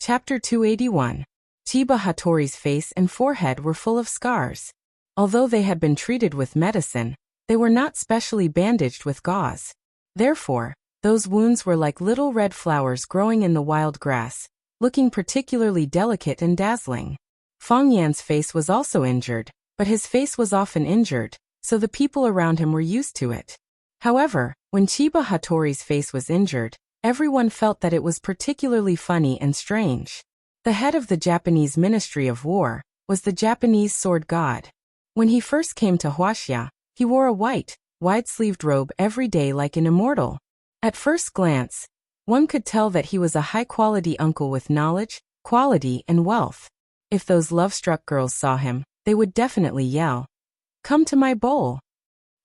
Chapter 281. Chiba Hattori's face and forehead were full of scars. Although they had been treated with medicine, they were not specially bandaged with gauze. Therefore, those wounds were like little red flowers growing in the wild grass, looking particularly delicate and dazzling. Fang Yan's face was also injured, but his face was often injured, so the people around him were used to it. However, when Chiba Hattori's face was injured, everyone felt that it was particularly funny and strange. The head of the Japanese Ministry of War was the Japanese sword god. When he first came to Wuxia, he wore a white, wide-sleeved robe every day like an immortal. At first glance, one could tell that he was a high-quality uncle with knowledge, quality, and wealth. If those love-struck girls saw him, they would definitely yell, "Come to my bowl."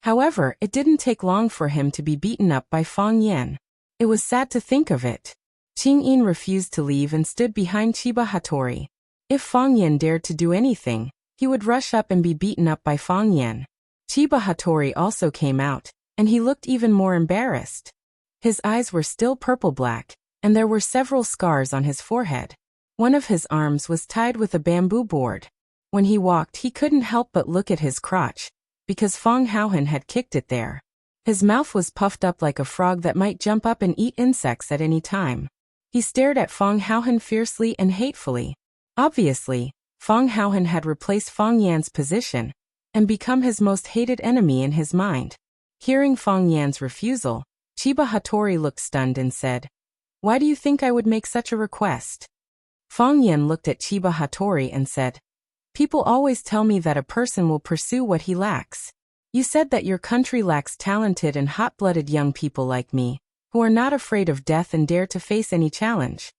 However, it didn't take long for him to be beaten up by Fang Yan. It was sad to think of it. Qing Yin refused to leave and stood behind Chiba Hattori. If Fang Yan dared to do anything, he would rush up and be beaten up by Fang Yan. Chiba Hattori also came out, and he looked even more embarrassed. His eyes were still purple-black, and there were several scars on his forehead. One of his arms was tied with a bamboo board. When he walked, he couldn't help but look at his crotch, because Fang Haohan had kicked it there. His mouth was puffed up like a frog that might jump up and eat insects at any time. He stared at Fang Haohan fiercely and hatefully. Obviously, Fang Haohan had replaced Fang Yan's position and become his most hated enemy in his mind. Hearing Fang Yan's refusal, Chiba Hattori looked stunned and said, "Why do you think I would make such a request?" Fang Yan looked at Chiba Hattori and said, "People always tell me that a person will pursue what he lacks. You said that your country lacks talented and hot-blooded young people like me, who are not afraid of death and dare to face any challenge.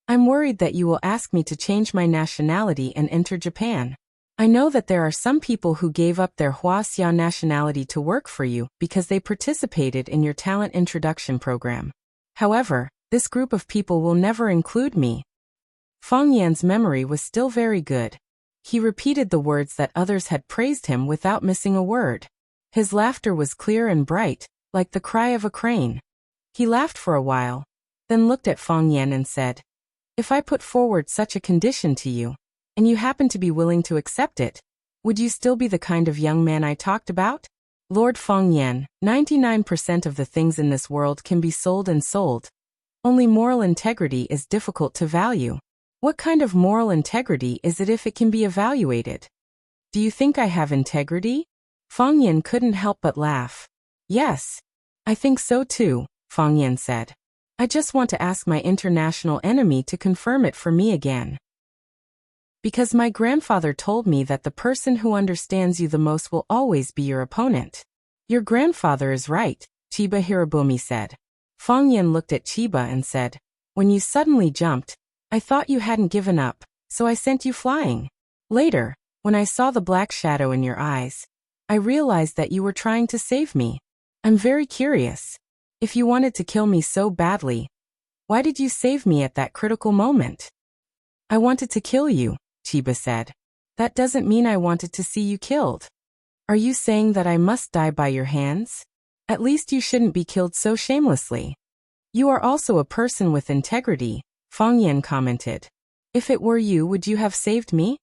I'm worried that you will ask me to change my nationality and enter Japan. I know that there are some people who gave up their Wuxia nationality to work for you because they participated in your talent introduction program. However, this group of people will never include me." Fang Yan's memory was still very good. He repeated the words that others had praised him without missing a word. His laughter was clear and bright, like the cry of a crane. He laughed for a while, then looked at Fang Yan and said, "If I put forward such a condition to you, and you happen to be willing to accept it, would you still be the kind of young man I talked about?" Lord Fang Yan, 99% of the things in this world can be sold and sold. Only moral integrity is difficult to value. What kind of moral integrity is it if it can be evaluated? Do you think I have integrity? Fang Yan couldn't help but laugh. "Yes, I think so too," Fang Yan said. "I just want to ask my international enemy to confirm it for me again. Because my grandfather told me that the person who understands you the most will always be your opponent." "Your grandfather is right," Chiba Hirobumi said. Fang Yan looked at Chiba and said, "When you suddenly jumped, I thought you hadn't given up, so I sent you flying. Later, when I saw the black shadow in your eyes, I realized that you were trying to save me. I'm very curious. If you wanted to kill me so badly, why did you save me at that critical moment?" "I wanted to kill you," Chiba said. "That doesn't mean I wanted to see you killed. Are you saying that I must die by your hands? At least you shouldn't be killed so shamelessly. You are also a person with integrity," Fang Yan commented. "If it were you, would you have saved me?"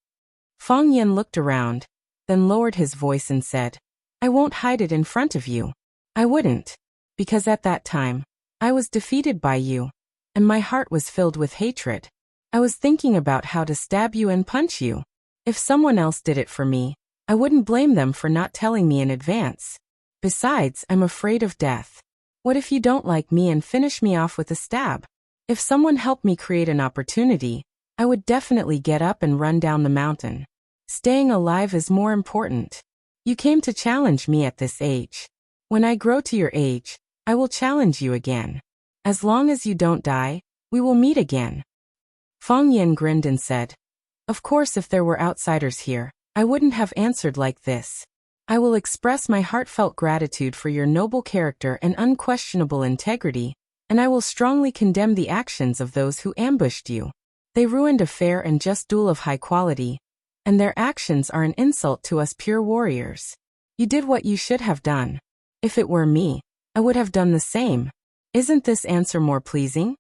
Fang Yan looked around, then lowered his voice and said, "I won't hide it in front of you. I wouldn't. Because at that time, I was defeated by you, and my heart was filled with hatred. I was thinking about how to stab you and punch you. If someone else did it for me, I wouldn't blame them for not telling me in advance. Besides, I'm afraid of death. What if you don't like me and finish me off with a stab? If someone helped me create an opportunity, I would definitely get up and run down the mountain. Staying alive is more important. You came to challenge me at this age. When I grow to your age, I will challenge you again. As long as you don't die, we will meet again." Fang Yan grinned and said, "Of course, if there were outsiders here, I wouldn't have answered like this. I will express my heartfelt gratitude for your noble character and unquestionable integrity, and I will strongly condemn the actions of those who ambushed you. They ruined a fair and just duel of high quality, and their actions are an insult to us pure warriors. You did what you should have done. If it were me, I would have done the same. Isn't this answer more pleasing?"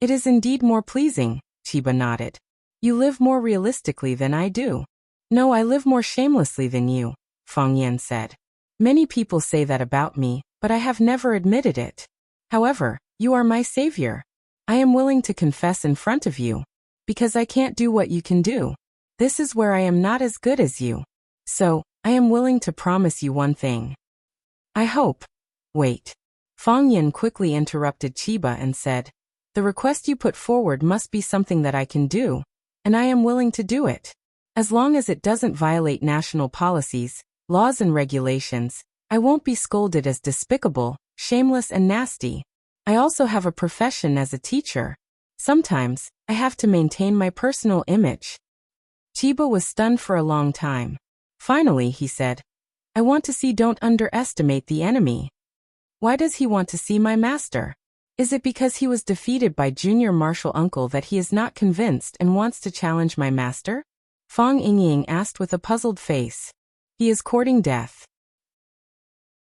"It is indeed more pleasing," Chiba nodded. You live more realistically than I do. No, I live more shamelessly than you, Fang Yan said. Many people say that about me, but I have never admitted it. However, you are my savior. I am willing to confess in front of you, because I can't do what you can do. This is where I am not as good as you. So, I am willing to promise you one thing. I hope. Wait. Fang Yan quickly interrupted Chiba and said, the request you put forward must be something that I can do, and I am willing to do it. As long as it doesn't violate national policies, laws and regulations, I won't be scolded as despicable, shameless and nasty. I also have a profession as a teacher. Sometimes, I have to maintain my personal image. Chiba was stunned for a long time. Finally, he said, I want to see. Don't underestimate the enemy. Why does he want to see my master? Is it because he was defeated by Junior Marshal Uncle that he is not convinced and wants to challenge my master? Fang Yingying asked with a puzzled face. He is courting death.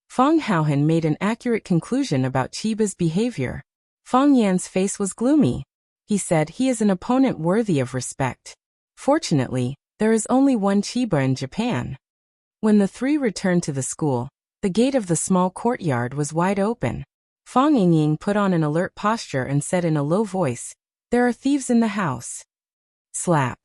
Fang Haohan made an accurate conclusion about Chiba's behavior. Fang Yan's face was gloomy. He said he is an opponent worthy of respect. Fortunately, there is only one Chiba in Japan. When the three returned to the school, the gate of the small courtyard was wide open. Fang Yingying put on an alert posture and said in a low voice, there are thieves in the house. Slap.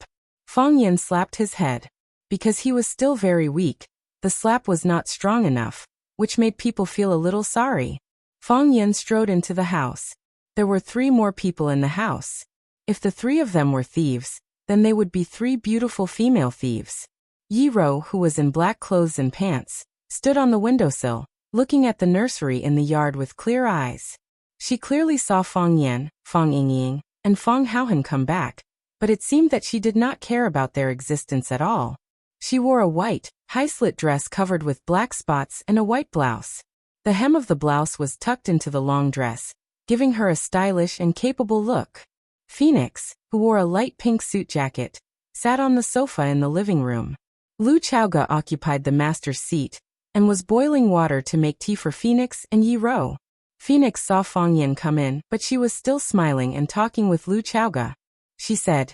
Fang Yan slapped his head. Because he was still very weak, the slap was not strong enough, which made people feel a little sorry. Fang Yan strode into the house. There were 3 more people in the house. If the 3 of them were thieves, then they would be 3 beautiful female thieves. Yi Ro, who was in black clothes and pants, stood on the windowsill, looking at the nursery in the yard with clear eyes. She clearly saw Fang Yan, Fang Yingying, and Fang Haohan come back, but it seemed that she did not care about their existence at all. She wore a white, high-slit dress covered with black spots and a white blouse. The hem of the blouse was tucked into the long dress, giving her a stylish and capable look. Phoenix, who wore a light pink suit jacket, sat on the sofa in the living room. Lu Chaoga occupied the master's seat and was boiling water to make tea for Phoenix and Yi Ro. Phoenix saw Fang Yan come in, but she was still smiling and talking with Lu Chaoga. She said,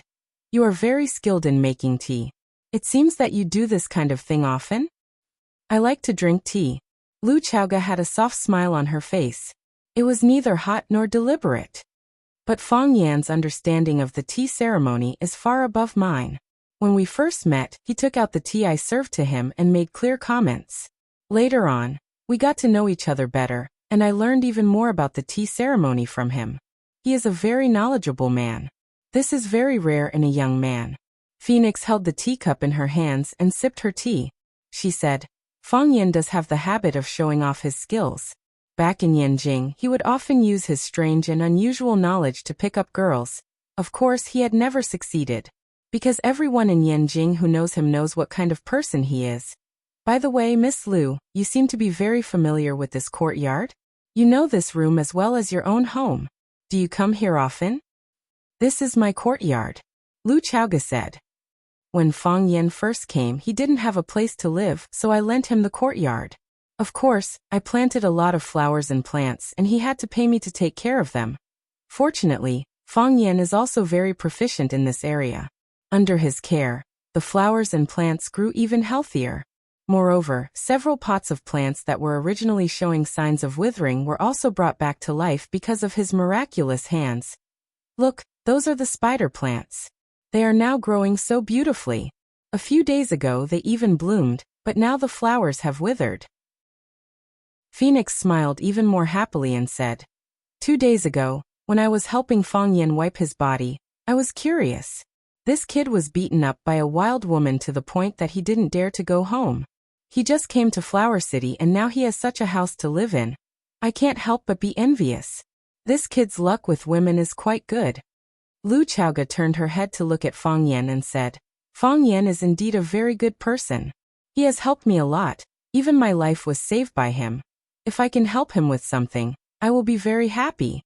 you are very skilled in making tea. It seems that you do this kind of thing often? I like to drink tea. Lu Chaoga had a soft smile on her face. It was neither hot nor deliberate. But Fang Yan's understanding of the tea ceremony is far above mine. When we first met, he took out the tea I served to him and made clear comments. Later on, we got to know each other better, and I learned even more about the tea ceremony from him. He is a very knowledgeable man. This is very rare in a young man. Phoenix held the teacup in her hands and sipped her tea. She said, Fang Yan does have the habit of showing off his skills. Back in Yanjing, he would often use his strange and unusual knowledge to pick up girls. Of course, he had never succeeded. Because everyone in Yanjing who knows him knows what kind of person he is. By the way, Miss Lu, you seem to be very familiar with this courtyard? You know this room as well as your own home. Do you come here often? This is my courtyard, Lu Chaoga said. When Fang Yan first came, he didn't have a place to live, so I lent him the courtyard. Of course, I planted a lot of flowers and plants, and he had to pay me to take care of them. Fortunately, Fang Yan is also very proficient in this area. Under his care, the flowers and plants grew even healthier. Moreover, several pots of plants that were originally showing signs of withering were also brought back to life because of his miraculous hands. Look, those are the spider plants. They are now growing so beautifully. A few days ago they even bloomed, but now the flowers have withered. Phoenix smiled even more happily and said, 2 days ago, when I was helping Fang Yan wipe his body, I was curious. This kid was beaten up by a wild woman to the point that he didn't dare to go home. He just came to Flower City and now he has such a house to live in. I can't help but be envious. This kid's luck with women is quite good. Lu Chaoga turned her head to look at Fang Yan and said, Fang Yan is indeed a very good person. He has helped me a lot, even my life was saved by him. If I can help him with something, I will be very happy.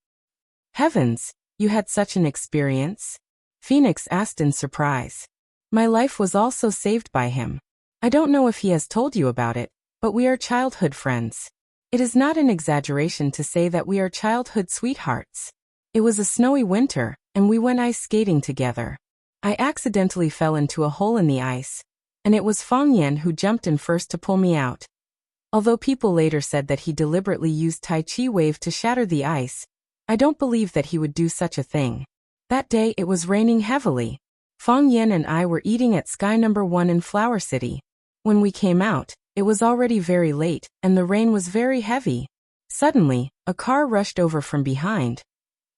Heavens, you had such an experience? Phoenix asked in surprise. My life was also saved by him. I don't know if he has told you about it, but we are childhood friends. It is not an exaggeration to say that we are childhood sweethearts. It was a snowy winter, and we went ice skating together. I accidentally fell into a hole in the ice, and it was Fang Yan who jumped in first to pull me out. Although people later said that he deliberately used Tai Chi wave to shatter the ice, I don't believe that he would do such a thing. That day it was raining heavily. Fang Yan and I were eating at Sky No. 1 in Flower City. When we came out, it was already very late, and the rain was very heavy. Suddenly, a car rushed over from behind.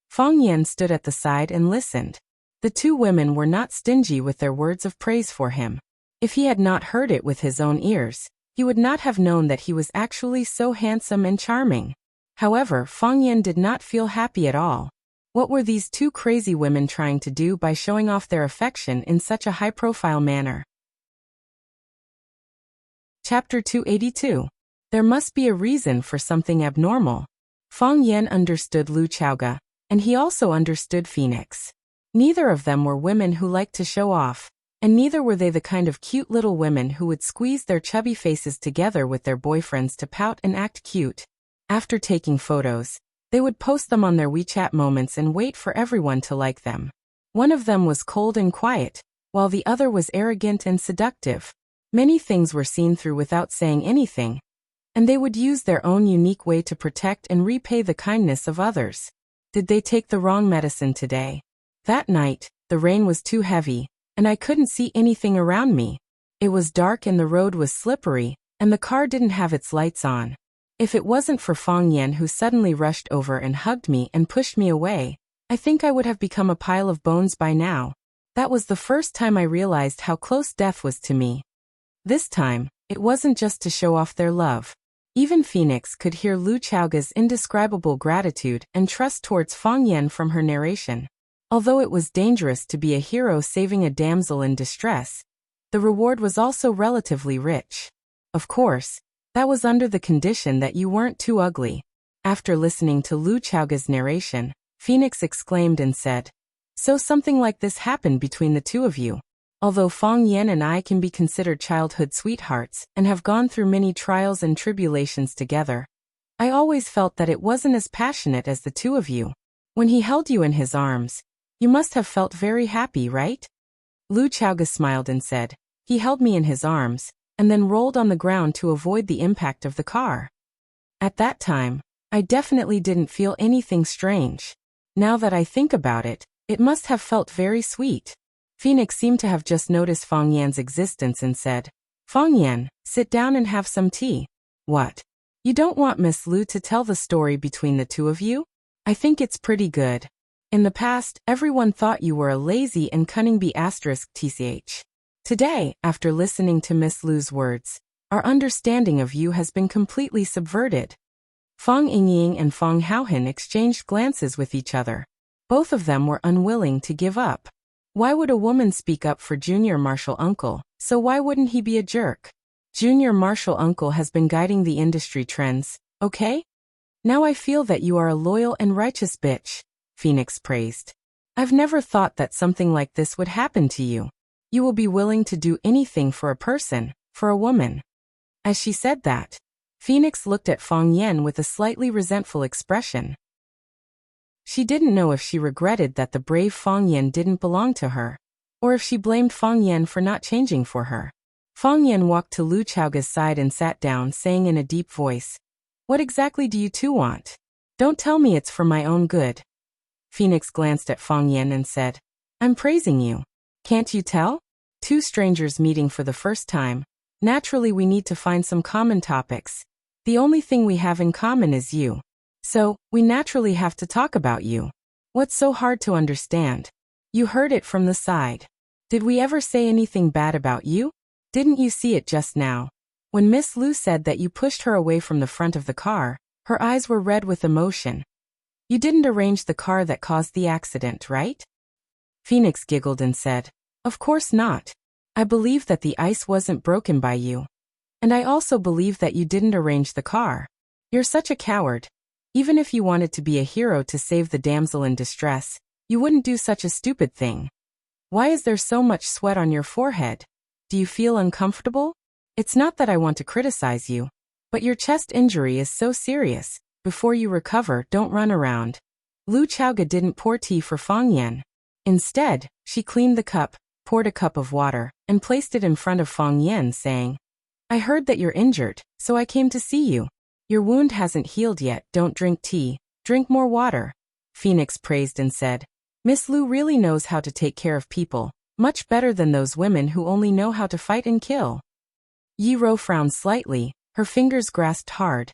Fang Yan stood at the side and listened. The two women were not stingy with their words of praise for him. If he had not heard it with his own ears, he would not have known that he was actually so handsome and charming. However, Fang Yan did not feel happy at all. What were these two crazy women trying to do by showing off their affection in such a high-profile manner? Chapter 282. There must be a reason for something abnormal. Fang Yan understood Lu Chaoga, and he also understood Phoenix. Neither of them were women who liked to show off, and neither were they the kind of cute little women who would squeeze their chubby faces together with their boyfriends to pout and act cute. After taking photos, they would post them on their WeChat moments and wait for everyone to like them. One of them was cold and quiet, while the other was arrogant and seductive. Many things were seen through without saying anything, and they would use their own unique way to protect and repay the kindness of others. Did they take the wrong medicine today? That night, the rain was too heavy, and I couldn't see anything around me. It was dark and the road was slippery, and the car didn't have its lights on. If it wasn't for Fang Yan who suddenly rushed over and hugged me and pushed me away, I think I would have become a pile of bones by now. That was the first time I realized how close death was to me. This time, it wasn't just to show off their love. Even Phoenix could hear Lu Chaoga's indescribable gratitude and trust towards Fang Yan from her narration. Although it was dangerous to be a hero saving a damsel in distress, the reward was also relatively rich. Of course, that was under the condition that you weren't too ugly. After listening to Lu Chaoga's narration, Phoenix exclaimed and said, "So something like this happened between the two of you." Although Fang Yan and I can be considered childhood sweethearts and have gone through many trials and tribulations together, I always felt that it wasn't as passionate as the two of you. When he held you in his arms, you must have felt very happy, right? Lu Chaoga smiled and said, "He held me in his arms, and then rolled on the ground to avoid the impact of the car. At that time, I definitely didn't feel anything strange. Now that I think about it, it must have felt very sweet." Phoenix seemed to have just noticed Fang Yan's existence and said, "Fang Yan, sit down and have some tea." "What? You don't want Miss Lu to tell the story between the two of you? I think it's pretty good. In the past, everyone thought you were a lazy and cunning *tch. Today, after listening to Miss Lu's words, our understanding of you has been completely subverted." Fang Yingying and Fang Haohan exchanged glances with each other. Both of them were unwilling to give up. Why would a woman speak up for Junior Marshal Uncle, so why wouldn't he be a jerk? Junior Marshal Uncle has been guiding the industry trends, okay? Now I feel that you are a loyal and righteous bitch, Phoenix praised. I've never thought that something like this would happen to you. You will be willing to do anything for a person, for a woman. As she said that, Phoenix looked at Fang Yan with a slightly resentful expression. She didn't know if she regretted that the brave Fang Yan didn't belong to her, or if she blamed Fang Yan for not changing for her. Fang Yan walked to Lu Chaoga's side and sat down, saying in a deep voice, "What exactly do you two want? Don't tell me it's for my own good." Phoenix glanced at Fang Yan and said, "I'm praising you. Can't you tell? Two strangers meeting for the first time. Naturally we need to find some common topics. The only thing we have in common is you. So, we naturally have to talk about you. What's so hard to understand? You heard it from the side. Did we ever say anything bad about you? Didn't you see it just now? When Miss Lu said that you pushed her away from the front of the car, her eyes were red with emotion. You didn't arrange the car that caused the accident, right?" Phoenix giggled and said, "Of course not. I believe that the ice wasn't broken by you. And I also believe that you didn't arrange the car. You're such a coward. Even if you wanted to be a hero to save the damsel in distress, you wouldn't do such a stupid thing. Why is there so much sweat on your forehead? Do you feel uncomfortable? It's not that I want to criticize you, but your chest injury is so serious. Before you recover, don't run around. Lu Chaoga didn't pour tea for Fang Yan. Instead, she cleaned the cup, poured a cup of water, and placed it in front of Fang Yan, saying, I heard that you're injured, so I came to see you. Your wound hasn't healed yet, don't drink tea, drink more water. Phoenix praised and said, Miss Lu really knows how to take care of people, much better than those women who only know how to fight and kill. Yi Ro frowned slightly, her fingers grasped hard,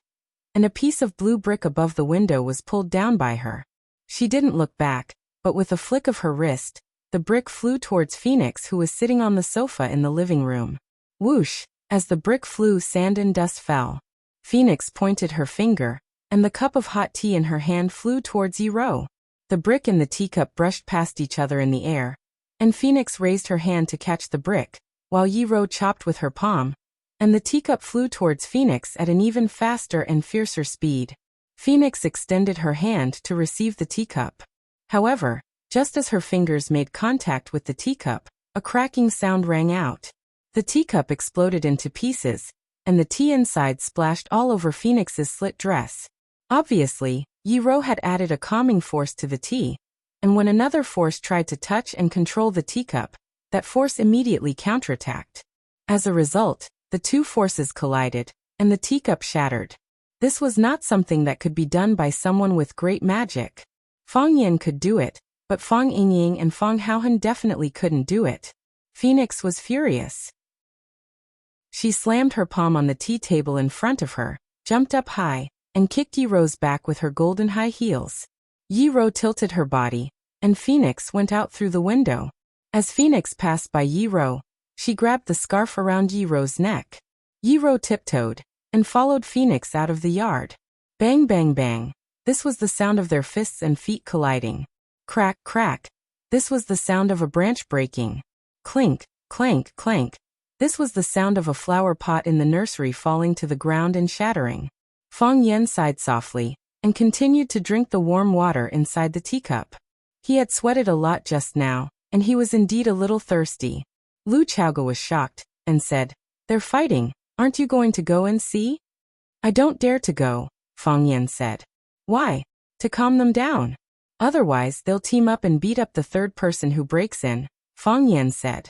and a piece of blue brick above the window was pulled down by her. She didn't look back, but with a flick of her wrist, the brick flew towards Phoenix, who was sitting on the sofa in the living room. Whoosh! As the brick flew, sand and dust fell. Phoenix pointed her finger, and the cup of hot tea in her hand flew towards Yi Ro. The brick and the teacup brushed past each other in the air, and Phoenix raised her hand to catch the brick, while Yi Ro chopped with her palm, and the teacup flew towards Phoenix at an even faster and fiercer speed. Phoenix extended her hand to receive the teacup. However, just as her fingers made contact with the teacup, a cracking sound rang out. The teacup exploded into pieces, and the tea inside splashed all over Phoenix's slit dress. Obviously, Yi Ro had added a calming force to the tea, and when another force tried to touch and control the teacup, that force immediately counterattacked. As a result, the two forces collided, and the teacup shattered. This was not something that could be done by someone with great magic. Fang Yan could do it, but Fang Yingying and Fang Haohan definitely couldn't do it. Phoenix was furious. She slammed her palm on the tea table in front of her, jumped up high, and kicked Yi Ro's back with her golden high heels. Yi Ro tilted her body, and Phoenix went out through the window. As Phoenix passed by Yi Ro, she grabbed the scarf around Yi Ro's neck. Yi Ro tiptoed, and followed Phoenix out of the yard. Bang bang bang. This was the sound of their fists and feet colliding. Crack crack. This was the sound of a branch breaking. Clink, clank, clank. This was the sound of a flower pot in the nursery falling to the ground and shattering. Fang Yan sighed softly, and continued to drink the warm water inside the teacup. He had sweated a lot just now, and he was indeed a little thirsty. Lu Chaoga was shocked, and said, They're fighting, aren't you going to go and see? I don't dare to go, Fang Yan said. Why? To calm them down. Otherwise they'll team up and beat up the third person who breaks in, Fang Yan said.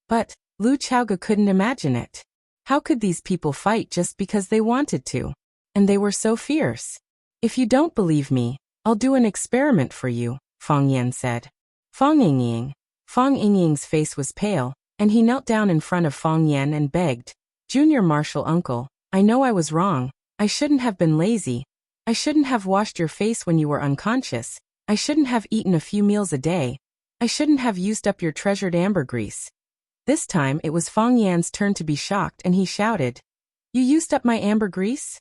But Lu Chaoga couldn't imagine it. How could these people fight just because they wanted to? And they were so fierce. If you don't believe me, I'll do an experiment for you, Fang Yan said. Fang Yingying's face was pale, and he knelt down in front of Fang Yan and begged, Junior Marshal Uncle, I know I was wrong. I shouldn't have been lazy. I shouldn't have washed your face when you were unconscious. I shouldn't have eaten a few meals a day. I shouldn't have used up your treasured ambergris. This time it was Fang Yan's turn to be shocked, and he shouted, You used up my ambergris?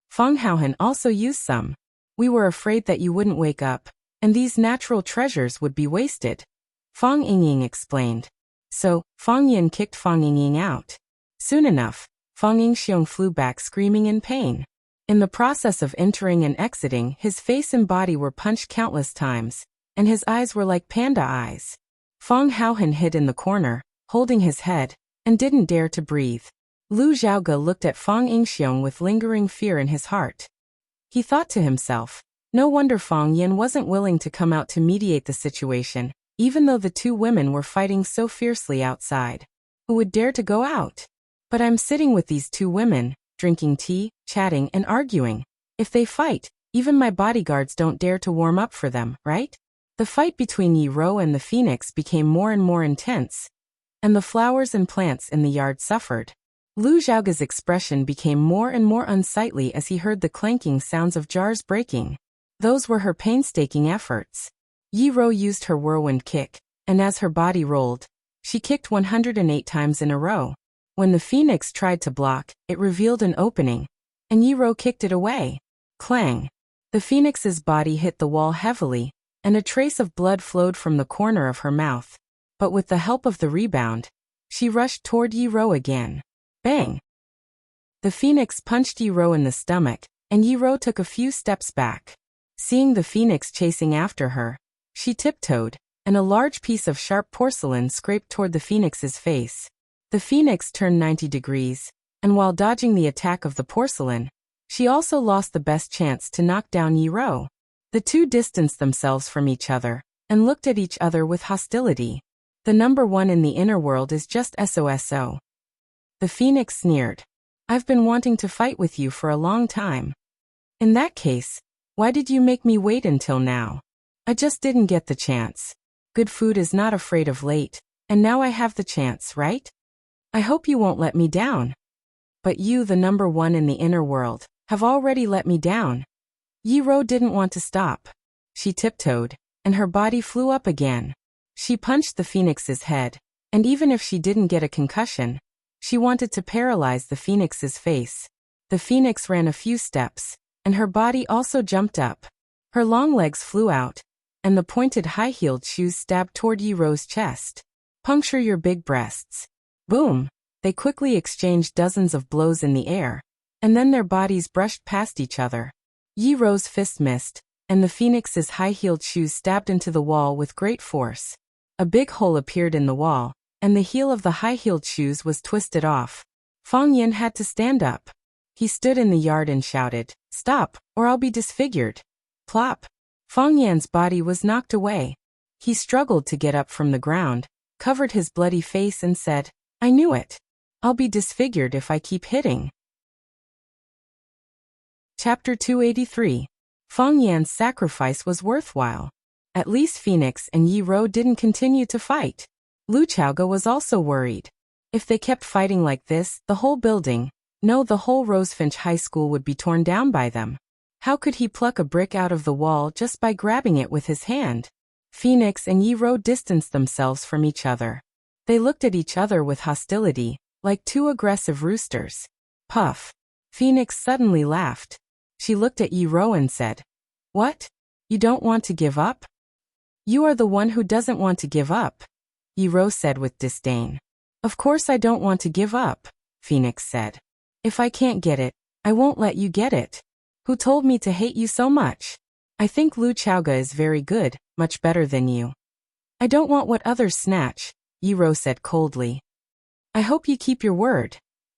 Fang Haohan also used some. We were afraid that you wouldn't wake up, and these natural treasures would be wasted. Fang Yingying explained. So, Fang Yan kicked Fang Yingying out. Soon enough, Fang Yingxiong flew back screaming in pain. In the process of entering and exiting, his face and body were punched countless times, and his eyes were like panda eyes. Fang Haohan hid in the corner, holding his head, and didn't dare to breathe. Lu Xiaoge looked at Fang Yingxiong with lingering fear in his heart. He thought to himself, no wonder Fang Yan wasn't willing to come out to mediate the situation, even though the two women were fighting so fiercely outside. Who would dare to go out? But I'm sitting with these two women, drinking tea, chatting, and arguing. If they fight, even my bodyguards don't dare to warm up for them, right? The fight between Yi Ro and the Phoenix became more and more intense, and the flowers and plants in the yard suffered. Lu Xiaoge's expression became more and more unsightly as he heard the clanking sounds of jars breaking. Those were her painstaking efforts. Yi Ro used her whirlwind kick, and as her body rolled, she kicked 108 times in a row. When the Phoenix tried to block, it revealed an opening, and Yi Ro kicked it away. Clang! The Phoenix's body hit the wall heavily, and a trace of blood flowed from the corner of her mouth. But with the help of the rebound, she rushed toward Yi Ro again. Bang! The Phoenix punched Yi Ro in the stomach, and Yi Ro took a few steps back. Seeing the Phoenix chasing after her, she tiptoed, and a large piece of sharp porcelain scraped toward the Phoenix's face. The Phoenix turned 90 degrees, and while dodging the attack of the porcelain, she also lost the best chance to knock down Yi Ro. The two distanced themselves from each other and looked at each other with hostility. The number one in the inner world is just SOSO. The phoenix sneered. I've been wanting to fight with you for a long time. In that case, why did you make me wait until now? I just didn't get the chance. Good food is not afraid of late, and now I have the chance, right? I hope you won't let me down. But you, the number one in the inner world, have already let me down. Yi-Ro didn't want to stop. She tiptoed, and her body flew up again. She punched the phoenix's head, and even if she didn't get a concussion, she wanted to paralyze the phoenix's face. The phoenix ran a few steps, and her body also jumped up. Her long legs flew out, and the pointed high-heeled shoes stabbed toward Yi-Ro's chest. Puncture your big breasts. Boom! They quickly exchanged dozens of blows in the air, and then their bodies brushed past each other. Yi-Ro's fist missed, and the phoenix's high-heeled shoes stabbed into the wall with great force. A big hole appeared in the wall, and the heel of the high-heeled shoes was twisted off. Fang Yin had to stand up. He stood in the yard and shouted, "Stop, or I'll be disfigured." Plop! Fang Yan's body was knocked away. He struggled to get up from the ground, covered his bloody face and said, "I knew it. I'll be disfigured if I keep hitting." Chapter 283. Fang Yan's sacrifice was worthwhile. At least Phoenix and Yi-Ro didn't continue to fight. Lu Chaoga was also worried. If they kept fighting like this, the whole building, no, the whole Rosefinch High School would be torn down by them. How could he pluck a brick out of the wall just by grabbing it with his hand? Phoenix and Yi-Ro distanced themselves from each other. They looked at each other with hostility, like two aggressive roosters. Puff. Phoenix suddenly laughed. She looked at Yi-Ro and said, "What? You don't want to give up?" "You are the one who doesn't want to give up," Yi-Ro said with disdain. "Of course I don't want to give up," Phoenix said. "If I can't get it, I won't let you get it. Who told me to hate you so much? I think Lu Chaoga is very good, much better than you." "I don't want what others snatch," Yi-Ro said coldly. "I hope you keep your word,"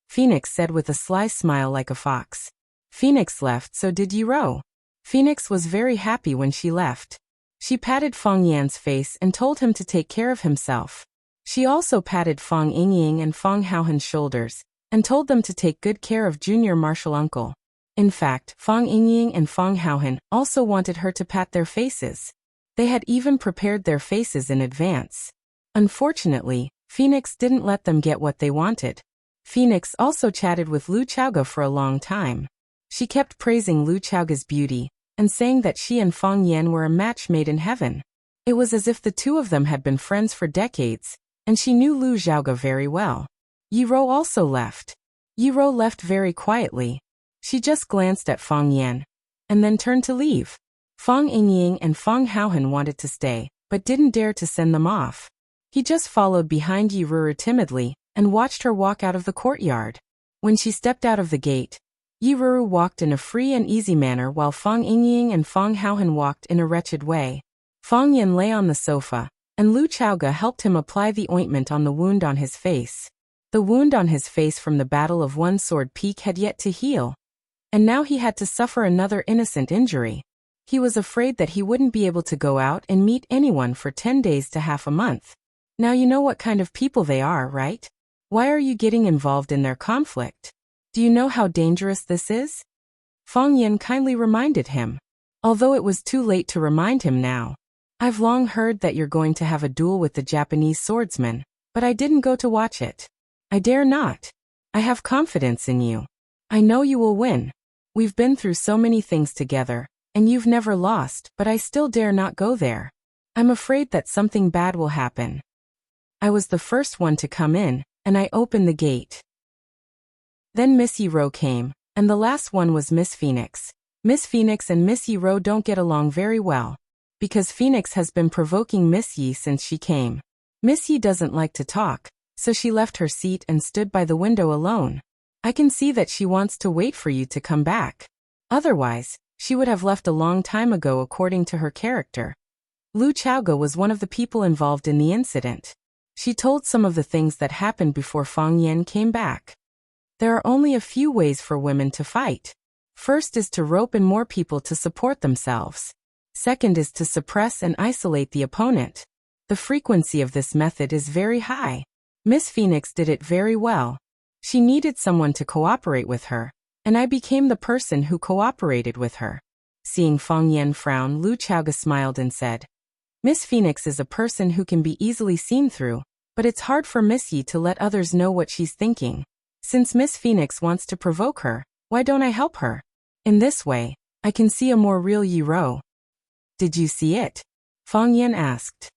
Phoenix said with a sly smile like a fox. Phoenix left, so did Yi-Ro. Phoenix was very happy when she left. She patted Fang Yan's face and told him to take care of himself. She also patted Fang Yingying and Fang Haohan's shoulders, and told them to take good care of Junior Marshal Uncle. In fact, Fang Yingying and Fang Haohan also wanted her to pat their faces. They had even prepared their faces in advance. Unfortunately, Phoenix didn't let them get what they wanted. Phoenix also chatted with Lu Chaoga for a long time. She kept praising Lu Chaoga's beauty, and saying that she and Fang Yan were a match made in heaven. It was as if the two of them had been friends for decades, and she knew Lu Chaoga very well. Yi-Ro also left. Yi-Ro left very quietly. She just glanced at Fang Yan, and then turned to leave. Fang Yingying and Fang Haohan wanted to stay, but didn't dare to send them off. He just followed behind Yi-Ro timidly, and watched her walk out of the courtyard. When she stepped out of the gate, Yi-Ro walked in a free and easy manner while Fang Yingying and Fang Haohan walked in a wretched way. Fang Yan lay on the sofa, and Lu Chaoga helped him apply the ointment on the wound on his face. The wound on his face from the Battle of One Sword Peak had yet to heal, and now he had to suffer another innocent injury. He was afraid that he wouldn't be able to go out and meet anyone for 10 days to half a month. Now you know what kind of people they are, right? Why are you getting involved in their conflict? Do you know how dangerous this is? Fang Yan kindly reminded him, although it was too late to remind him now. I've long heard that you're going to have a duel with the Japanese swordsman, but I didn't go to watch it. I dare not. I have confidence in you. I know you will win. We've been through so many things together, and you've never lost, but I still dare not go there. I'm afraid that something bad will happen. I was the first one to come in, and I opened the gate. Then Miss Yi-Ro came, and the last one was Miss Phoenix. Miss Phoenix and Miss Yi-Ro don't get along very well, because Phoenix has been provoking Miss Yi since she came. Miss Yi doesn't like to talk, so she left her seat and stood by the window alone. I can see that she wants to wait for you to come back. Otherwise, she would have left a long time ago according to her character. Lu Chaoga was one of the people involved in the incident. She told some of the things that happened before Fang Yan came back. There are only a few ways for women to fight. First is to rope in more people to support themselves. Second is to suppress and isolate the opponent. The frequency of this method is very high. Miss Phoenix did it very well. She needed someone to cooperate with her, and I became the person who cooperated with her. Seeing Fang Yan frown, Lu Chaoga smiled and said, Miss Phoenix is a person who can be easily seen through, but it's hard for Miss Yi to let others know what she's thinking. Since Miss Phoenix wants to provoke her, why don't I help her? In this way, I can see a more real Yi Ro. Did you see it? Fang Yan asked.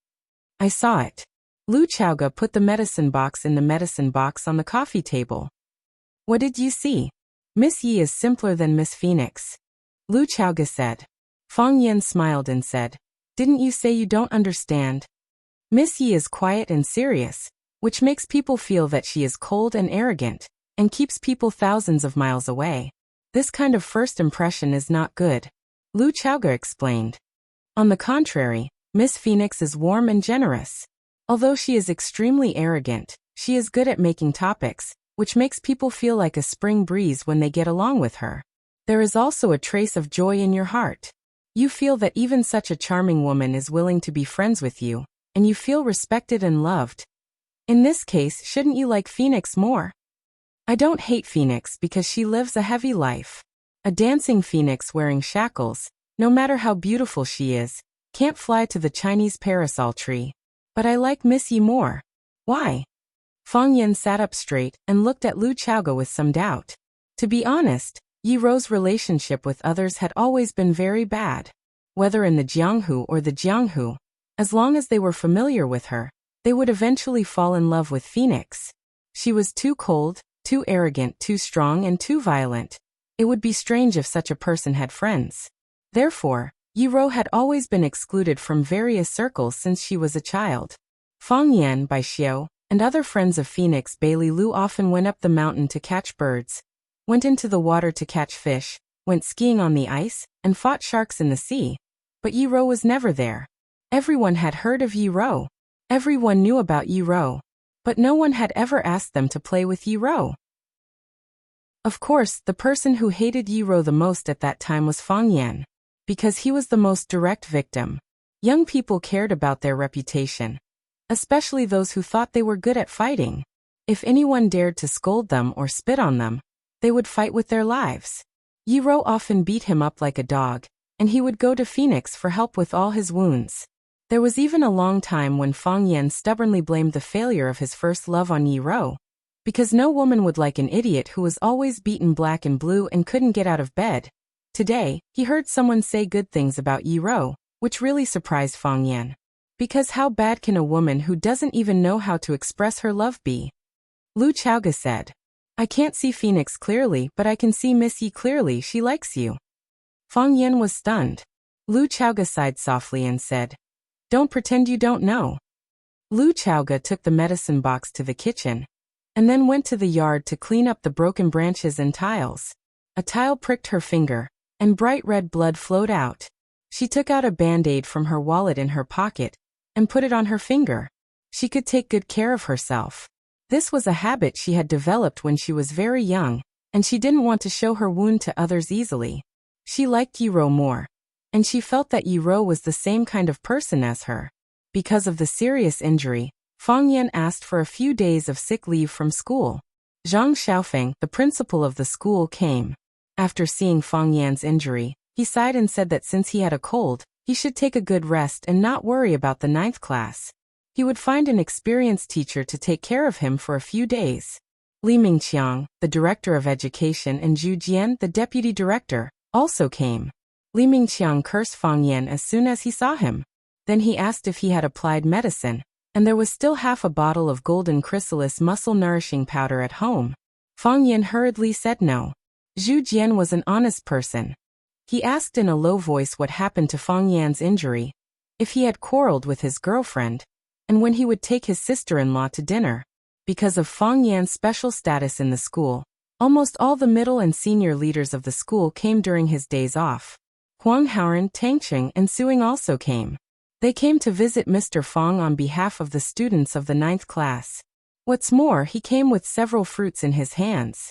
I saw it. Lu Chaoga put the medicine box in the medicine box on the coffee table. What did you see? Miss Yi is simpler than Miss Phoenix. Lu Chaoga said. Fang Yan smiled and said, Didn't you say you don't understand? Miss Yi is quiet and serious, which makes people feel that she is cold and arrogant, and keeps people thousands of miles away. This kind of first impression is not good. Lu Chaoga explained. On the contrary, Miss Phoenix is warm and generous. Although she is extremely arrogant, she is good at making topics, which makes people feel like a spring breeze when they get along with her. There is also a trace of joy in your heart. You feel that even such a charming woman is willing to be friends with you, and you feel respected and loved. In this case, shouldn't you like Phoenix more? I don't hate Phoenix because she lives a heavy life. A dancing phoenix wearing shackles, no matter how beautiful she is, can't fly to the Chinese parasol tree. But I like Miss Yi more. Why? Fang Yan sat up straight and looked at Lu Chaoga with some doubt. To be honest, Yi Ro's relationship with others had always been very bad. Whether in the Jianghu or the Jianghu, as long as they were familiar with her, they would eventually fall in love with Phoenix. She was too cold, too arrogant, too strong, and too violent. It would be strange if such a person had friends. Therefore, Yi Ro had always been excluded from various circles since she was a child. Fang Yan, Bai Xiao, and other friends of Phoenix Bailey Lu often went up the mountain to catch birds, went into the water to catch fish, went skiing on the ice, and fought sharks in the sea. But Yi Ro was never there. Everyone had heard of Yi Ro. Everyone knew about Yi Ro. But no one had ever asked them to play with Yi Ro. Of course, the person who hated Yi Ro the most at that time was Fang Yan, because he was the most direct victim. Young people cared about their reputation, especially those who thought they were good at fighting. If anyone dared to scold them or spit on them, they would fight with their lives. Yi Ro often beat him up like a dog, and he would go to Phoenix for help with all his wounds. There was even a long time when Fang Yan stubbornly blamed the failure of his first love on Yi Ro, because no woman would like an idiot who was always beaten black and blue and couldn't get out of bed. Today, he heard someone say good things about Yi Ro, which really surprised Fang Yan. Because how bad can a woman who doesn't even know how to express her love be? Lu Chaoga said. I can't see Phoenix clearly, but I can see Miss Yi clearly. She likes you. Fang Yan was stunned. Lu Chaoga sighed softly and said, Don't pretend you don't know. Lu Chaoga took the medicine box to the kitchen, and then went to the yard to clean up the broken branches and tiles. A tile pricked her finger, and bright red blood flowed out. She took out a band-aid from her wallet in her pocket, and put it on her finger. She could take good care of herself. This was a habit she had developed when she was very young, and she didn't want to show her wound to others easily. She liked Yi Ro more, and she felt that Yi Ro was the same kind of person as her. Because of the serious injury, Fang Yan asked for a few days of sick leave from school. Zhang Xiaofeng, the principal of the school, came. After seeing Fang Yan's injury, he sighed and said that since he had a cold, he should take a good rest and not worry about the 9th class. He would find an experienced teacher to take care of him for a few days. Li Mingqiang, the director of education, and Zhu Jian, the deputy director, also came. Li Mingqiang cursed Fang Yan as soon as he saw him. Then he asked if he had applied medicine, and there was still half a bottle of golden chrysalis muscle-nourishing powder at home. Fang Yan hurriedly said no. Zhu Jian was an honest person. He asked in a low voice what happened to Fang Yan's injury, if he had quarreled with his girlfriend, and when he would take his sister-in-law to dinner. Because of Fang Yan's special status in the school, almost all the middle and senior leaders of the school came during his days off. Huang Haoran, Tangqing, and Suing also came. They came to visit Mr. Fang on behalf of the students of the 9th class. What's more, he came with several fruits in his hands.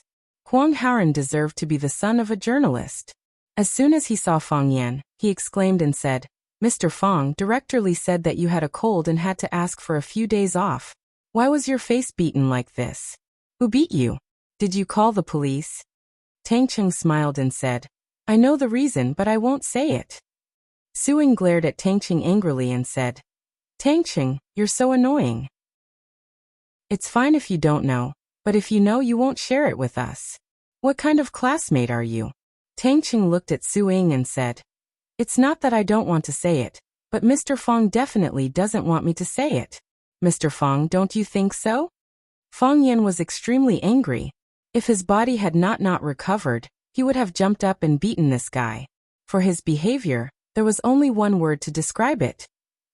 Huang Haoran deserved to be the son of a journalist. As soon as he saw Fang Yan, he exclaimed and said, Mr. Fong directly said that you had a cold and had to ask for a few days off. Why was your face beaten like this? Who beat you? Did you call the police? Tang Cheng smiled and said, I know the reason, but I won't say it. Su Ying glared at Tang Cheng angrily and said, Tang Cheng, you're so annoying. It's fine if you don't know, but if you know, you won't share it with us. What kind of classmate are you? Tang Cheng looked at Su Ying and said, It's not that I don't want to say it, but Mr. Fong definitely doesn't want me to say it. Mr. Fong, don't you think so? Fong Yan was extremely angry. If his body had not recovered, he would have jumped up and beaten this guy. For his behavior, there was only one word to describe it.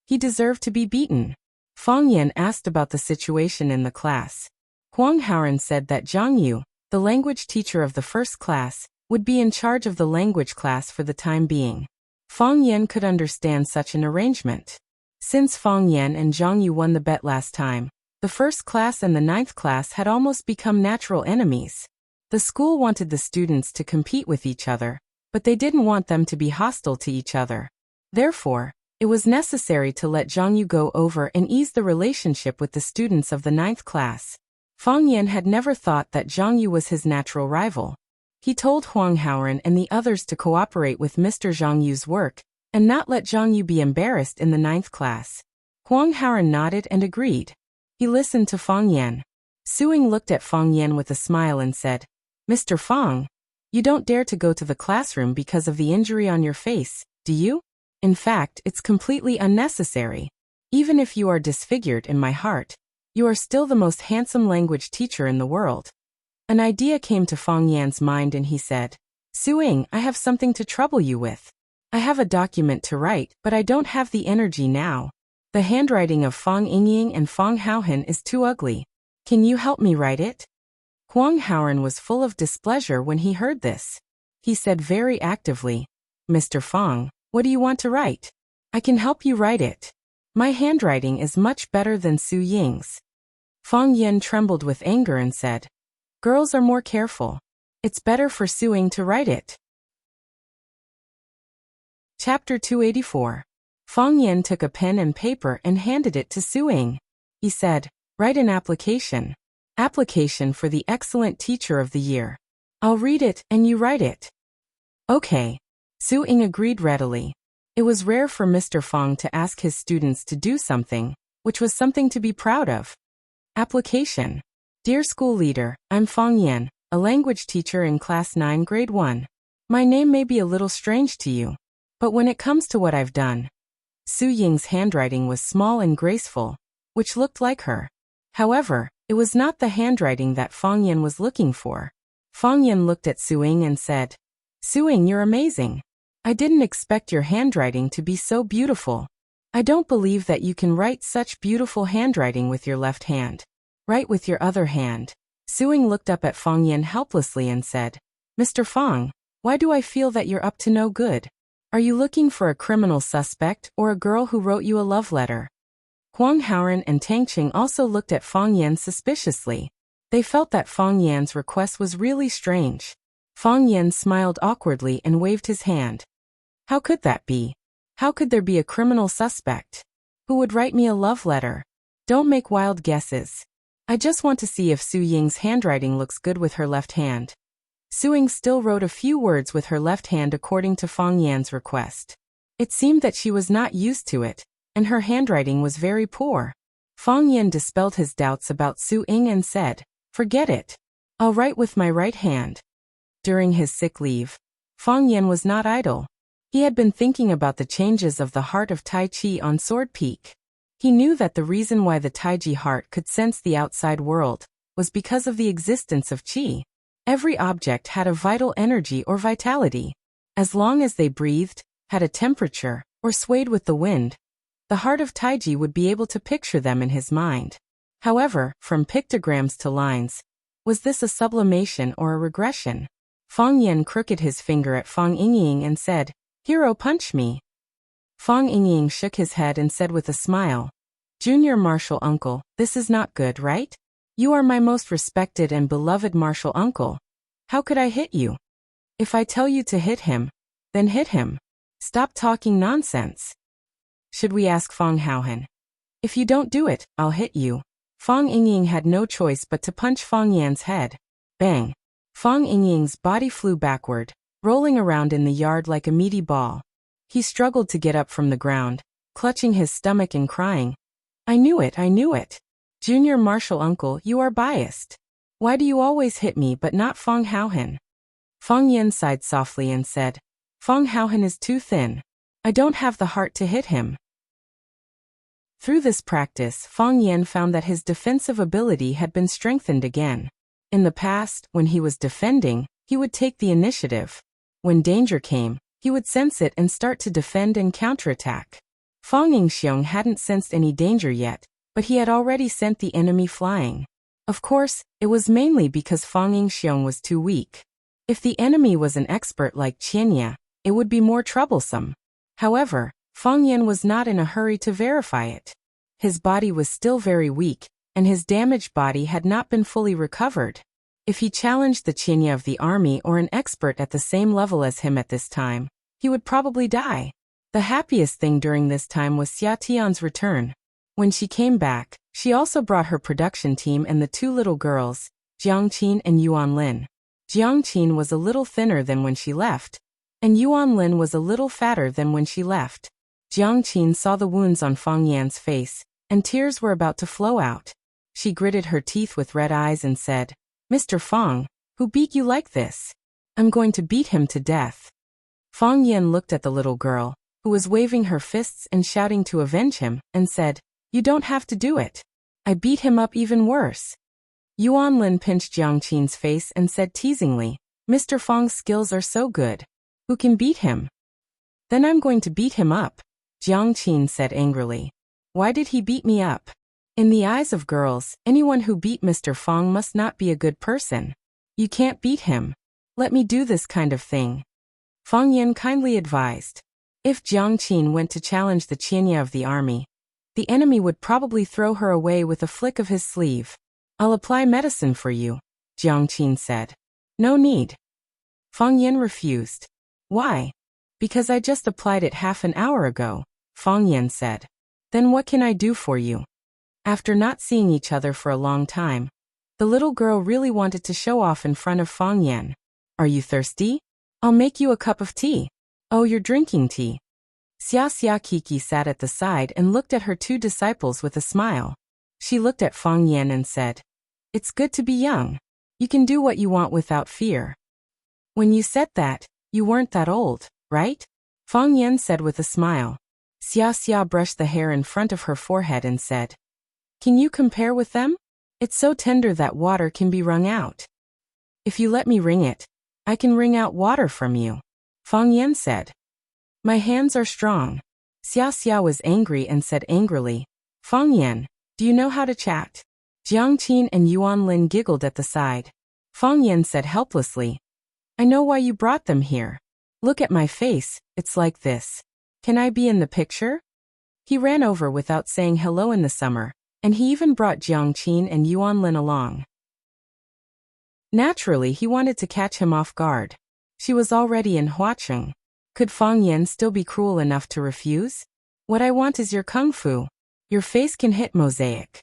He deserved to be beaten. Fong Yan asked about the situation in the class. Huang Haoren said that Zhang Yu, the language teacher of the first class, would be in charge of the language class for the time being. Fong Yan could understand such an arrangement. Since Fong Yan and Zhang Yu won the bet last time, the first class and the ninth class had almost become natural enemies. The school wanted the students to compete with each other, but they didn't want them to be hostile to each other. Therefore, it was necessary to let Zhang Yu go over and ease the relationship with the students of the ninth class. Fong Yan had never thought that Zhang Yu was his natural rival. He told Huang Haoren and the others to cooperate with Mr. Zhang Yu's work, and not let Zhang Yu be embarrassed in the ninth class. Huang Haoren nodded and agreed. He listened to Fong Yan. Su Ying looked at Fong Yan with a smile and said, Mr. Fong, you don't dare to go to the classroom because of the injury on your face, do you? In fact, it's completely unnecessary. Even if you are disfigured in my heart, you are still the most handsome language teacher in the world. An idea came to Fong Yan's mind and he said, Su Ying, I have something to trouble you with. I have a document to write, but I don't have the energy now. The handwriting of Fong Yingying and Fong Haohen is too ugly. Can you help me write it? Huang Haoren was full of displeasure when he heard this. He said very actively, Mr. Fong, what do you want to write? I can help you write it. My handwriting is much better than Su Ying's. Fong Yan trembled with anger and said, Girls are more careful. It's better for Su Ying to write it. Chapter 284. Fong Yan took a pen and paper and handed it to Su Ying. He said, Write an application. Application for the excellent teacher of the year. I'll read it and you write it. Okay. Su Ying agreed readily. It was rare for Mr. Fong to ask his students to do something, which was something to be proud of. Application. Dear school leader, I'm Fong Yan, a language teacher in class 9 grade 1. My name may be a little strange to you, but when it comes to what I've done, Su Ying's handwriting was small and graceful, which looked like her. However, it was not the handwriting that Fong Yan was looking for. Fong Yan looked at Su Ying and said, Su Ying, you're amazing. I didn't expect your handwriting to be so beautiful. I don't believe that you can write such beautiful handwriting with your left hand. Write with your other hand. Su Ying looked up at Fong Yan helplessly and said, Mr. Fong, why do I feel that you're up to no good? Are you looking for a criminal suspect or a girl who wrote you a love letter? Huang Haoren and Tang Cheng also looked at Fong Yan suspiciously. They felt that Fong Yan's request was really strange. Fong Yan smiled awkwardly and waved his hand. How could that be? How could there be a criminal suspect? Who would write me a love letter? Don't make wild guesses. I just want to see if Su Ying's handwriting looks good with her left hand. Su Ying still wrote a few words with her left hand according to Fong Yan's request. It seemed that she was not used to it, and her handwriting was very poor. Fong Yan dispelled his doubts about Su Ying and said, Forget it. I'll write with my right hand. During his sick leave, Fong Yan was not idle. He had been thinking about the changes of the heart of Tai Chi on Sword Peak. He knew that the reason why the Taiji heart could sense the outside world was because of the existence of Qi. Every object had a vital energy or vitality. As long as they breathed, had a temperature, or swayed with the wind, the heart of Taiji would be able to picture them in his mind. However, from pictograms to lines, was this a sublimation or a regression? Fong Yan crooked his finger at Fong Yingying and said, Hero, punch me. Fong Yingying shook his head and said with a smile, Junior martial uncle, this is not good, right? You are my most respected and beloved martial uncle. How could I hit you? If I tell you to hit him, then hit him. Stop talking nonsense. Should we ask Fong Haohan? If you don't do it, I'll hit you. Fong Yingying had no choice but to punch Fong Yan's head. Bang! Fong Yingying's body flew backward, rolling around in the yard like a meaty ball. He struggled to get up from the ground, clutching his stomach and crying. I knew it, I knew it. Junior Marshal Uncle, you are biased. Why do you always hit me but not Fong Haohan? Fong Yan sighed softly and said, Fong Haohan is too thin. I don't have the heart to hit him. Through this practice, Fong Yan found that his defensive ability had been strengthened again. In the past, when he was defending, he would take the initiative. When danger came, he would sense it and start to defend and counterattack. Fong Yingxiong hadn't sensed any danger yet, but he had already sent the enemy flying. Of course, it was mainly because Fong Yingxiong was too weak. If the enemy was an expert like Qianya, it would be more troublesome. However, Fong Yan was not in a hurry to verify it. His body was still very weak, and his damaged body had not been fully recovered. If he challenged the Qianya of the army or an expert at the same level as him at this time, he would probably die. The happiest thing during this time was Xia Tian's return. When she came back, she also brought her production team and the two little girls, Jiang Qin and Yuan Lin. Jiang Qin was a little thinner than when she left, and Yuan Lin was a little fatter than when she left. Jiang Qin saw the wounds on Fong Yan's face, and tears were about to flow out. She gritted her teeth with red eyes and said, Mr. Fong, who beat you like this? I'm going to beat him to death. Fong Yan looked at the little girl, who was waving her fists and shouting to avenge him, and said, You don't have to do it. I beat him up even worse. Yuan Lin pinched Jiang Qin's face and said teasingly, Mr. Fong's skills are so good. Who can beat him? Then I'm going to beat him up. Jiang Qin said angrily. Why did he beat me up? In the eyes of girls, anyone who beat Mr. Fong must not be a good person. You can't beat him. Let me do this kind of thing. Fong Yan kindly advised. If Jiang Qin went to challenge the Qianya of the army, the enemy would probably throw her away with a flick of his sleeve. I'll apply medicine for you, Jiang Qin said. No need. Fong Yan refused. Why? Because I just applied it half an hour ago, Fong Yan said. Then what can I do for you? After not seeing each other for a long time, the little girl really wanted to show off in front of Fong Yan. Are you thirsty? I'll make you a cup of tea. Oh, you're drinking tea. Xia Kiki sat at the side and looked at her two disciples with a smile. She looked at Fong Yan and said, It's good to be young. You can do what you want without fear. When you said that, you weren't that old, right? Fong Yan said with a smile. Xia brushed the hair in front of her forehead and said, Can you compare with them? It's so tender that water can be wrung out. If you let me wring it, I can wring out water from you, Fong Yan said. My hands are strong. Xia was angry and said angrily, Fong Yan, do you know how to chat? Jiang Qin and Yuan Lin giggled at the side. Fong Yan said helplessly, I know why you brought them here. Look at my face, it's like this. Can I be in the picture? He ran over without saying hello in the summer, and he even brought Jiang Qin and Yuan Lin along. Naturally, he wanted to catch him off guard. She was already in Huacheng. Could Fong Yan still be cruel enough to refuse? What I want is your kung fu. Your face can hit mosaic.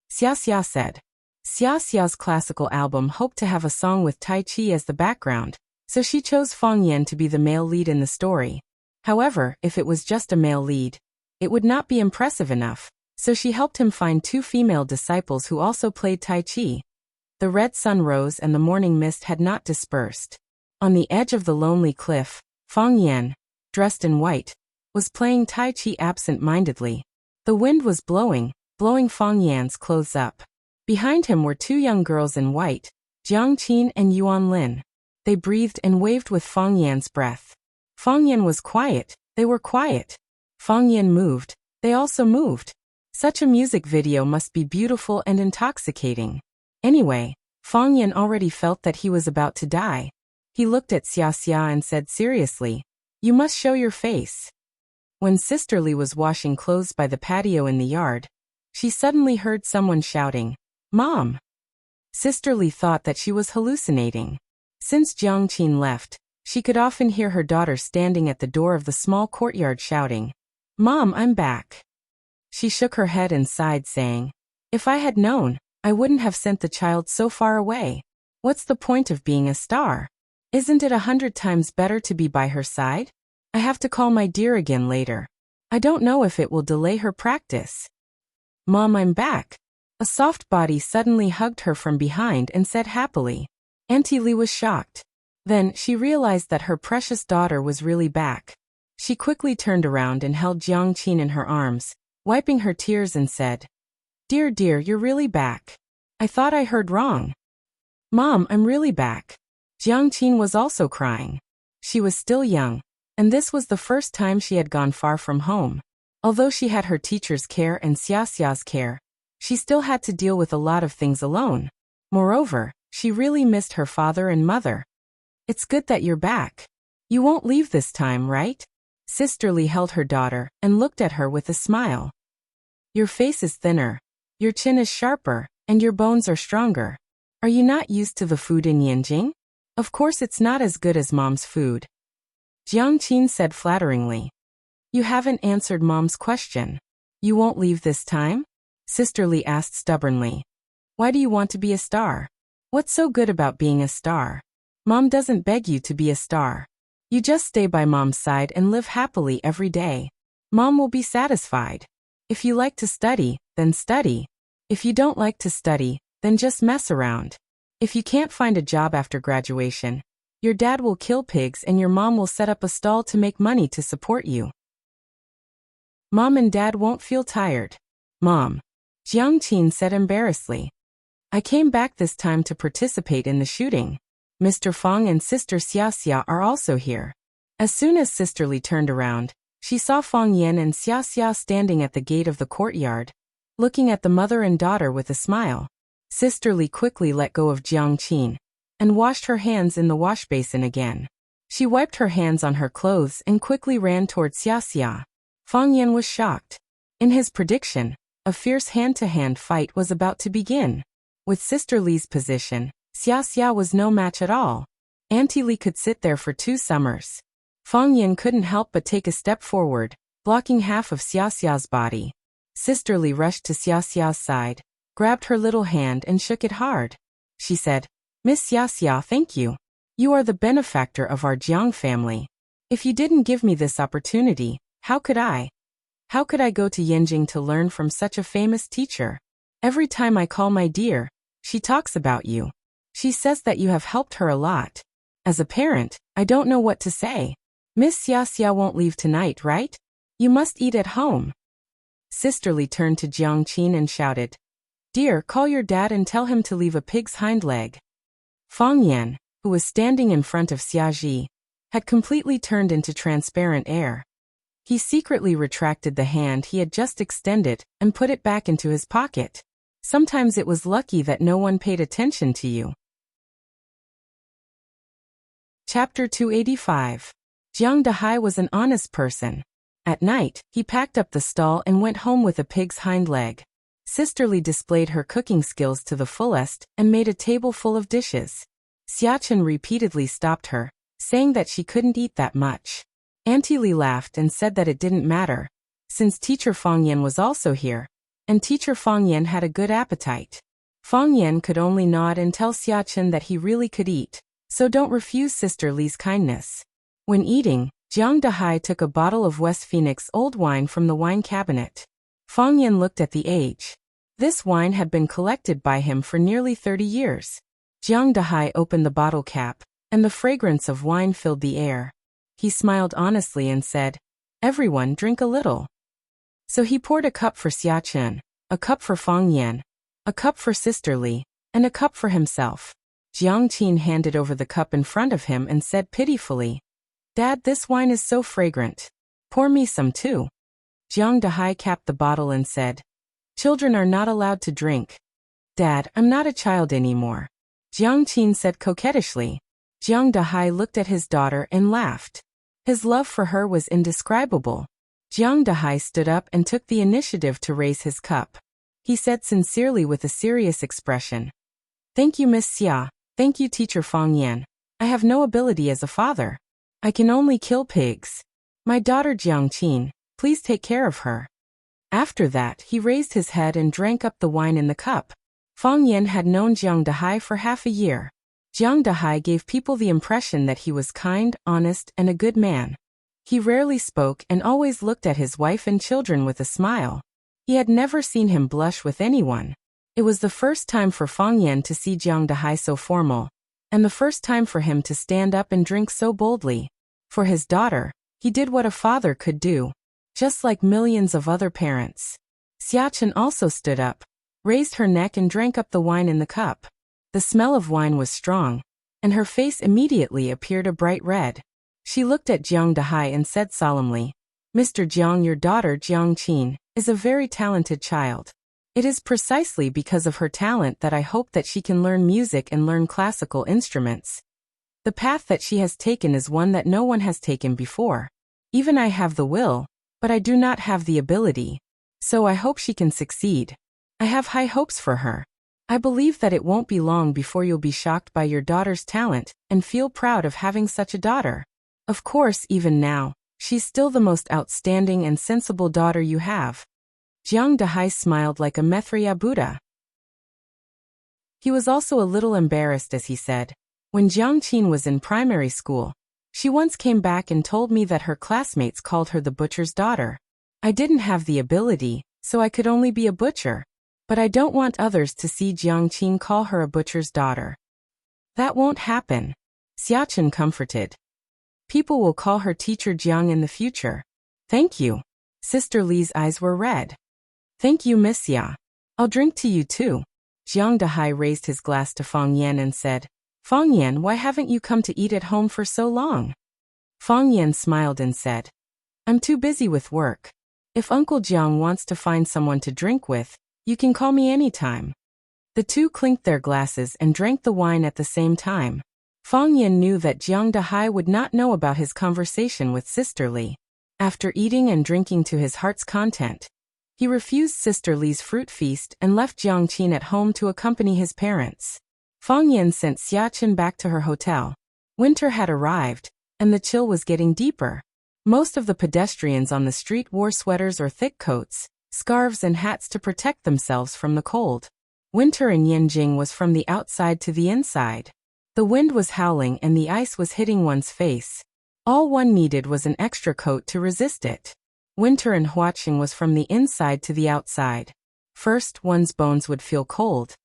Xia said. Xia's classical album hoped to have a song with Tai Chi as the background, so she chose Fong Yan to be the male lead in the story. However, if it was just a male lead, it would not be impressive enough, so she helped him find two female disciples who also played Tai Chi. The red sun rose and the morning mist had not dispersed. On the edge of the lonely cliff, Fong Yan, dressed in white, was playing Tai Chi absent-mindedly. The wind was blowing Fong Yan's clothes up. Behind him were two young girls in white, Jiang Qin and Yuan Lin. They breathed and waved with Fong Yan's breath. Fong Yan was quiet, they were quiet. Fong Yan moved, they also moved. Such a music video must be beautiful and intoxicating. Anyway, Fong Yan already felt that he was about to die. He looked at Xia and said seriously, You must show your face. When Sister Li was washing clothes by the patio in the yard, she suddenly heard someone shouting, Mom! Sister Li thought that she was hallucinating. Since Jiang Qin left, she could often hear her daughter standing at the door of the small courtyard shouting, Mom, I'm back. She shook her head and sighed, saying, if I had known, I wouldn't have sent the child so far away. What's the point of being a star? Isn't it 100 times better to be by her side? I have to call my dear again later. I don't know if it will delay her practice. Mom, I'm back. A soft body suddenly hugged her from behind and said happily. Auntie Lee was shocked. Then, she realized that her precious daughter was really back. She quickly turned around and held Jiang Qin in her arms, wiping her tears and said, dear, you're really back. I thought I heard wrong. Mom, I'm really back. Jiang Qin was also crying. She was still young, and this was the first time she had gone far from home. Although she had her teacher's care and Xiaxia's care, she still had to deal with a lot of things alone. Moreover, she really missed her father and mother. It's good that you're back. You won't leave this time, right? Sister Lee held her daughter and looked at her with a smile. Your face is thinner, your chin is sharper, and your bones are stronger. Are you not used to the food in Yanjing? Of course it's not as good as Mom's food. Jiang Qin said flatteringly. You haven't answered Mom's question. You won't leave this time? Sister Lee asked stubbornly. Why do you want to be a star? What's so good about being a star? Mom doesn't beg you to be a star. You just stay by Mom's side and live happily every day. Mom will be satisfied. If you like to study, then study. If you don't like to study, then just mess around. If you can't find a job after graduation, your dad will kill pigs and your mom will set up a stall to make money to support you. Mom and Dad won't feel tired. Mom, Jiang Qin said embarrassedly. I came back this time to participate in the shooting. Mr. Fong and Sister Xiaxia are also here. As soon as Sister Lee turned around, she saw Fong Yan and Xiaxia standing at the gate of the courtyard, looking at the mother and daughter with a smile. Sister Lee quickly let go of Jiang Qin and washed her hands in the wash basin again. She wiped her hands on her clothes and quickly ran toward Xiaxia. Fong Yan was shocked. In his prediction, a fierce hand-to-hand fight was about to begin. With Sister Lee's position, Xiaxia was no match at all. Auntie Lee could sit there for 2 summers. Fong Yan couldn't help but take a step forward, blocking half of Xiaxia's body. Sister Lee rushed to Xiaxia's side, grabbed her little hand and shook it hard. She said, Miss Xiaxia, thank you. You are the benefactor of our Jiang family. If you didn't give me this opportunity, how could I? How could I go to Yanjing to learn from such a famous teacher? Every time I call my dear, she talks about you. She says that you have helped her a lot. As a parent, I don't know what to say. Miss Xiaxia won't leave tonight, right? You must eat at home. Sister Lee turned to Jiang Qin and shouted, Dear, call your dad and tell him to leave a pig's hind leg. Fong Yan, who was standing in front of Xiaji, had completely turned into transparent air. He secretly retracted the hand he had just extended and put it back into his pocket. Sometimes it was lucky that no one paid attention to you. Chapter 285. Jiang Dahai was an honest person. At night, he packed up the stall and went home with a pig's hind leg. Sister Lee displayed her cooking skills to the fullest and made a table full of dishes. Xiachen repeatedly stopped her, saying that she couldn't eat that much. Auntie Lee laughed and said that it didn't matter, since Teacher Fong Yan was also here, and Teacher Fong Yan had a good appetite. Fong Yan could only nod and tell Xiachen that he really could eat, so don't refuse Sister Lee's kindness. When eating, Jiang Dahai took a bottle of West Phoenix old wine from the wine cabinet. Fong Yan looked at the age. This wine had been collected by him for nearly 30 years. Jiang Dahai opened the bottle cap, and the fragrance of wine filled the air. He smiled honestly and said, Everyone drink a little. So he poured a cup for Xiachen, a cup for Fong Yan, a cup for Sister Lee, and a cup for himself. Jiang Qin handed over the cup in front of him and said pitifully, Dad, this wine is so fragrant. Pour me some too. Jiang Dahai capped the bottle and said, Children are not allowed to drink. Dad, I'm not a child anymore. Jiang Qin said coquettishly. Jiang Dahai looked at his daughter and laughed. His love for her was indescribable. Jiang Dahai stood up and took the initiative to raise his cup. He said sincerely with a serious expression, Thank you, Miss Xia. Thank you, Teacher Fong Yan. I have no ability as a father. I can only kill pigs. My daughter Jiang Qin, Please take care of her." After that, he raised his head and drank up the wine in the cup. Fang Yan had known Jiang Dahai for half a year. Jiang Dahai gave people the impression that he was kind, honest, and a good man. He rarely spoke and always looked at his wife and children with a smile. He had never seen him blush with anyone. It was the first time for Fang Yan to see Jiang Dahai so formal, and the first time for him to stand up and drink so boldly. For his daughter, he did what a father could do, just like millions of other parents. Xiachen also stood up, raised her neck and drank up the wine in the cup. The smell of wine was strong, and her face immediately appeared a bright red. She looked at Jiang Dahai and said solemnly, "Mr. Jiang, your daughter Jiang Qin is a very talented child. It is precisely because of her talent that I hope that she can learn music and learn classical instruments. The path that she has taken is one that no one has taken before. Even I have the will, but I do not have the ability. So I hope she can succeed. I have high hopes for her. I believe that it won't be long before you'll be shocked by your daughter's talent and feel proud of having such a daughter. Of course, even now, she's still the most outstanding and sensible daughter you have." Jiang Dahai smiled like a Maitreya Buddha. He was also a little embarrassed as he said, "When Jiang Qin was in primary school, she once came back and told me that her classmates called her the butcher's daughter. I didn't have the ability, so I could only be a butcher. But I don't want others to see Jiang Qin call her a butcher's daughter." "That won't happen," Xiachen comforted. "People will call her teacher Jiang in the future." "Thank you." Sister Li's eyes were red. "Thank you, Miss Ya. I'll drink to you too." Jiang Dahai raised his glass to Fang Yan and said, "Fang Yan, why haven't you come to eat at home for so long?" Fang Yan smiled and said, "I'm too busy with work. If Uncle Jiang wants to find someone to drink with, you can call me anytime." The two clinked their glasses and drank the wine at the same time. Fang Yan knew that Jiang Dahai would not know about his conversation with Sister Li. After eating and drinking to his heart's content, he refused Sister Li's fruit feast and left Jiang Qin at home to accompany his parents. Fang Yan sent Xiachen back to her hotel. Winter had arrived, and the chill was getting deeper. Most of the pedestrians on the street wore sweaters or thick coats, scarves and hats to protect themselves from the cold. Winter in Yanjing was from the outside to the inside. The wind was howling and the ice was hitting one's face. All one needed was an extra coat to resist it. Winter in Huaqing was from the inside to the outside. First, one's bones would feel cold,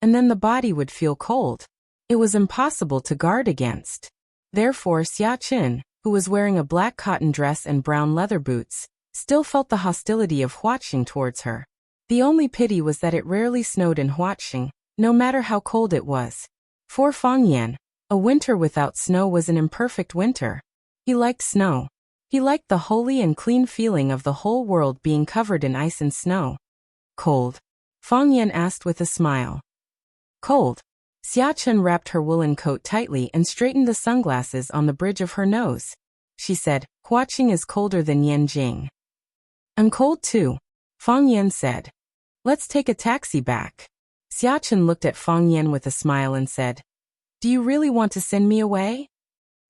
and then the body would feel cold. It was impossible to guard against. Therefore, Xiachen, who was wearing a black cotton dress and brown leather boots, still felt the hostility of Huaqing towards her. The only pity was that it rarely snowed in Huaqing, no matter how cold it was. For Fang Yan, a winter without snow was an imperfect winter. He liked snow. He liked the holy and clean feeling of the whole world being covered in ice and snow. "Cold?" Fang Yan asked with a smile. "Cold." Xiachen wrapped her woolen coat tightly and straightened the sunglasses on the bridge of her nose. She said, "Huaqing is colder than Yanjing." "I'm cold too," Fang Yan said. "Let's take a taxi back." Xiachen looked at Fang Yan with a smile and said, "Do you really want to send me away?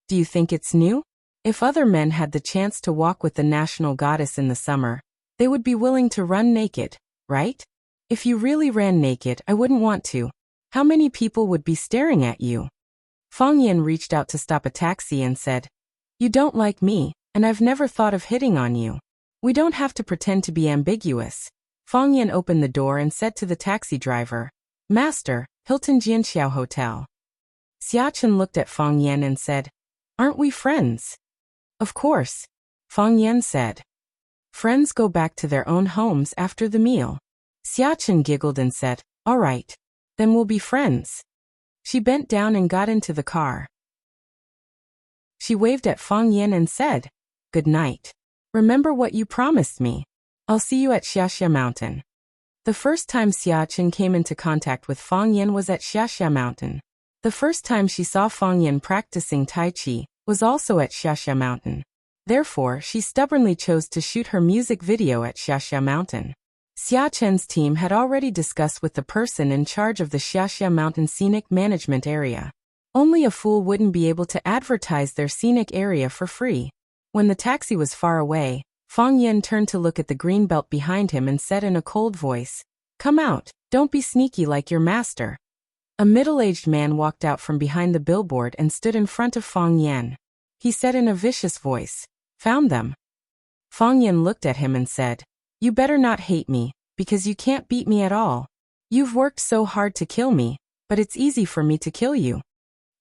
Do you think it's new? If other men had the chance to walk with the national goddess in the summer, they would be willing to run naked, right? If you really ran naked, I wouldn't want to. How many people would be staring at you?" Fang Yan reached out to stop a taxi and said, "You don't like me, and I've never thought of hitting on you. We don't have to pretend to be ambiguous." Fang Yan opened the door and said to the taxi driver, "Master, Hilton Jianxiao Hotel." Xiachen looked at Fang Yan and said, "Aren't we friends?" "Of course," Fang Yan said. "Friends go back to their own homes after the meal." Xiachen giggled and said, "All right, then we'll be friends." She bent down and got into the car. She waved at Fang Yan and said, "Good night. Remember what you promised me. I'll see you at Xiaxia Mountain." The first time Xiachen came into contact with Fang Yan was at Xiaxia Mountain. The first time she saw Fang Yan practicing Tai Chi was also at Xiaxia Mountain. Therefore, she stubbornly chose to shoot her music video at Xiaxia Mountain. Xiachen's team had already discussed with the person in charge of the Xiaxia Mountain Scenic Management Area. Only a fool wouldn't be able to advertise their scenic area for free. When the taxi was far away, Fang Yen turned to look at the green belt behind him and said in a cold voice, "Come out, don't be sneaky like your master." A middle-aged man walked out from behind the billboard and stood in front of Fang Yen. He said in a vicious voice, "Found them." Fang Yen looked at him and said, "You better not hate me, because you can't beat me at all. You've worked so hard to kill me, but it's easy for me to kill you."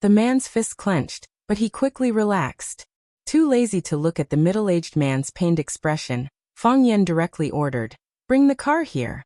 The man's fist clenched, but he quickly relaxed. Too lazy to look at the middle-aged man's pained expression, Fang Yen directly ordered, "Bring the car here."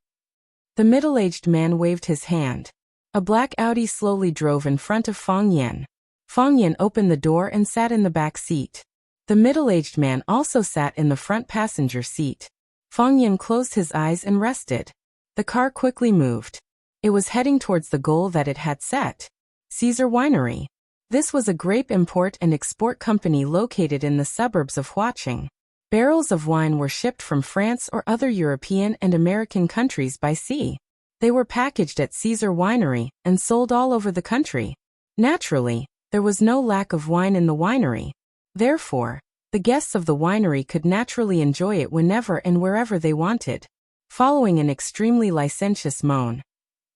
The middle-aged man waved his hand. A black Audi slowly drove in front of Fang Yen. Fang Yen opened the door and sat in the back seat. The middle-aged man also sat in the front passenger seat. Fang Yen closed his eyes and rested. The car quickly moved. It was heading towards the goal that it had set. Caesar Winery. This was a grape import and export company located in the suburbs of Huaqing. Barrels of wine were shipped from France or other European and American countries by sea. They were packaged at Caesar Winery and sold all over the country. Naturally, there was no lack of wine in the winery. Therefore, the guests of the winery could naturally enjoy it whenever and wherever they wanted. Following an extremely licentious moan,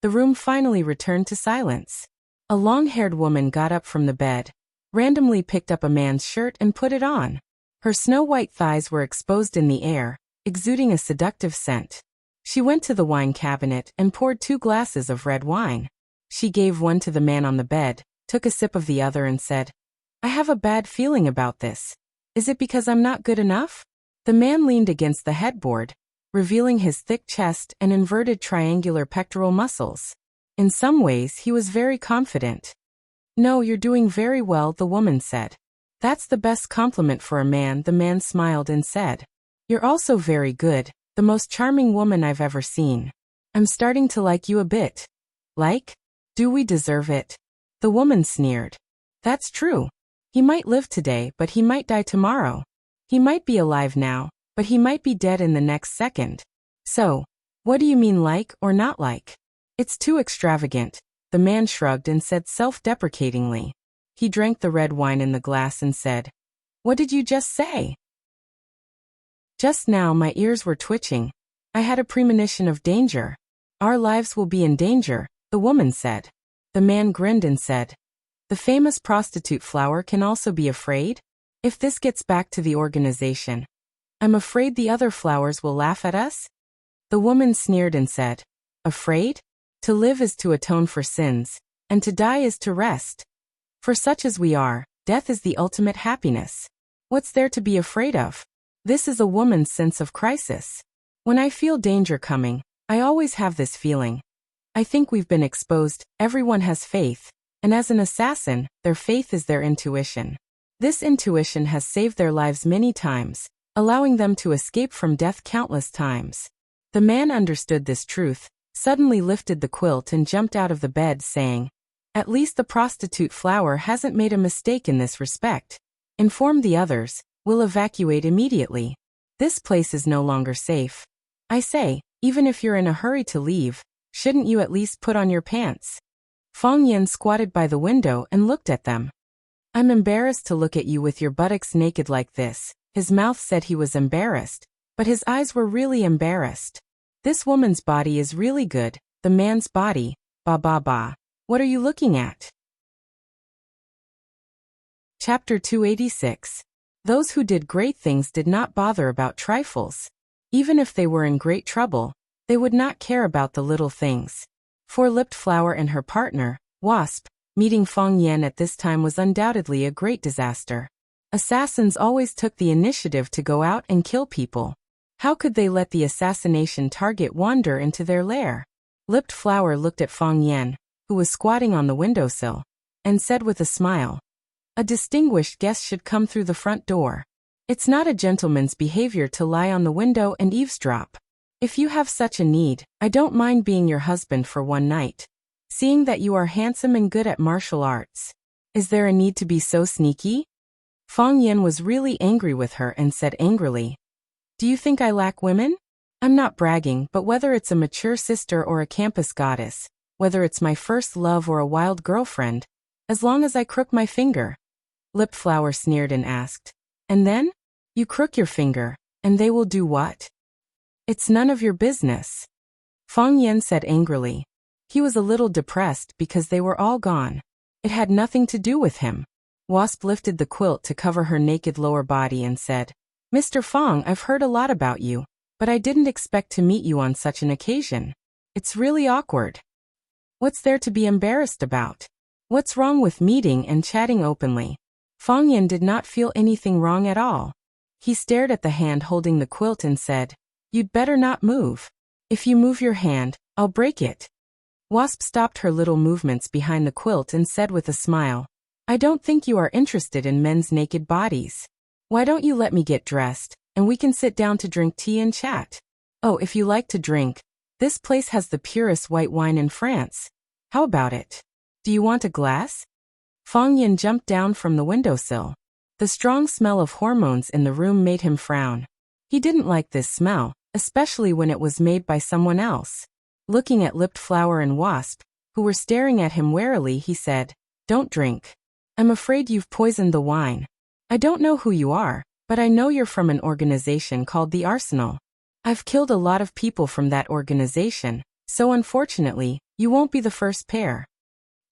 the room finally returned to silence. A long-haired woman got up from the bed, randomly picked up a man's shirt and put it on. Her snow-white thighs were exposed in the air, exuding a seductive scent. She went to the wine cabinet and poured 2 glasses of red wine. She gave one to the man on the bed, took a sip of the other and said, "I have a bad feeling about this. Is it because I'm not good enough?" The man leaned against the headboard, revealing his thick chest and inverted triangular pectoral muscles. In some ways, he was very confident. "No, you're doing very well," the woman said. "That's the best compliment for a man," the man smiled and said. "You're also very good, the most charming woman I've ever seen. I'm starting to like you a bit." "Like? Do we deserve it?" The woman sneered. "That's true. He might live today, but he might die tomorrow. He might be alive now, but he might be dead in the next second. So, what do you mean like or not like? It's too extravagant." The man shrugged and said self-deprecatingly. He drank the red wine in the glass and said, "What did you just say?" "Just now my ears were twitching. I had a premonition of danger. Our lives will be in danger," the woman said. The man grinned and said, "The famous prostitute Flower can also be afraid? If this gets back to the organization, I'm afraid the other flowers will laugh at us?" The woman sneered and said, "Afraid? To live is to atone for sins, and to die is to rest. For such as we are, death is the ultimate happiness. What's there to be afraid of?" This is a woman's sense of crisis. When I feel danger coming, I always have this feeling. I think we've been exposed, everyone has faith, and as an assassin, their faith is their intuition. This intuition has saved their lives many times, allowing them to escape from death countless times. The man understood this truth, suddenly lifted the quilt and jumped out of the bed saying, "At least the prostitute Flower hasn't made a mistake in this respect. Inform the others, we'll evacuate immediately. This place is no longer safe. I say, even if you're in a hurry to leave, shouldn't you at least put on your pants?" Fang Yen squatted by the window and looked at them. "I'm embarrassed to look at you with your buttocks naked like this." His mouth said he was embarrassed, but his eyes were really embarrassed. "This woman's body is really good, the man's body, ba ba ba. What are you looking at?" Chapter 286. Those who did great things did not bother about trifles. Even if they were in great trouble, they would not care about the little things. Four-lipped Flower and her partner, Wasp, meeting Fang Yen at this time was undoubtedly a great disaster. Assassins always took the initiative to go out and kill people. How could they let the assassination target wander into their lair? Lipped Flower looked at Fang Yen, who was squatting on the windowsill, and said with a smile, "A distinguished guest should come through the front door. It's not a gentleman's behavior to lie on the window and eavesdrop. If you have such a need, I don't mind being your husband for one night. Seeing that you are handsome and good at martial arts. Is there a need to be so sneaky?" Fang Yen was really angry with her and said angrily, "Do you think I lack women? I'm not bragging, but whether it's a mature sister or a campus goddess, whether it's my first love or a wild girlfriend, as long as I crook my finger." Lipped Flower sneered and asked, "And then? You crook your finger, And they will do what? It's none of your business. Fang Yan said angrily. He was a little depressed because they were all gone. It had nothing to do with him. Wasp lifted the quilt to cover her naked lower body and said, Mr. Fang, I've heard a lot about you, but I didn't expect to meet you on such an occasion. It's really awkward. What's there to be embarrassed about? What's wrong with meeting and chatting openly? Fang Yan did not feel anything wrong at all. He stared at the hand holding the quilt and said, You'd better not move. If you move your hand, I'll break it. Wasp stopped her little movements behind the quilt and said with a smile, I don't think you are interested in men's naked bodies. Why don't you let me get dressed, and we can sit down to drink tea and chat? Oh, if you like to drink, this place has the purest white wine in France. How about it? Do you want a glass? Fang Yan jumped down from the windowsill. The strong smell of hormones in the room made him frown. He didn't like this smell, especially when it was made by someone else. Looking at Lipped Flower and Wasp, who were staring at him warily, he said, Don't drink. I'm afraid you've poisoned the wine. I don't know who you are, but I know you're from an organization called the Arsenal. I've killed a lot of people from that organization, so unfortunately, you won't be the first pair.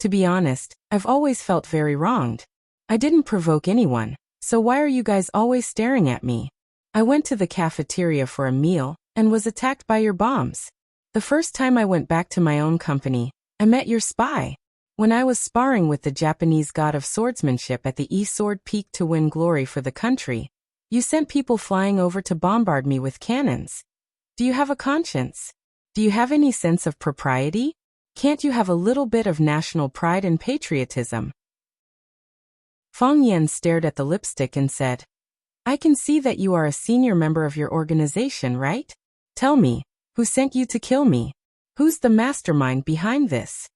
To be honest, I've always felt very wronged. I didn't provoke anyone, so why are you guys always staring at me? I went to the cafeteria for a meal, and was attacked by your bombs. The first time I went back to my own company, I met your spy. When I was sparring with the Japanese god of swordsmanship at the E-Sword Peak to win glory for the country, you sent people flying over to bombard me with cannons. Do you have a conscience? Do you have any sense of propriety? Can't you have a little bit of national pride and patriotism? Fang Yan stared at the lipstick and said, I can see that you are a senior member of your organization, right? Tell me, who sent you to kill me? Who's the mastermind behind this?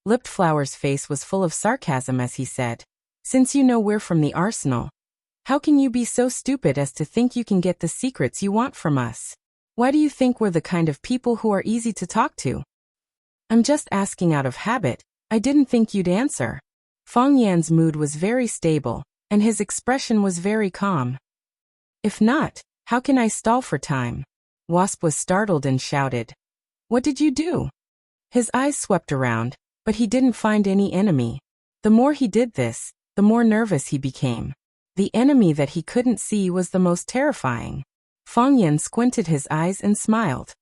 Lipped Flower's face was full of sarcasm as he said, Since you know we're from the Arsenal, how can you be so stupid as to think you can get the secrets you want from us? Why do you think we're the kind of people who are easy to talk to? I'm just asking out of habit. I didn't think you'd answer. Fang Yan's mood was very stable, and his expression was very calm. If not, how can I stall for time? Wasp was startled and shouted, What did you do? His eyes swept around, but he didn't find any enemy. The more he did this, the more nervous he became. The enemy that he couldn't see was the most terrifying. Fang Yan squinted his eyes and smiled.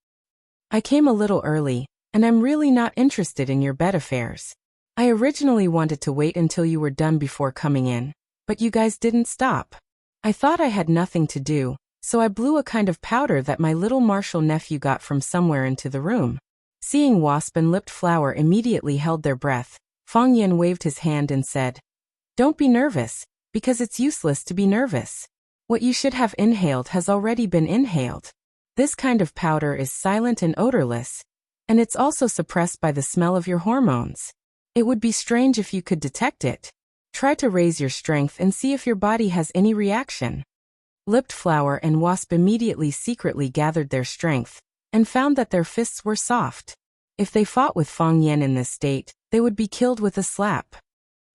I came a little early, and I'm really not interested in your bed affairs. I originally wanted to wait until you were done before coming in, but you guys didn't stop. I thought I had nothing to do, so I blew a kind of powder that my little Marshall nephew got from somewhere into the room. Seeing Wasp and Lipped Flower immediately held their breath, Fang Yan waved his hand and said, Don't be nervous, because it's useless to be nervous. What you should have inhaled has already been inhaled. This kind of powder is silent and odorless, and it's also suppressed by the smell of your hormones. It would be strange if you could detect it. Try to raise your strength and see if your body has any reaction. Lipped Flower and Wasp immediately secretly gathered their strength, and found that their fists were soft. If they fought with Fang Yan in this state, they would be killed with a slap.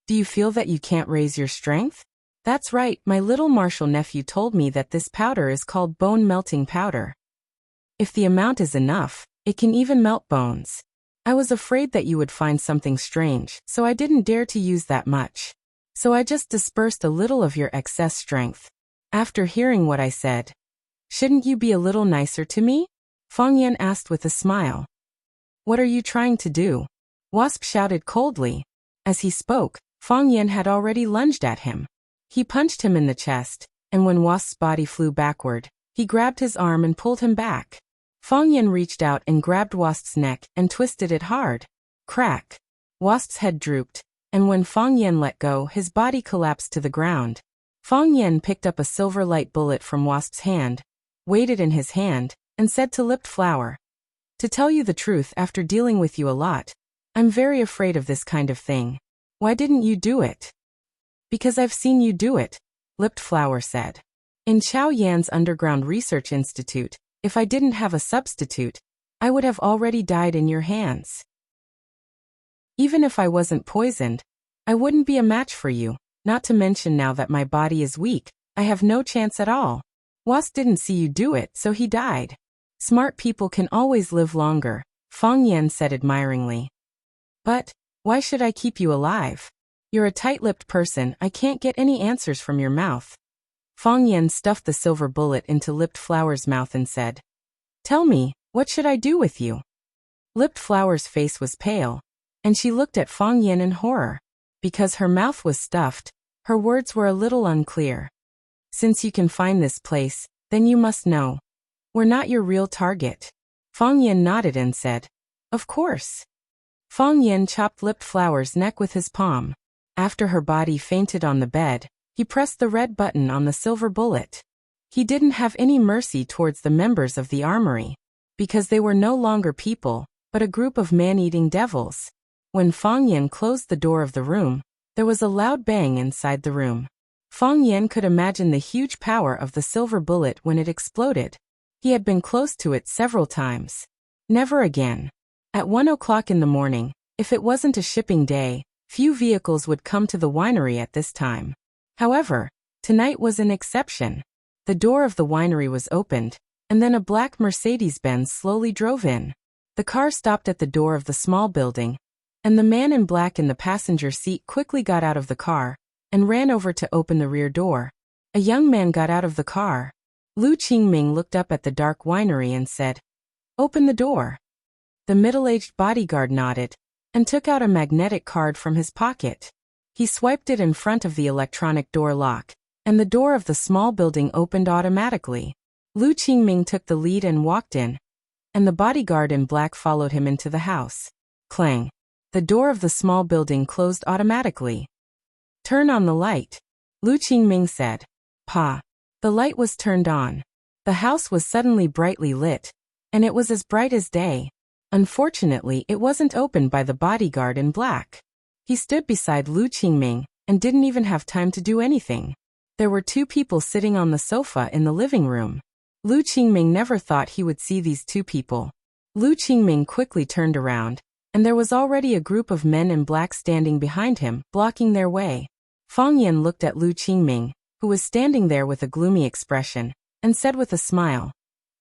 Do you feel that you can't raise your strength? That's right, my little Marshall nephew told me that this powder is called bone-melting powder. If the amount is enough, it can even melt bones. I was afraid that you would find something strange, so I didn't dare to use that much. So I just dispersed a little of your excess strength. After hearing what I said, shouldn't you be a little nicer to me? Fang Yan asked with a smile. What are you trying to do? Wasp shouted coldly. As he spoke, Fang Yan had already lunged at him. He punched him in the chest, and when Wasp's body flew backward, he grabbed his arm and pulled him back. Fang Yan reached out and grabbed Wasp's neck and twisted it hard. Crack! Wasp's head drooped, and when Fang Yan let go, his body collapsed to the ground. Fang Yan picked up a silver light bullet from Wasp's hand, weighed it in his hand, and said to Lipped Flower, To tell you the truth, after dealing with you a lot, I'm very afraid of this kind of thing. Why didn't you do it? Because I've seen you do it, Lipped Flower said. In Chao Yan's Underground Research Institute, if I didn't have a substitute, I would have already died in your hands. Even if I wasn't poisoned, I wouldn't be a match for you, not to mention now that my body is weak, I have no chance at all. Was didn't see you do it, so he died. Smart people can always live longer, Fang Yan said admiringly. But why should I keep you alive? You're a tight-lipped person, I can't get any answers from your mouth. Fang Yan stuffed the silver bullet into Lipped Flower's mouth and said, Tell me, what should I do with you? Lipped Flower's face was pale, and she looked at Fang Yan in horror. Because her mouth was stuffed, her words were a little unclear. Since you can find this place, then you must know. We're not your real target. Fang Yan nodded and said, Of course. Fang Yan chopped Lipped Flower's neck with his palm. After her body fainted on the bed, he pressed the red button on the silver bullet. He didn't have any mercy towards the members of the armory, because they were no longer people, but a group of man-eating devils. When Fang Yan closed the door of the room, there was a loud bang inside the room. Fang Yan could imagine the huge power of the silver bullet when it exploded. He had been close to it several times. Never again. At 1 o'clock in the morning, if it wasn't a shipping day, few vehicles would come to the winery at this time. However, tonight was an exception. The door of the winery was opened, and then a black Mercedes-Benz slowly drove in. The car stopped at the door of the small building, and the man in black in the passenger seat quickly got out of the car and ran over to open the rear door. A young man got out of the car. Lu Qingming looked up at the dark winery and said, Open the door. The middle-aged bodyguard nodded and took out a magnetic card from his pocket. He swiped it in front of the electronic door lock, and the door of the small building opened automatically. Lu Qingming took the lead and walked in, and the bodyguard in black followed him into the house. Clang. The door of the small building closed automatically. Turn on the light, Lu Qingming said. Pa. The light was turned on. The house was suddenly brightly lit, and it was as bright as day. Unfortunately, it wasn't opened by the bodyguard in black. He stood beside Lu Qingming and didn't even have time to do anything. There were two people sitting on the sofa in the living room. Lu Qingming never thought he would see these two people. Lu Qingming quickly turned around, and there was already a group of men in black standing behind him, blocking their way. Fang Yan looked at Lu Qingming, who was standing there with a gloomy expression, and said with a smile,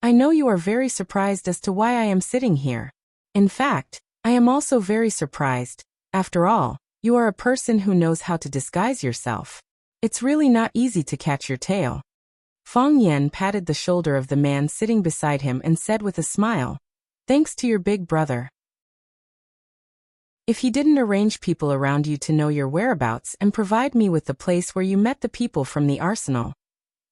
I know you are very surprised as to why I am sitting here. In fact, I am also very surprised. After all, you are a person who knows how to disguise yourself. It's really not easy to catch your tail. Fang Yan patted the shoulder of the man sitting beside him and said with a smile, Thanks to your big brother. If he didn't arrange people around you to know your whereabouts and provide me with the place where you met the people from the arsenal,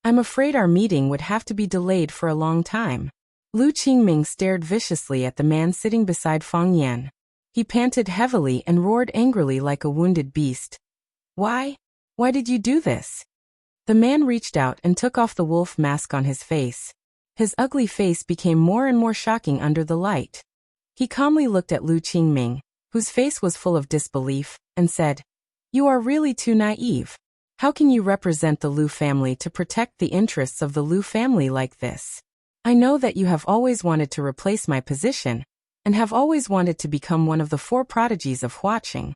I'm afraid our meeting would have to be delayed for a long time. Lu Qingming stared viciously at the man sitting beside Fang Yan. He panted heavily and roared angrily like a wounded beast. Why? Why did you do this? The man reached out and took off the wolf mask on his face. His ugly face became more and more shocking under the light. He calmly looked at Lu Qingming, whose face was full of disbelief, and said, You are really too naive. How can you represent the Lu family to protect the interests of the Lu family like this? I know that you have always wanted to replace my position, and have always wanted to become one of the 4 prodigies of Huaqing.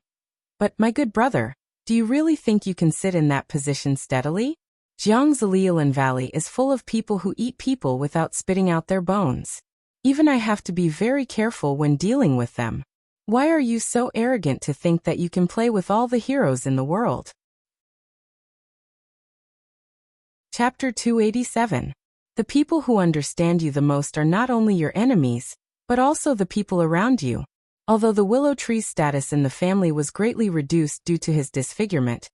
But, my good brother, do you really think you can sit in that position steadily? Jiangzililan Valley is full of people who eat people without spitting out their bones. Even I have to be very careful when dealing with them. Why are you so arrogant to think that you can play with all the heroes in the world? Chapter 287. The people who understand you the most are not only your enemies, but also the people around you. Although the willow tree's status in the family was greatly reduced due to his disfigurement,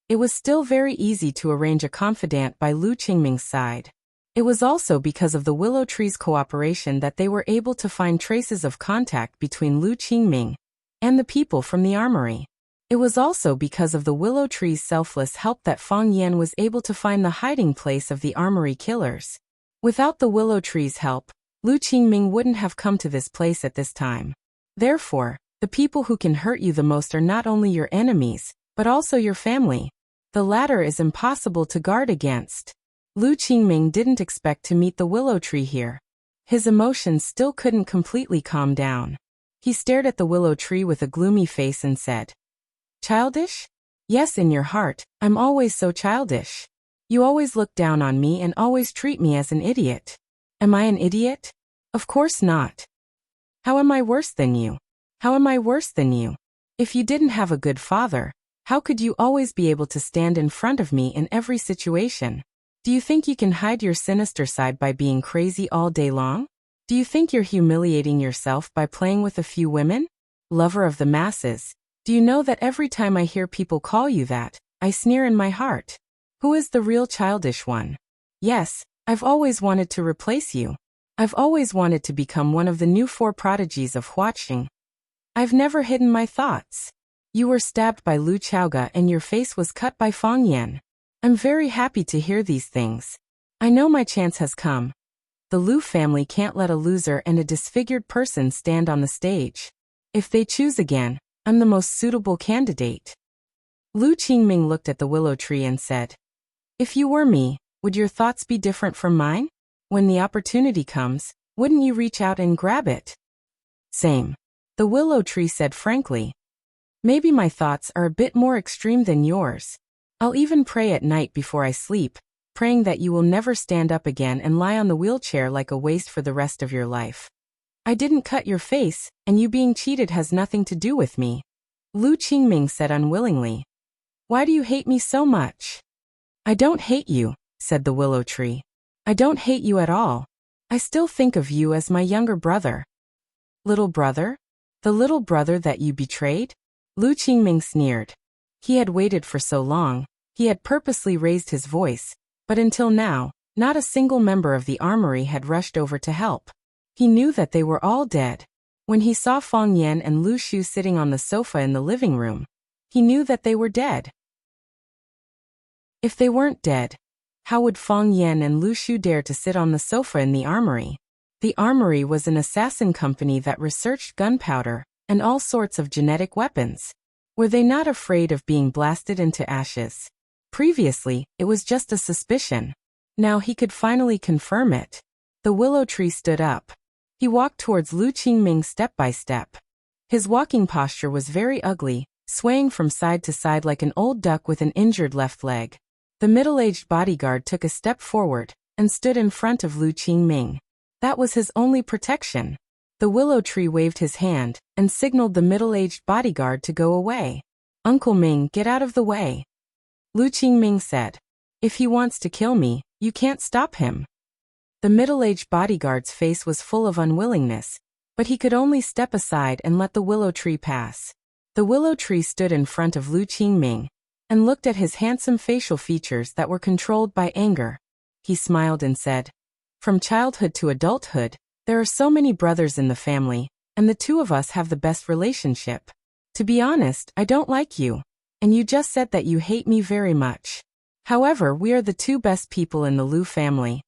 it was still very easy to arrange a confidant by Lu Qingming's side. It was also because of the willow tree's cooperation that they were able to find traces of contact between Lu Qingming and the people from the armory. It was also because of the willow tree's selfless help that Fang Yan was able to find the hiding place of the armory killers. Without the willow tree's help, Lu Qingming wouldn't have come to this place at this time. Therefore, the people who can hurt you the most are not only your enemies, but also your family. The latter is impossible to guard against. Lu Qingming didn't expect to meet the willow tree here. His emotions still couldn't completely calm down. He stared at the willow tree with a gloomy face and said, Childish? Yes, in your heart, I'm always so childish. You always look down on me and always treat me as an idiot. Am I an idiot? Of course not. How am I worse than you? How am I worse than you? If you didn't have a good father, how could you always be able to stand in front of me in every situation? Do you think you can hide your sinister side by being crazy all day long? Do you think you're humiliating yourself by playing with a few women? Lover of the masses, do you know that every time I hear people call you that, I sneer in my heart? Who is the real childish one? Yes, I've always wanted to replace you. I've always wanted to become one of the new four prodigies of Huaqing. I've never hidden my thoughts. You were stabbed by Lu Chaoga and your face was cut by Fang Yan. I'm very happy to hear these things. I know my chance has come. The Lu family can't let a loser and a disfigured person stand on the stage. If they choose again, I'm the most suitable candidate. Lu Qingming looked at the willow tree and said, If you were me, would your thoughts be different from mine? When the opportunity comes, wouldn't you reach out and grab it? Same. The willow tree said frankly. Maybe my thoughts are a bit more extreme than yours. I'll even pray at night before I sleep, praying that you will never stand up again and lie on the wheelchair like a waste for the rest of your life. I didn't cut your face, and you being cheated has nothing to do with me. Lu Qingming said unwillingly. Why do you hate me so much? I don't hate you, said the willow tree. I don't hate you at all. I still think of you as my younger brother. Little brother? The little brother that you betrayed? Lu Qingming sneered. He had waited for so long. He had purposely raised his voice, but until now, not a single member of the armory had rushed over to help. He knew that they were all dead. When he saw Fang Yan and Lu Shu sitting on the sofa in the living room, he knew that they were dead. If they weren't dead, how would Fang Yan and Lu Shu dare to sit on the sofa in the armory? The armory was an assassin company that researched gunpowder and all sorts of genetic weapons. Were they not afraid of being blasted into ashes? Previously, it was just a suspicion. Now he could finally confirm it. The willow tree stood up. He walked towards Lu Qingming step by step. His walking posture was very ugly, swaying from side to side like an old duck with an injured left leg. The middle-aged bodyguard took a step forward and stood in front of Lu Qingming. That was his only protection. The willow tree waved his hand and signaled the middle-aged bodyguard to go away. Uncle Ming, get out of the way. Lu Qingming said. If he wants to kill me, you can't stop him. The middle-aged bodyguard's face was full of unwillingness, but he could only step aside and let the willow tree pass. The willow tree stood in front of Lu Qingming and looked at his handsome facial features that were controlled by anger. He smiled and said, From childhood to adulthood, there are so many brothers in the family, and the two of us have the best relationship. To be honest, I don't like you. And you just said that you hate me very much. However, we are the two best people in the Lu family.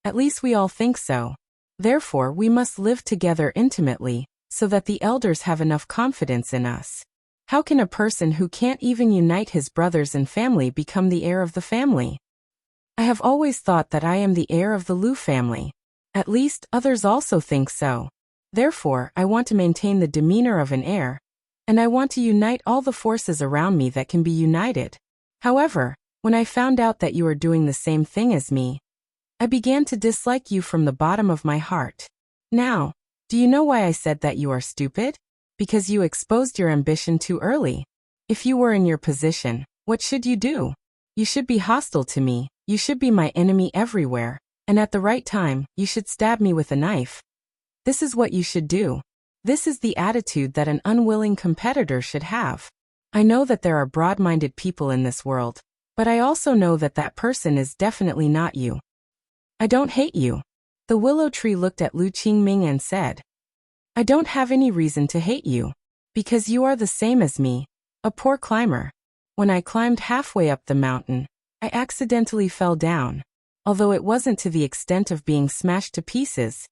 At least we all think so. Therefore, we must live together intimately, so that the elders have enough confidence in us. How can a person who can't even unite his brothers and family become the heir of the family? I have always thought that I am the heir of the Lu family. At least, others also think so. Therefore, I want to maintain the demeanor of an heir, and I want to unite all the forces around me that can be united. However, when I found out that you are doing the same thing as me, I began to dislike you from the bottom of my heart. Now, do you know why I said that you are stupid? Because you exposed your ambition too early. If you were in your position, what should you do? You should be hostile to me, you should be my enemy everywhere, and at the right time, you should stab me with a knife. This is what you should do. This is the attitude that an unwilling competitor should have. I know that there are broad-minded people in this world, but I also know that that person is definitely not you. I don't hate you. The willow tree looked at Lu Qingming and said, I don't have any reason to hate you, because you are the same as me, a poor climber. When I climbed halfway up the mountain, I accidentally fell down. Although it wasn't to the extent of being smashed to pieces,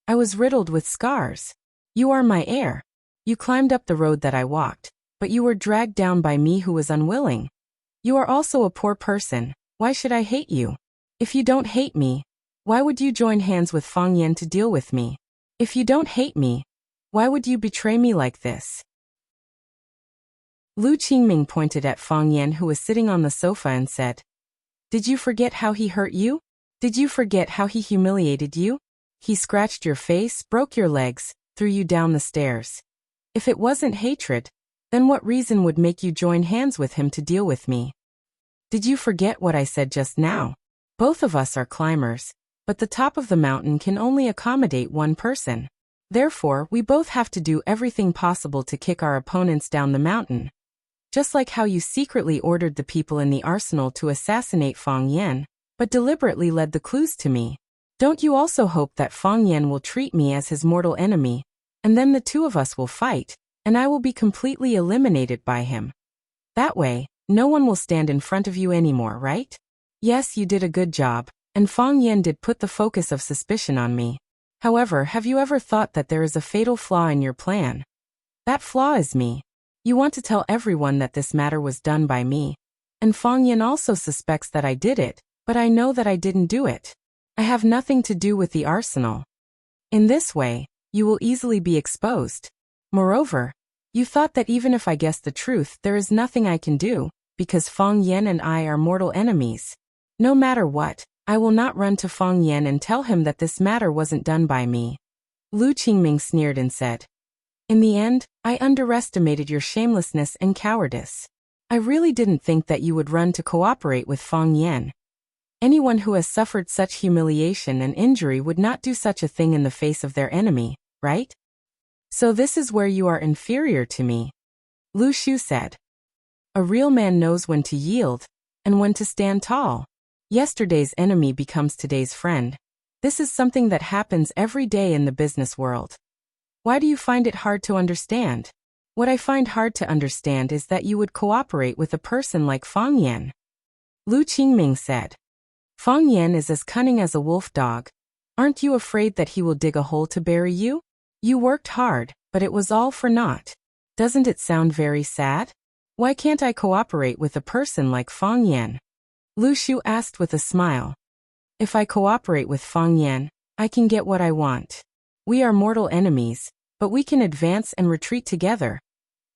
I was riddled with scars. You are my heir. You climbed up the road that I walked, but you were dragged down by me who was unwilling. You are also a poor person. Why should I hate you? If you don't hate me, why would you join hands with Fang Yan to deal with me? If you don't hate me, why would you betray me like this? Lu Qingming pointed at Fang Yan who was sitting on the sofa and said, Did you forget how he hurt you? Did you forget how he humiliated you? He scratched your face, broke your legs, threw you down the stairs. If it wasn't hatred, then what reason would make you join hands with him to deal with me? Did you forget what I said just now? Both of us are climbers, but the top of the mountain can only accommodate one person. Therefore, we both have to do everything possible to kick our opponents down the mountain. Just like how you secretly ordered the people in the arsenal to assassinate Fang Yan, but deliberately led the clues to me. Don't you also hope that Fang Yan will treat me as his mortal enemy, and then the two of us will fight, and I will be completely eliminated by him? That way, no one will stand in front of you anymore, right? Yes, you did a good job, and Fang Yan did put the focus of suspicion on me. However, have you ever thought that there is a fatal flaw in your plan? That flaw is me. You want to tell everyone that this matter was done by me. And Fang Yan also suspects that I did it, but I know that I didn't do it. I have nothing to do with the arsenal. In this way, you will easily be exposed. Moreover, you thought that even if I guess the truth, there is nothing I can do, because Fang Yan and I are mortal enemies. No matter what, I will not run to Fang Yan and tell him that this matter wasn't done by me. Lu Qingming sneered and said, in the end, I underestimated your shamelessness and cowardice. I really didn't think that you would run to cooperate with Fang Yan. Anyone who has suffered such humiliation and injury would not do such a thing in the face of their enemy, right? So this is where you are inferior to me. Lu Shu said. A real man knows when to yield, and when to stand tall. Yesterday's enemy becomes today's friend. This is something that happens every day in the business world. Why do you find it hard to understand? What I find hard to understand is that you would cooperate with a person like Fang Yan. Lu Qingming said. Fang Yan is as cunning as a wolf dog. Aren't you afraid that he will dig a hole to bury you? You worked hard, but it was all for naught. Doesn't it sound very sad? Why can't I cooperate with a person like Fang Yan? Lu Shu asked with a smile. If I cooperate with Fang Yan, I can get what I want. We are mortal enemies, but we can advance and retreat together.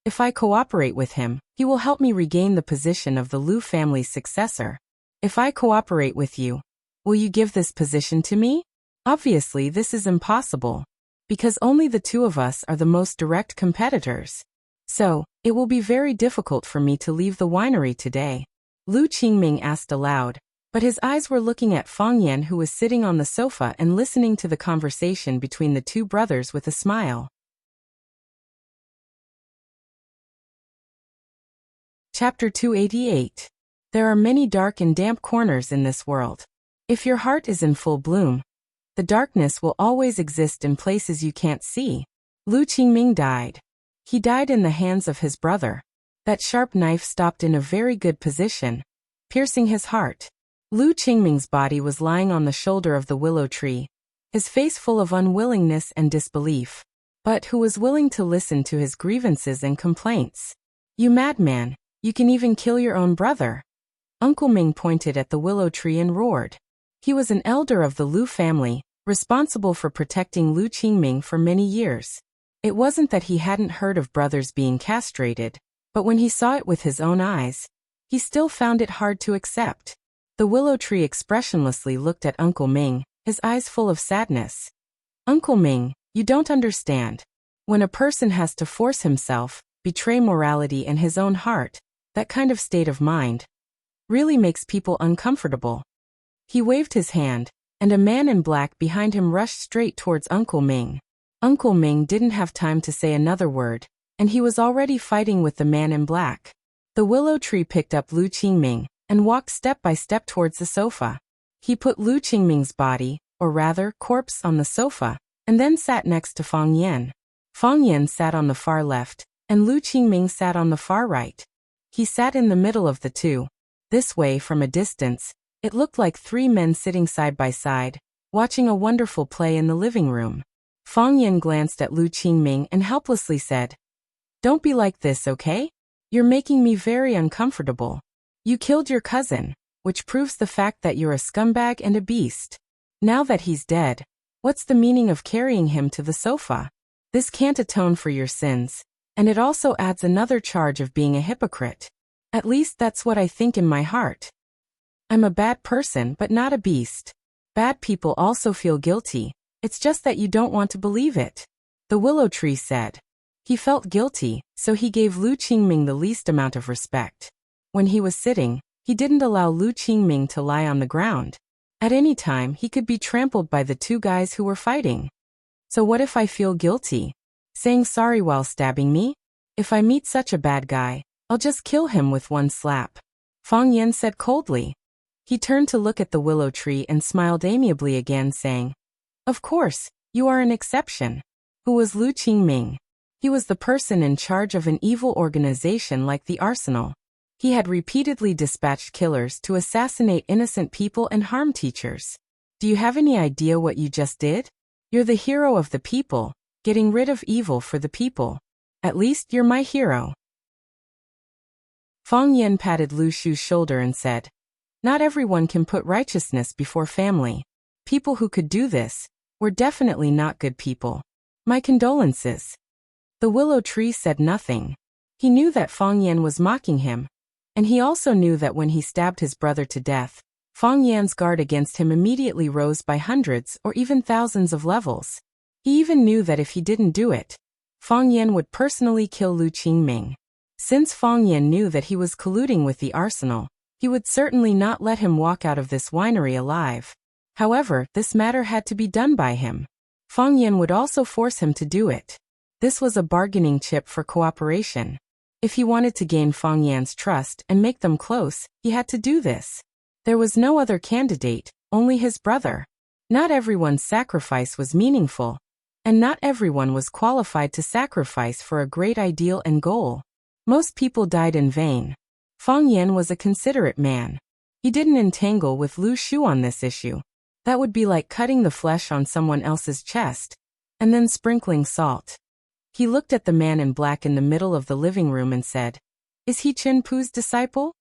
If I cooperate with him, he will help me regain the position of the Lu family's successor. If I cooperate with you, will you give this position to me? Obviously, this is impossible, because only the two of us are the most direct competitors. So, it will be very difficult for me to leave the winery today. Lu Qingming asked aloud, but his eyes were looking at Fang Yan, who was sitting on the sofa and listening to the conversation between the two brothers with a smile. Chapter 288. There are many dark and damp corners in this world. If your heart is in full bloom, the darkness will always exist in places you can't see. Lu Qingming died. He died in the hands of his brother. That sharp knife stopped in a very good position, piercing his heart. Lu Qingming's body was lying on the shoulder of the willow tree, his face full of unwillingness and disbelief, but who was willing to listen to his grievances and complaints. You madman, you can even kill your own brother. Uncle Ming pointed at the willow tree and roared. He was an elder of the Lu family, responsible for protecting Lu Qingming for many years. It wasn't that he hadn't heard of brothers being castrated, but when he saw it with his own eyes, he still found it hard to accept. The willow tree expressionlessly looked at Uncle Ming, his eyes full of sadness. Uncle Ming, you don't understand. When a person has to force himself, betray morality and his own heart, that kind of state of mind really makes people uncomfortable. He waved his hand, and a man in black behind him rushed straight towards Uncle Ming. Uncle Ming didn't have time to say another word, and he was already fighting with the man in black. The willow tree picked up Lu Qingming and walked step by step towards the sofa. He put Lu Qingming's body, or rather, corpse, on the sofa, and then sat next to Fang Yan. Fang Yan sat on the far left, and Lu Qingming sat on the far right. He sat in the middle of the two. This way, from a distance, it looked like three men sitting side by side, watching a wonderful play in the living room. Fang Yan glanced at Lu Qingming and helplessly said, "Don't be like this, okay? You're making me very uncomfortable. You killed your cousin, which proves the fact that you're a scumbag and a beast. Now that he's dead, what's the meaning of carrying him to the sofa? This can't atone for your sins, and it also adds another charge of being a hypocrite. At least that's what I think in my heart." I'm a bad person but not a beast. Bad people also feel guilty, it's just that you don't want to believe it. The willow tree said. He felt guilty, so he gave Lu Qingming the least amount of respect. When he was sitting, he didn't allow Lu Qingming to lie on the ground. At any time he could be trampled by the two guys who were fighting. So what if I feel guilty? Saying sorry while stabbing me? If I meet such a bad guy, I'll just kill him with one slap. Fang Yan said coldly. He turned to look at the willow tree and smiled amiably again, saying, Of course, you are an exception. Who was Lu Qingming? He was the person in charge of an evil organization like the Arsenal. He had repeatedly dispatched killers to assassinate innocent people and harm teachers. Do you have any idea what you just did? You're the hero of the people, getting rid of evil for the people. At least you're my hero. Fang Yan patted Lu Shu's shoulder and said, Not everyone can put righteousness before family. People who could do this were definitely not good people. My condolences. The willow tree said nothing. He knew that Fang Yan was mocking him, and he also knew that when he stabbed his brother to death, Fang Yan's guard against him immediately rose by hundreds or even thousands of levels. He even knew that if he didn't do it, Fang Yan would personally kill Lu Qingming. Since Fang Yan knew that he was colluding with the Arsenal, he would certainly not let him walk out of this winery alive. However, this matter had to be done by him. Fang Yan would also force him to do it. This was a bargaining chip for cooperation. If he wanted to gain Fang Yan's trust and make them close, he had to do this. There was no other candidate, only his brother. Not everyone's sacrifice was meaningful, and not everyone was qualified to sacrifice for a great ideal and goal. Most people died in vain. Fang Yan was a considerate man. He didn't entangle with Lu Shu on this issue. That would be like cutting the flesh on someone else's chest, and then sprinkling salt. He looked at the man in black in the middle of the living room and said, Is he Chen Pu's disciple?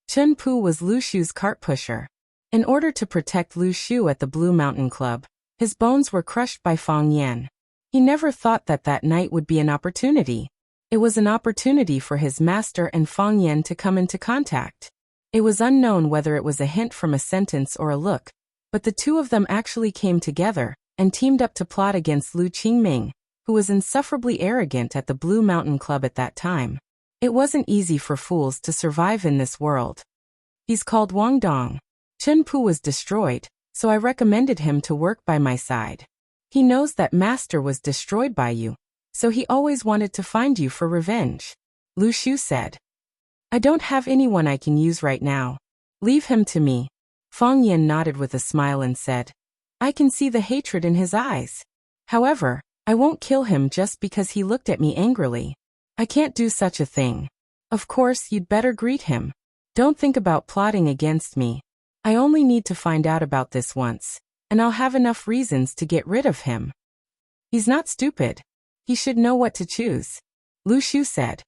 Chen Pu was Lu Shu's cart pusher. In order to protect Lu Shu at the Blue Mountain Club, his bones were crushed by Fang Yan. He never thought that that night would be an opportunity. It was an opportunity for his master and Fang Yan to come into contact. It was unknown whether it was a hint from a sentence or a look, but the two of them actually came together and teamed up to plot against Lu Qingming, who was insufferably arrogant at the Blue Mountain Club at that time. It wasn't easy for fools to survive in this world. He's called Wang Dong. Chen Pu was destroyed, so I recommended him to work by my side. He knows that master was destroyed by you, so he always wanted to find you for revenge. Lu Shu said. I don't have anyone I can use right now. Leave him to me. Fang Yan nodded with a smile and said, I can see the hatred in his eyes. However, I won't kill him just because he looked at me angrily. I can't do such a thing. Of course, you'd better greet him. Don't think about plotting against me. I only need to find out about this once, and I'll have enough reasons to get rid of him. He's not stupid. He should know what to choose. Lu Shu said.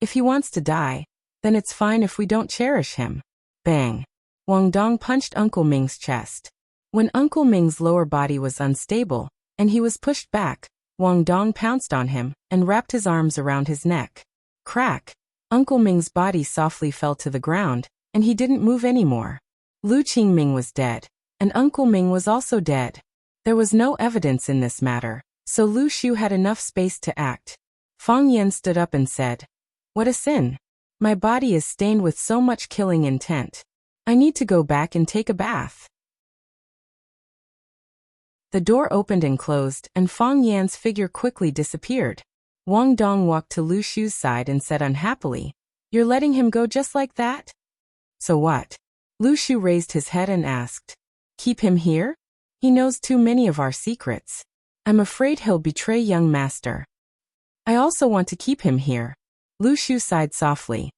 If he wants to die, then it's fine if we don't cherish him. Bang. Wang Dong punched Uncle Ming's chest. When Uncle Ming's lower body was unstable, and he was pushed back, Wang Dong pounced on him and wrapped his arms around his neck. Crack! Uncle Ming's body softly fell to the ground, and he didn't move anymore. Lu Qingming was dead, and Uncle Ming was also dead. There was no evidence in this matter, so Lu Shu had enough space to act. Fang Yan stood up and said, What a sin! My body is stained with so much killing intent. I need to go back and take a bath. The door opened and closed, and Fang Yan's figure quickly disappeared. Wang Dong walked to Lu Shu's side and said unhappily, You're letting him go just like that? So what? Lu Shu raised his head and asked, Keep him here? He knows too many of our secrets. I'm afraid he'll betray young master. I also want to keep him here. Lu Shu sighed softly.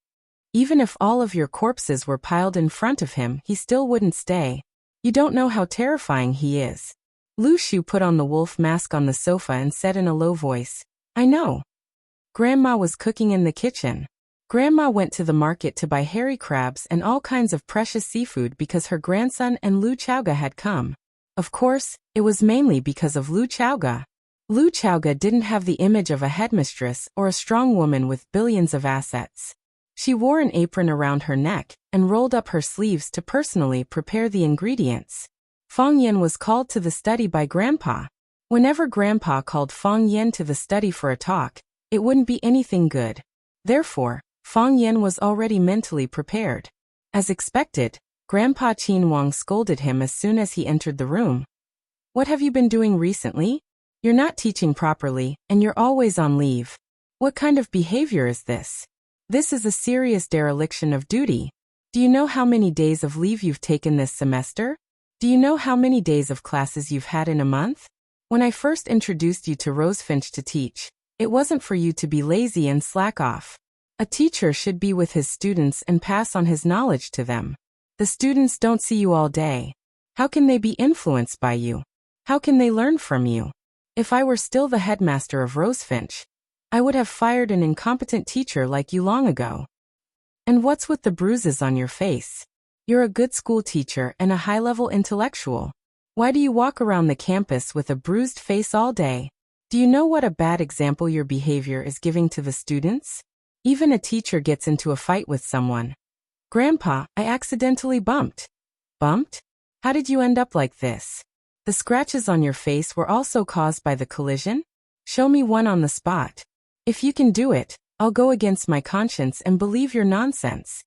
Even if all of your corpses were piled in front of him, he still wouldn't stay. You don't know how terrifying he is. Lu Shu put on the wolf mask on the sofa and said in a low voice, I know. Grandma was cooking in the kitchen. Grandma went to the market to buy hairy crabs and all kinds of precious seafood because her grandson and Lu Chaoga had come. Of course, it was mainly because of Lu Chaoga. Lu Chaoga didn't have the image of a headmistress or a strong woman with billions of assets. She wore an apron around her neck and rolled up her sleeves to personally prepare the ingredients. Fang Yan was called to the study by Grandpa. Whenever Grandpa called Fang Yan to the study for a talk, it wouldn't be anything good. Therefore, Fang Yan was already mentally prepared. As expected, Grandpa Qin Wang scolded him as soon as he entered the room. "What have you been doing recently? You're not teaching properly, and you're always on leave. What kind of behavior is this? This is a serious dereliction of duty. Do you know how many days of leave you've taken this semester? Do you know how many days of classes you've had in a month? When I first introduced you to Rosefinch to teach, it wasn't for you to be lazy and slack off. A teacher should be with his students and pass on his knowledge to them. The students don't see you all day. How can they be influenced by you? How can they learn from you? If I were still the headmaster of Rosefinch, I would have fired an incompetent teacher like you long ago. And what's with the bruises on your face? You're a good school teacher and a high-level intellectual. Why do you walk around the campus with a bruised face all day? Do you know what a bad example your behavior is giving to the students? Even a teacher gets into a fight with someone. Grandpa, I accidentally bumped." "Bumped? How did you end up like this? The scratches on your face were also caused by the collision? Show me one on the spot. If you can do it, I'll go against my conscience and believe your nonsense."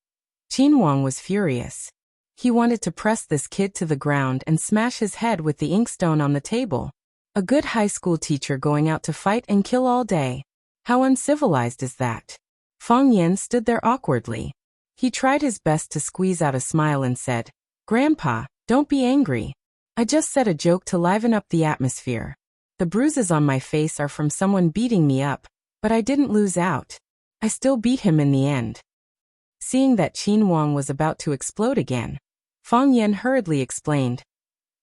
Qin Wang was furious. He wanted to press this kid to the ground and smash his head with the inkstone on the table. A good high school teacher going out to fight and kill all day. How uncivilized is that? Fang Yan stood there awkwardly. He tried his best to squeeze out a smile and said, "Grandpa, don't be angry. I just said a joke to liven up the atmosphere. The bruises on my face are from someone beating me up, but I didn't lose out. I still beat him in the end." Seeing that Qin Wang was about to explode again, Fang Yan hurriedly explained,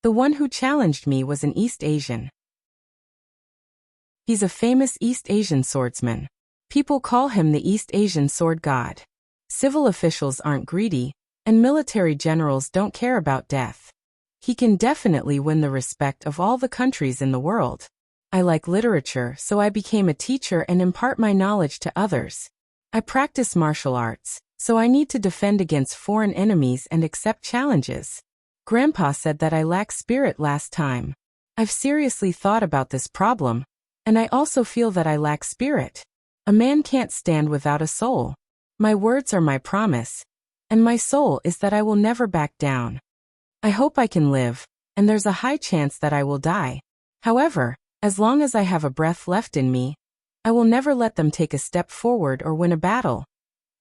"The one who challenged me was an East Asian. He's a famous East Asian swordsman. People call him the East Asian sword god. Civil officials aren't greedy, and military generals don't care about death. He can definitely win the respect of all the countries in the world. I like literature, so I became a teacher and impart my knowledge to others. I practice martial arts, so I need to defend against foreign enemies and accept challenges. Grandpa said that I lack spirit last time. I've seriously thought about this problem, and I also feel that I lack spirit. A man can't stand without a soul. My words are my promise, and my soul is that I will never back down. I hope I can live, and there's a high chance that I will die. However, as long as I have a breath left in me, I will never let them take a step forward or win a battle.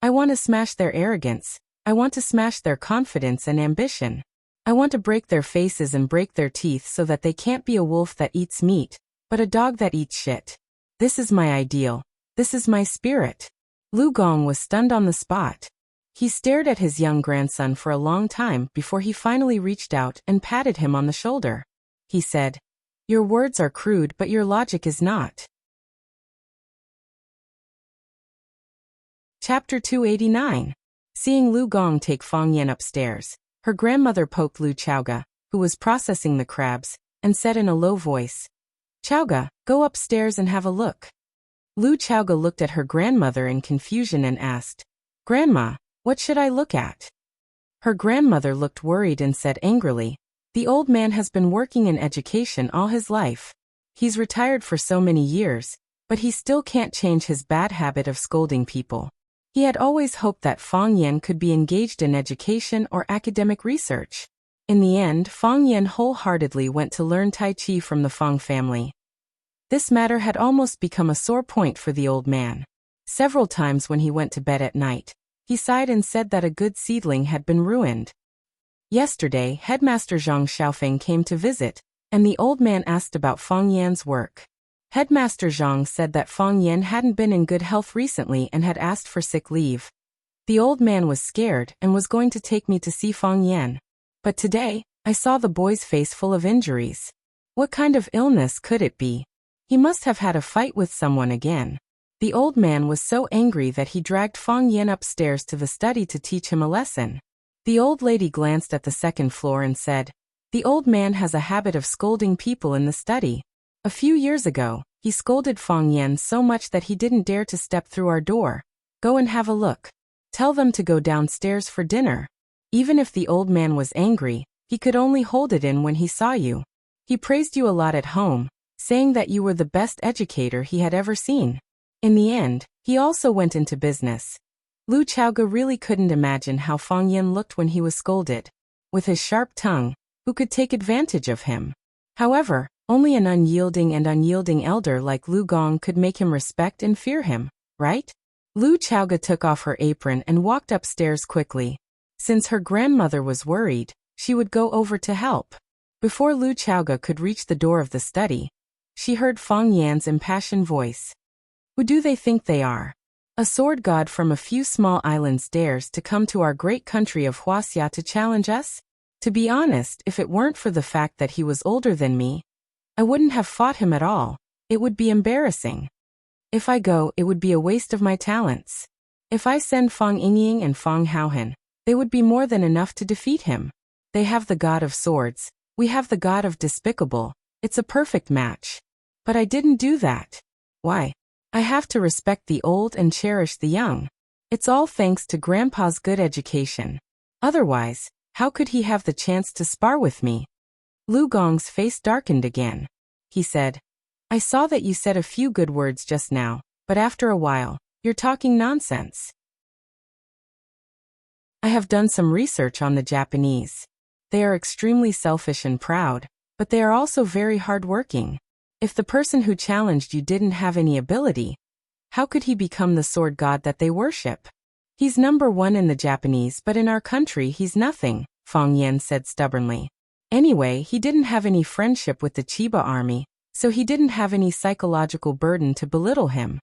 I want to smash their arrogance. I want to smash their confidence and ambition. I want to break their faces and break their teeth so that they can't be a wolf that eats meat, but a dog that eats shit. This is my ideal. This is my spirit." Lu Gong was stunned on the spot. He stared at his young grandson for a long time before he finally reached out and patted him on the shoulder. He said, "Your words are crude, but your logic is not." Chapter 289. Seeing Lu Gong take Fang Yan upstairs, her grandmother poked Lu Chaoga, who was processing the crabs, and said in a low voice, "Chaoga, go upstairs and have a look." Lu Chaoga looked at her grandmother in confusion and asked, "Grandma, what should I look at?" Her grandmother looked worried and said angrily, "The old man has been working in education all his life. He's retired for so many years, but he still can't change his bad habit of scolding people. He had always hoped that Fang Yan could be engaged in education or academic research. In the end, Fang Yan wholeheartedly went to learn Tai Chi from the Fang family." This matter had almost become a sore point for the old man. Several times when he went to bed at night, he sighed and said that a good seedling had been ruined. Yesterday, Headmaster Zhang Xiaofeng came to visit, and the old man asked about Fang Yan's work. Headmaster Zhang said that Fang Yan hadn't been in good health recently and had asked for sick leave. The old man was scared and was going to take me to see Fang Yan. But today, I saw the boy's face full of injuries. What kind of illness could it be? He must have had a fight with someone again. The old man was so angry that he dragged Fang Yan upstairs to the study to teach him a lesson. The old lady glanced at the second floor and said, "The old man has a habit of scolding people in the study. A few years ago, he scolded Fang Yan so much that he didn't dare to step through our door. Go and have a look. Tell them to go downstairs for dinner." Even if the old man was angry, he could only hold it in when he saw you. He praised you a lot at home, saying that you were the best educator he had ever seen. In the end, he also went into business. Lu Chaoge really couldn't imagine how Fang Yan looked when he was scolded. With his sharp tongue, who could take advantage of him? However, only an unyielding elder like Lu Gong could make him respect and fear him, right? Lu Chaoge took off her apron and walked upstairs quickly. Since her grandmother was worried, she would go over to help. Before Lu Chaoge could reach the door of the study, she heard Fang Yan's impassioned voice. Who do they think they are? A sword god from a few small islands dares to come to our great country of Wuxia to challenge us? To be honest, if it weren't for the fact that he was older than me, I wouldn't have fought him at all. It would be embarrassing. If I go, it would be a waste of my talents. If I send Fang Yingying and Fang Haohan, they would be more than enough to defeat him. They have the god of swords, we have the god of despicable. It's a perfect match. But I didn't do that. Why? I have to respect the old and cherish the young. It's all thanks to Grandpa's good education. Otherwise, how could he have the chance to spar with me? Lu Gong's face darkened again. He said, I saw that you said a few good words just now, but after a while, you're talking nonsense. I have done some research on the Japanese. They are extremely selfish and proud, but they are also very hardworking. If the person who challenged you didn't have any ability, how could he become the sword god that they worship? He's number one in the Japanese, but in our country he's nothing, Fang Yan said stubbornly. Anyway, he didn't have any friendship with the Chiba army, so he didn't have any psychological burden to belittle him.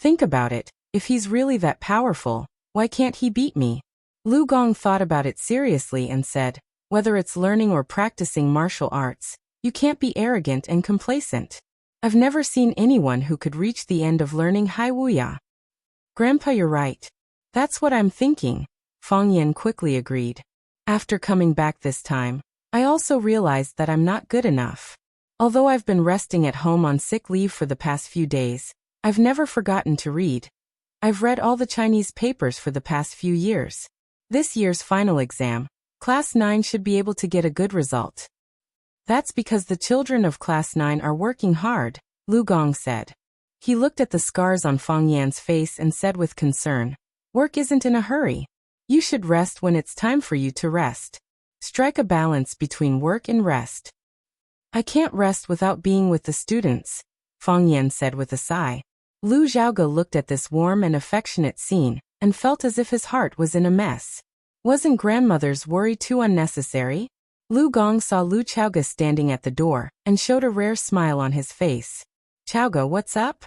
Think about it, if he's really that powerful, why can't he beat me? Lu Gong thought about it seriously and said, whether it's learning or practicing martial arts, you can't be arrogant and complacent. I've never seen anyone who could reach the end of learning Hai Wuya. Grandpa, you're right. That's what I'm thinking, Fang Yan quickly agreed. After coming back this time, I also realized that I'm not good enough. Although I've been resting at home on sick leave for the past few days, I've never forgotten to read. I've read all the Chinese papers for the past few years. This year's final exam, Class 9 should be able to get a good result. That's because the children of Class 9 are working hard, Lu Gong said. He looked at the scars on Fang Yan's face and said with concern, work isn't in a hurry. You should rest when it's time for you to rest. Strike a balance between work and rest. I can't rest without being with the students, Fang Yan said with a sigh. Lu Xiaoge looked at this warm and affectionate scene and felt as if his heart was in a mess. Wasn't grandmother's worry too unnecessary? Lu Gong saw Lu Chaoge standing at the door and showed a rare smile on his face. Chaoge, what's up?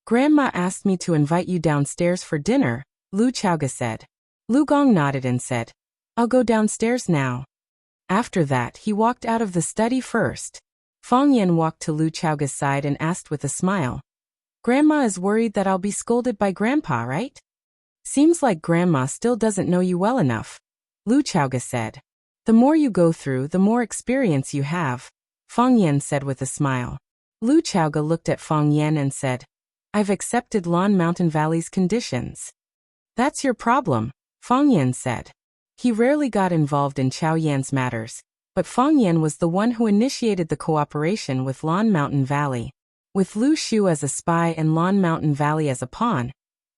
Grandma asked me to invite you downstairs for dinner, Lu Chaoge said. Lu Gong nodded and said, I'll go downstairs now. After that, he walked out of the study first. Fang Yan walked to Lu Chaoge's side and asked with a smile. Grandma is worried that I'll be scolded by Grandpa, right? Seems like Grandma still doesn't know you well enough, Lu Chaoge said. The more you go through, the more experience you have, Fang Yan said with a smile. Lu Chaoge looked at Fang Yan and said, I've accepted Lan Mountain Valley's conditions. That's your problem, Fang Yan said. He rarely got involved in Chao Yan's matters, but Fang Yan was the one who initiated the cooperation with Lan Mountain Valley. With Lu Shu as a spy and Lan Mountain Valley as a pawn,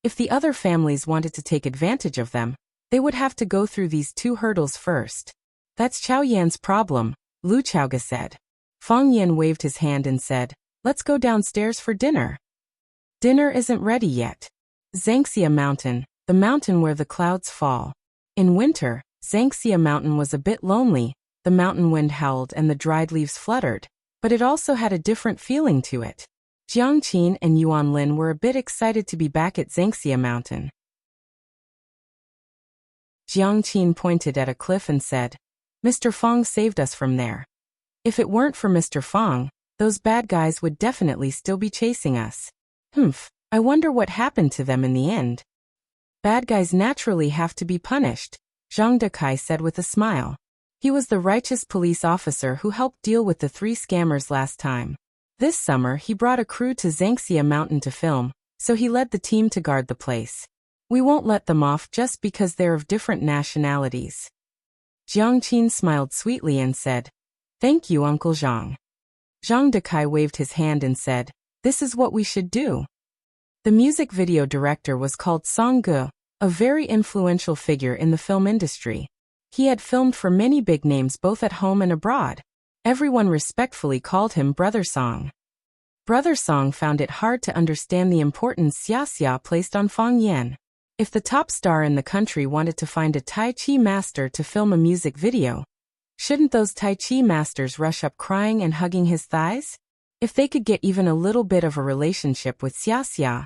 if the other families wanted to take advantage of them, they would have to go through these two hurdles first. That's Chao Yan's problem, Lu Chaoge said. Fang Yan waved his hand and said, let's go downstairs for dinner. Dinner isn't ready yet. Zhangxia Mountain, the mountain where the clouds fall. In winter, Zhangxia Mountain was a bit lonely, the mountain wind howled and the dried leaves fluttered, but it also had a different feeling to it. Jiang Qin and Yuan Lin were a bit excited to be back at Zhangxia Mountain. Jiang Qin pointed at a cliff and said, Mr. Fang saved us from there. If it weren't for Mr. Fang, those bad guys would definitely still be chasing us. I wonder what happened to them in the end. Bad guys naturally have to be punished, Zhang Dekai said with a smile. He was the righteous police officer who helped deal with the 3 scammers last time. This summer he brought a crew to Zhangxia Mountain to film, so he led the team to guard the place. We won't let them off just because they're of different nationalities. Jiang Qin smiled sweetly and said, "Thank you, Uncle Zhang." Zhang Dekai waved his hand and said, "This is what we should do." The music video director was called Song Ge, a very influential figure in the film industry. He had filmed for many big names both at home and abroad. Everyone respectfully called him Brother Song. Brother Song found it hard to understand the importance Xia Xia placed on Fang Yan. If the top star in the country wanted to find a Tai Chi master to film a music video, shouldn't those Tai Chi masters rush up crying and hugging his thighs? If they could get even a little bit of a relationship with Xia Xia,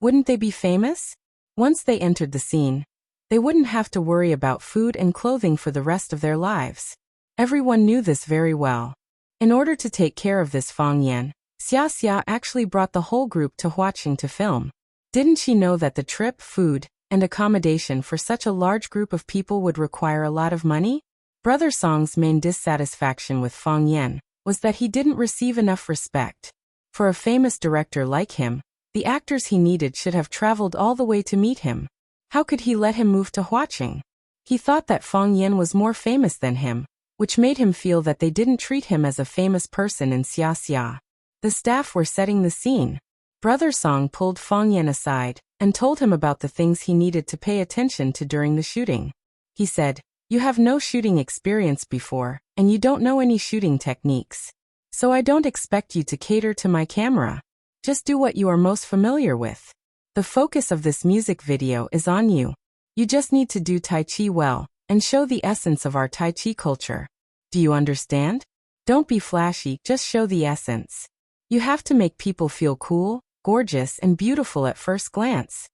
wouldn't they be famous? Once they entered the scene, they wouldn't have to worry about food and clothing for the rest of their lives. Everyone knew this very well. In order to take care of this Fang Yan, Xia Xia actually brought the whole group to Huaqing to film. Didn't she know that the trip, food, and accommodation for such a large group of people would require a lot of money? Brother Song's main dissatisfaction with Fang Yan was that he didn't receive enough respect. For a famous director like him, the actors he needed should have traveled all the way to meet him. How could he let him move to Huaqing? He thought that Fang Yan was more famous than him, which made him feel that they didn't treat him as a famous person in Xia Xia. The staff were setting the scene. Brother Song pulled Fang Yan aside and told him about the things he needed to pay attention to during the shooting. He said, "You have no shooting experience before, and you don't know any shooting techniques. So I don't expect you to cater to my camera. Just do what you are most familiar with. The focus of this music video is on you. You just need to do Tai Chi well and show the essence of our Tai Chi culture. Do you understand? Don't be flashy, just show the essence. You have to make people feel cool, gorgeous, and beautiful at first glance."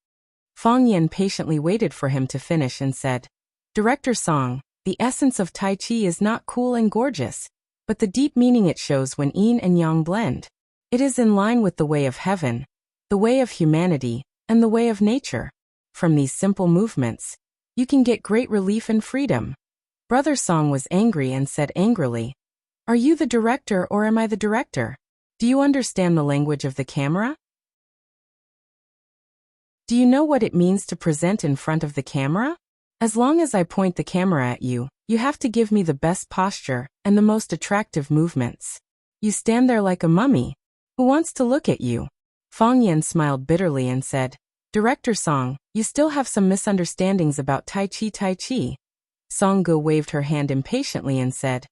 Fang Yan patiently waited for him to finish and said, "Director Song, the essence of Tai Chi is not cool and gorgeous, but the deep meaning it shows when yin and yang blend. It is in line with the way of heaven, the way of humanity, and the way of nature. From these simple movements, you can get great relief and freedom." Brother Song was angry and said angrily, "Are you the director or am I the director? Do you understand the language of the camera? Do you know what it means to present in front of the camera? As long as I point the camera at you, you have to give me the best posture and the most attractive movements. You stand there like a mummy. Who wants to look at you?" Fang Yan smiled bitterly and said, "Director Song, you still have some misunderstandings about Tai Chi. Song Ge waved her hand impatiently and said,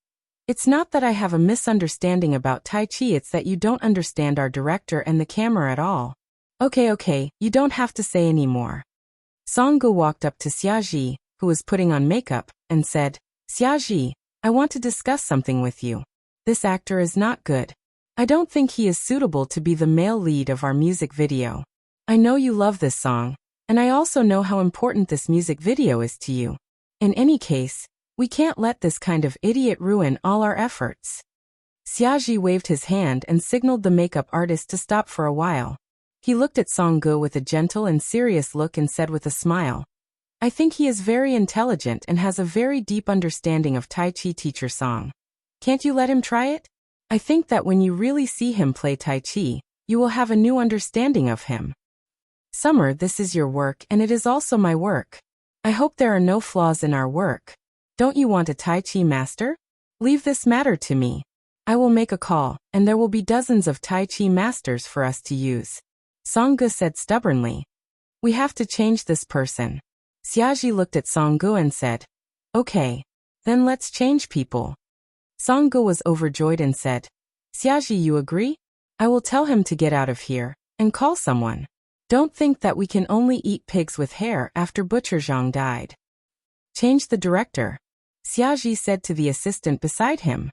"It's not that I have a misunderstanding about Tai Chi, it's that you don't understand our director and the camera at all. Okay, you don't have to say any more." Song Ge walked up to Xia Ji, who was putting on makeup, and said, "Xia Ji, I want to discuss something with you. This actor is not good. I don't think he is suitable to be the male lead of our music video. I know you love this song, and I also know how important this music video is to you. In any case, we can't let this kind of idiot ruin all our efforts." Xia Ji waved his hand and signaled the makeup artist to stop for a while. He looked at Song Ge with a gentle and serious look and said with a smile, "I think he is very intelligent and has a very deep understanding of Tai Chi, teacher Song. Can't you let him try it? I think that when you really see him play Tai Chi, you will have a new understanding of him. Summer, this is your work and it is also my work. I hope there are no flaws in our work. Don't you want a Tai Chi master? Leave this matter to me. I will make a call, and there will be dozens of Tai Chi masters for us to use." Song Ge said stubbornly, "We have to change this person." Xia Ji looked at Song Ge and said, "Okay, then let's change people." Song Ge was overjoyed and said, "Xia Ji, you agree? I will tell him to get out of here and call someone. Don't think that we can only eat pigs with hair after Butcher Zhang died. Change the director," Xia Ji said to the assistant beside him.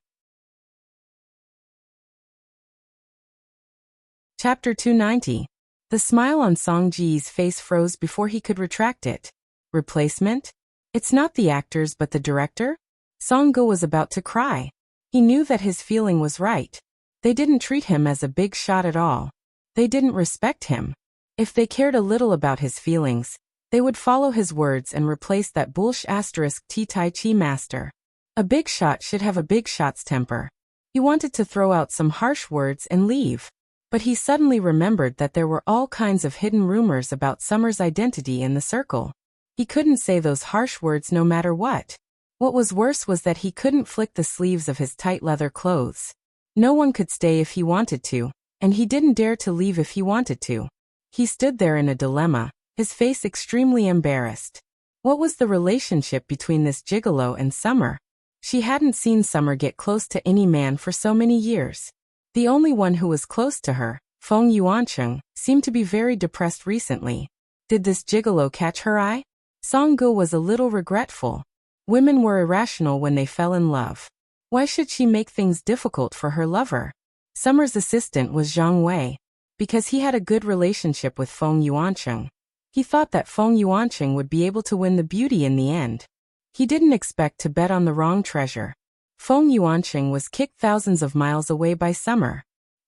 Chapter 290. The smile on Song Ji's face froze before he could retract it. Replacement? It's not the actors but the director? Song Ge was about to cry. He knew that his feeling was right. They didn't treat him as a big shot at all. They didn't respect him. If they cared a little about his feelings, they would follow his words and replace that *T Tai Chi master. A big shot should have a big shot's temper. He wanted to throw out some harsh words and leave. But he suddenly remembered that there were all kinds of hidden rumors about Summer's identity in the circle. He couldn't say those harsh words no matter what. What was worse was that he couldn't flick the sleeves of his tight leather clothes. No one could stay if he wanted to, and he didn't dare to leave if he wanted to. He stood there in a dilemma, his face extremely embarrassed. What was the relationship between this gigolo and Summer? She hadn't seen Summer get close to any man for so many years. The only one who was close to her, Feng Yuancheng, seemed to be very depressed recently. Did this gigolo catch her eye? Song Ge was a little regretful. Women were irrational when they fell in love. Why should she make things difficult for her lover? Summer's assistant was Zhang Wei. Because he had a good relationship with Feng Yuancheng. He thought that Feng Yuancheng would be able to win the beauty in the end. He didn't expect to bet on the wrong treasure. Feng Yuancheng was kicked thousands of miles away by Summer.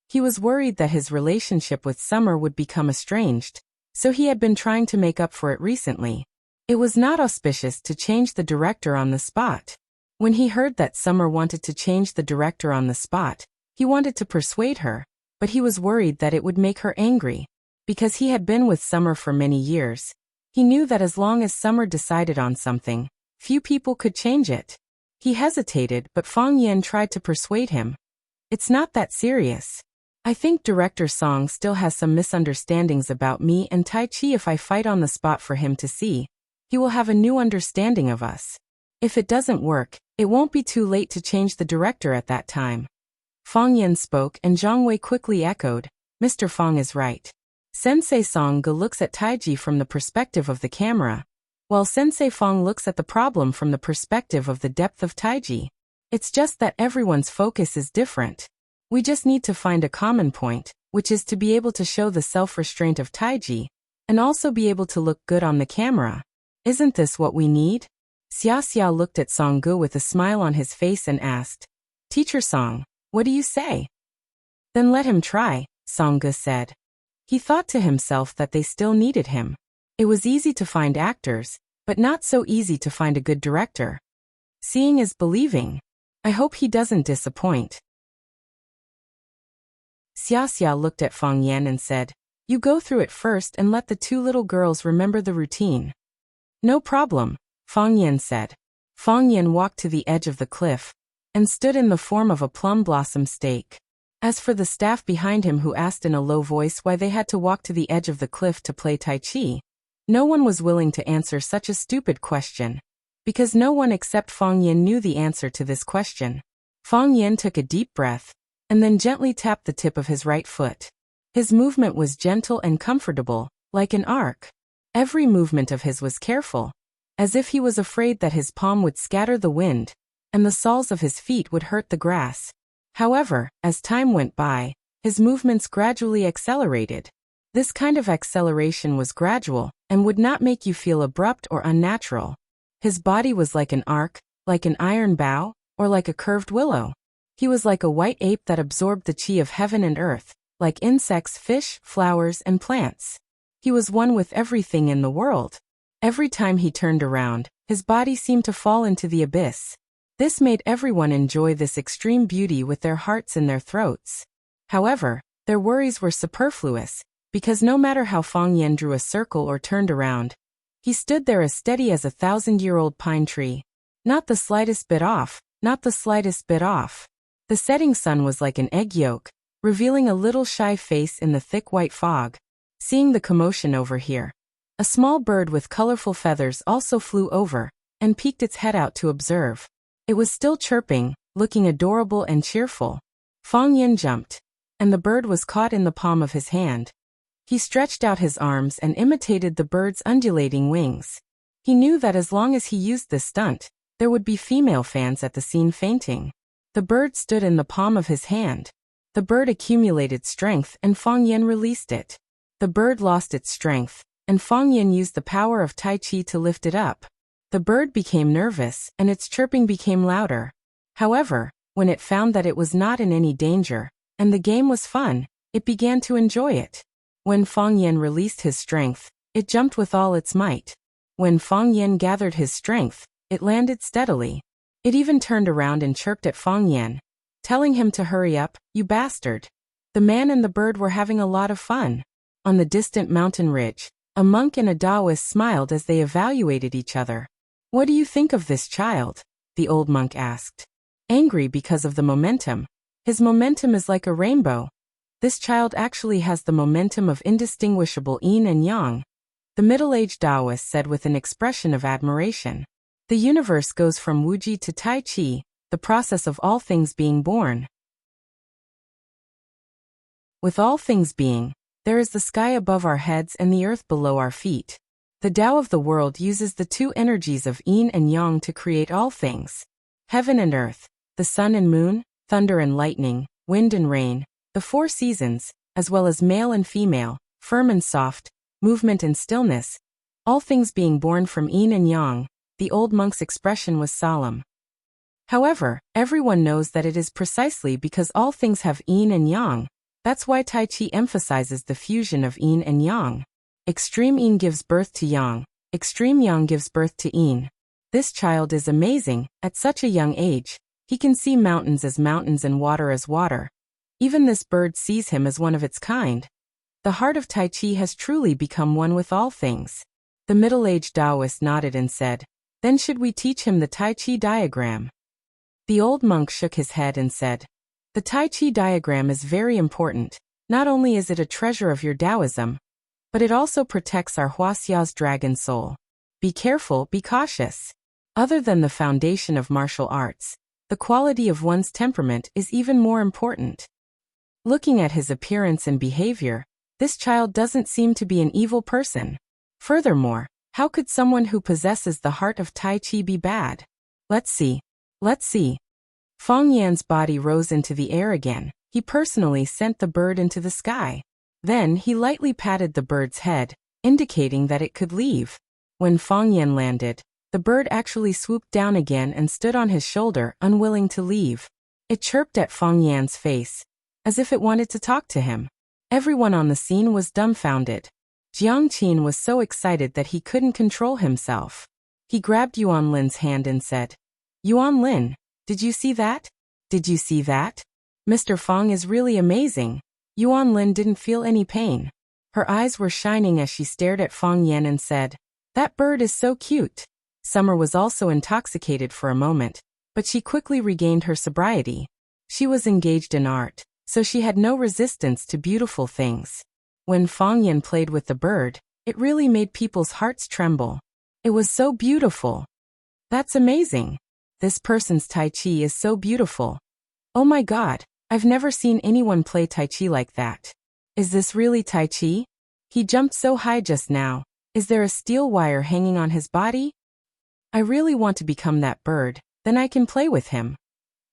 He was worried that his relationship with Summer would become estranged, so he had been trying to make up for it recently. It was not auspicious to change the director on the spot. When he heard that Summer wanted to change the director on the spot, he wanted to persuade her, but he was worried that it would make her angry. Because he had been with Summer for many years, he knew that as long as Summer decided on something, few people could change it. He hesitated, but Fang Yan tried to persuade him. It's not that serious. I think Director Song still has some misunderstandings about me and Tai Chi. If I fight on the spot for him to see, he will have a new understanding of us. If it doesn't work, it won't be too late to change the director at that time. Fang Yan spoke and Zhang Wei quickly echoed, Mr. Fang is right. Sensei Song Ge looks at Taiji from the perspective of the camera, while Sensei Fang looks at the problem from the perspective of the depth of Taiji. It's just that everyone's focus is different. We just need to find a common point, which is to be able to show the self-restraint of Taiji, and also be able to look good on the camera. Isn't this what we need? Xia Xia looked at Song Ge with a smile on his face and asked, Teacher Song, what do you say? Then let him try, Song Ge said. He thought to himself that they still needed him. It was easy to find actors, but not so easy to find a good director. Seeing is believing. I hope he doesn't disappoint. Xia Xia looked at Fang Yan and said, You go through it first and let the two little girls remember the routine. No problem, Fang Yan said. Fang Yan walked to the edge of the cliff and stood in the form of a plum blossom stake. As for the staff behind him who asked in a low voice why they had to walk to the edge of the cliff to play Tai Chi, no one was willing to answer such a stupid question, because no one except Fang Yan knew the answer to this question. Fang Yan took a deep breath and then gently tapped the tip of his right foot. His movement was gentle and comfortable, like an arc. Every movement of his was careful, as if he was afraid that his palm would scatter the wind, and the soles of his feet would hurt the grass. However, as time went by, his movements gradually accelerated. This kind of acceleration was gradual, and would not make you feel abrupt or unnatural. His body was like an arc, like an iron bow, or like a curved willow. He was like a white ape that absorbed the chi of heaven and earth, like insects, fish, flowers, and plants. He was one with everything in the world. Every time he turned around, his body seemed to fall into the abyss. This made everyone enjoy this extreme beauty with their hearts in their throats. However, their worries were superfluous, because no matter how Fang Yan drew a circle or turned around, he stood there as steady as a 1,000-year-old pine tree. Not the slightest bit off, not the slightest bit off. The setting sun was like an egg yolk, revealing a little shy face in the thick white fog. Seeing the commotion over here, a small bird with colorful feathers also flew over and peeked its head out to observe. It was still chirping, looking adorable and cheerful. Fang Yan jumped, and the bird was caught in the palm of his hand. He stretched out his arms and imitated the bird's undulating wings. He knew that as long as he used this stunt, there would be female fans at the scene fainting. The bird stood in the palm of his hand. The bird accumulated strength and Fang Yan released it. The bird lost its strength, and Fang Yan used the power of Tai Chi to lift it up. The bird became nervous, and its chirping became louder. However, when it found that it was not in any danger, and the game was fun, it began to enjoy it. When Fang Yan released his strength, it jumped with all its might. When Fang Yan gathered his strength, it landed steadily. It even turned around and chirped at Fang Yan, telling him to hurry up, you bastard. The man and the bird were having a lot of fun. On the distant mountain ridge, a monk and a Taoist smiled as they evaluated each other. What do you think of this child? the old monk asked. Angry because of the momentum. His momentum is like a rainbow. This child actually has the momentum of indistinguishable yin and yang, the middle-aged Taoist said with an expression of admiration. The universe goes from Wuji to Tai Chi, the process of all things being born. With all things being, there is the sky above our heads and the earth below our feet. The Tao of the world uses the two energies of yin and yang to create all things. Heaven and earth, the sun and moon, thunder and lightning, wind and rain, the four seasons, as well as male and female, firm and soft, movement and stillness, all things being born from yin and yang, the old monk's expression was solemn. However, everyone knows that it is precisely because all things have yin and yang. That's why Tai Chi emphasizes the fusion of yin and yang. Extreme yin gives birth to yang, extreme yang gives birth to yin. This child is amazing. At such a young age, he can see mountains as mountains and water as water. Even this bird sees him as one of its kind. The heart of Tai Chi has truly become one with all things. The middle-aged Taoist nodded and said, "Then should we teach him the Tai Chi diagram?" The old monk shook his head and said, "The Tai Chi diagram is very important. Not only is it a treasure of your Taoism, but it also protects our Wuxia's dragon soul. Be careful, be cautious. Other than the foundation of martial arts, the quality of one's temperament is even more important." Looking at his appearance and behavior, this child doesn't seem to be an evil person. Furthermore, how could someone who possesses the heart of Tai Chi be bad? Let's see. Let's see. Feng Yan's body rose into the air again. He personally sent the bird into the sky. Then he lightly patted the bird's head, indicating that it could leave. When Feng Yan landed, the bird actually swooped down again and stood on his shoulder, unwilling to leave. It chirped at Feng Yan's face, as if it wanted to talk to him. Everyone on the scene was dumbfounded. Jiang Qin was so excited that he couldn't control himself. He grabbed Yuan Lin's hand and said, "Yuan Lin, did you see that? Did you see that? Mr. Feng is really amazing." Yuan Lin didn't feel any pain. Her eyes were shining as she stared at Feng Yan and said, "That bird is so cute." Summer was also intoxicated for a moment, but she quickly regained her sobriety. She was engaged in art, so she had no resistance to beautiful things. When Feng Yan played with the bird, it really made people's hearts tremble. It was so beautiful. "That's amazing. This person's Tai Chi is so beautiful. Oh my God, I've never seen anyone play Tai Chi like that. Is this really Tai Chi? He jumped so high just now. Is there a steel wire hanging on his body? I really want to become that bird, then I can play with him."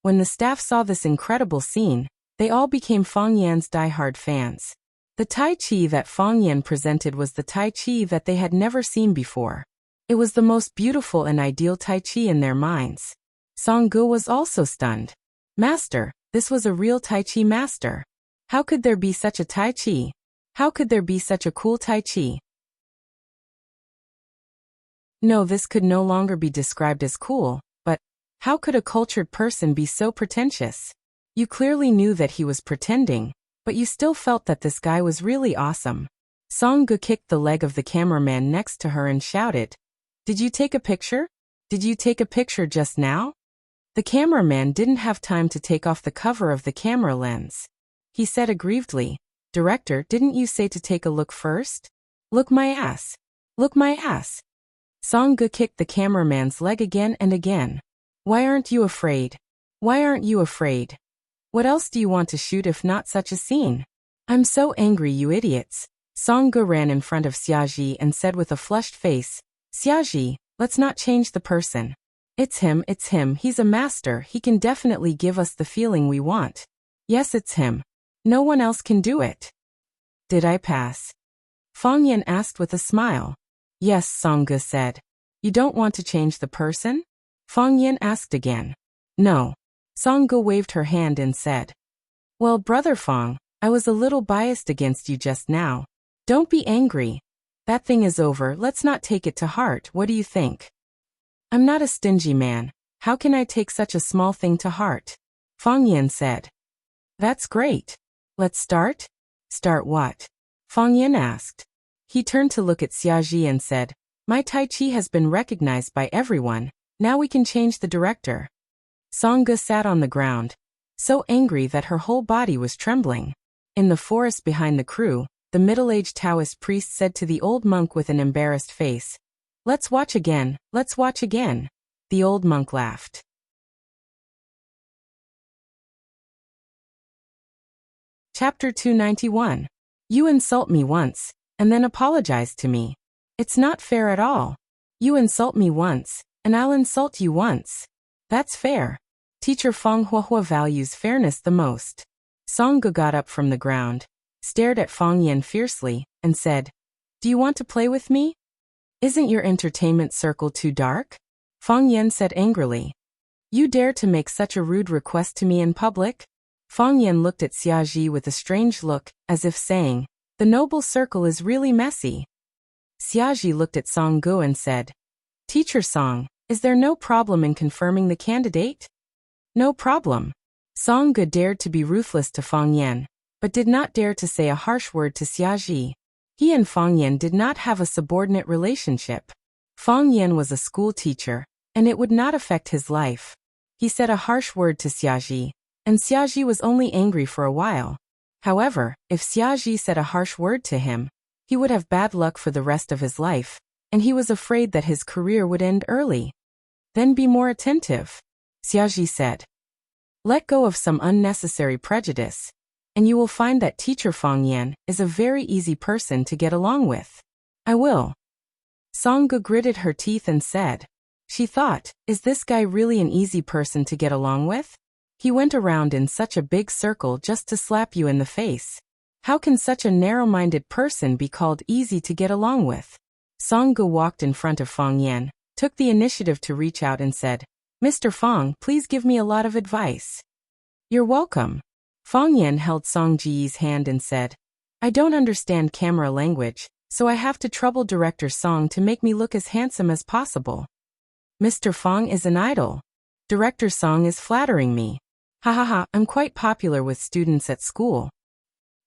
When the staff saw this incredible scene, they all became Feng Yan's die-hard fans. The Tai Chi that Feng Yan presented was the Tai Chi that they had never seen before. It was the most beautiful and ideal Tai Chi in their minds. Song Ge was also stunned. "Master, this was a real Tai Chi master. How could there be such a Tai Chi? How could there be such a cool Tai Chi?" No, this could no longer be described as cool, but how could a cultured person be so pretentious? You clearly knew that he was pretending, but you still felt that this guy was really awesome. Song Ge kicked the leg of the cameraman next to her and shouted, "Did you take a picture? Did you take a picture just now?" The cameraman didn't have time to take off the cover of the camera lens. He said aggrievedly, "Director, didn't you say to take a look first? Look my ass. Look my ass." Song Ge kicked the cameraman's leg again and again. "Why aren't you afraid? Why aren't you afraid? What else do you want to shoot if not such a scene? I'm so angry, you idiots." Song Ge ran in front of Xiaji and said with a flushed face, "Xiaji, let's not change the person. It's him, he's a master, he can definitely give us the feeling we want. Yes, it's him. No one else can do it." "Did I pass?" Feng Yan asked with a smile. "Yes," Song Ge said. "You don't want to change the person?" Feng Yan asked again. "No." Song Ge waved her hand and said, "Well, Brother Feng, I was a little biased against you just now. Don't be angry. That thing is over, let's not take it to heart, what do you think?" "I'm not a stingy man. How can I take such a small thing to heart?" Feng Yan said. "That's great. Let's start?" "Start what?" Feng Yan asked. He turned to look at Xiaji and said, "My Tai Chi has been recognized by everyone. Now we can change the director. Sangha sat on the ground, so angry that her whole body was trembling. In the forest behind the crew, the middle-aged Taoist priest said to the old monk with an embarrassed face, "Let's watch again, let's watch again." The old monk laughed. Chapter 291. You insult me once, and then apologize to me. It's not fair at all. You insult me once, and I'll insult you once. That's fair. Teacher Fang Huahua values fairness the most. Sangha got up from the ground, stared at Fang Yan fiercely, and said, "Do you want to play with me? Isn't your entertainment circle too dark?" Fang Yan said angrily, "You dare to make such a rude request to me in public?" Fang Yan looked at Xiaji with a strange look, as if saying, "The noble circle is really messy." Xiaji looked at Song Gu and said, "Teacher Song, is there no problem in confirming the candidate?" "No problem." Song Gu dared to be ruthless to Fang Yan, but did not dare to say a harsh word to Xiaji. He and Fang Yan did not have a subordinate relationship. Fang Yan was a school teacher, and it would not affect his life. He said a harsh word to Xiaji, and Xiaji was only angry for a while. However, if Xiaji said a harsh word to him, he would have bad luck for the rest of his life, and he was afraid that his career would end early. "Then be more attentive," Xiaji said. "Let go of some unnecessary prejudice, and you will find that teacher Fang Yan is a very easy person to get along with." "I will." Sangha gritted her teeth and said. She thought, is this guy really an easy person to get along with? He went around in such a big circle just to slap you in the face. How can such a narrow-minded person be called easy to get along with? Sangha walked in front of Fang Yan, took the initiative to reach out and said, "Mr. Fang, please give me a lot of advice." "You're welcome." Fang Yan held Song Ji's hand and said, "I don't understand camera language, so I have to trouble director Song to make me look as handsome as possible. Mr. Fang is an idol. Director Song is flattering me. Ha ha ha, I'm quite popular with students at school."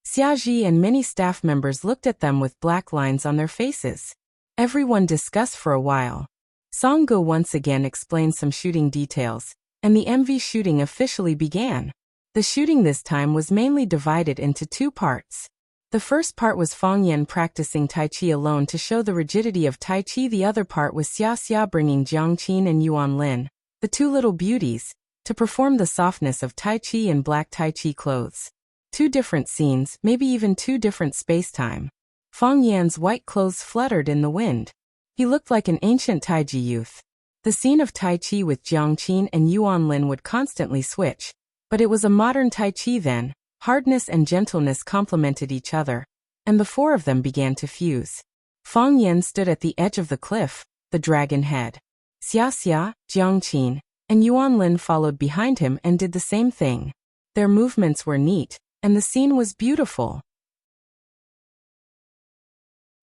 Xiaji and many staff members looked at them with black lines on their faces. Everyone discussed for a while. Sangha once again explained some shooting details, and the MV shooting officially began. The shooting this time was mainly divided into two parts. The first part was Fang Yan practicing Tai Chi alone to show the rigidity of Tai Chi. The other part was Xia Xia bringing Jiang Qin and Yuan Lin, the two little beauties, to perform the softness of Tai Chi in black Tai Chi clothes. Two different scenes, maybe even two different space-time. Fang Yan's white clothes fluttered in the wind. He looked like an ancient Taiji youth. The scene of Tai Chi with Jiang Qin and Yuan Lin would constantly switch, but it was a modern Tai Chi then. Hardness and gentleness complemented each other, and the four of them began to fuse. Fang Yan stood at the edge of the cliff, the dragon head. Xia Xia, Jiang Qin, and Yuan Lin followed behind him and did the same thing. Their movements were neat, and the scene was beautiful.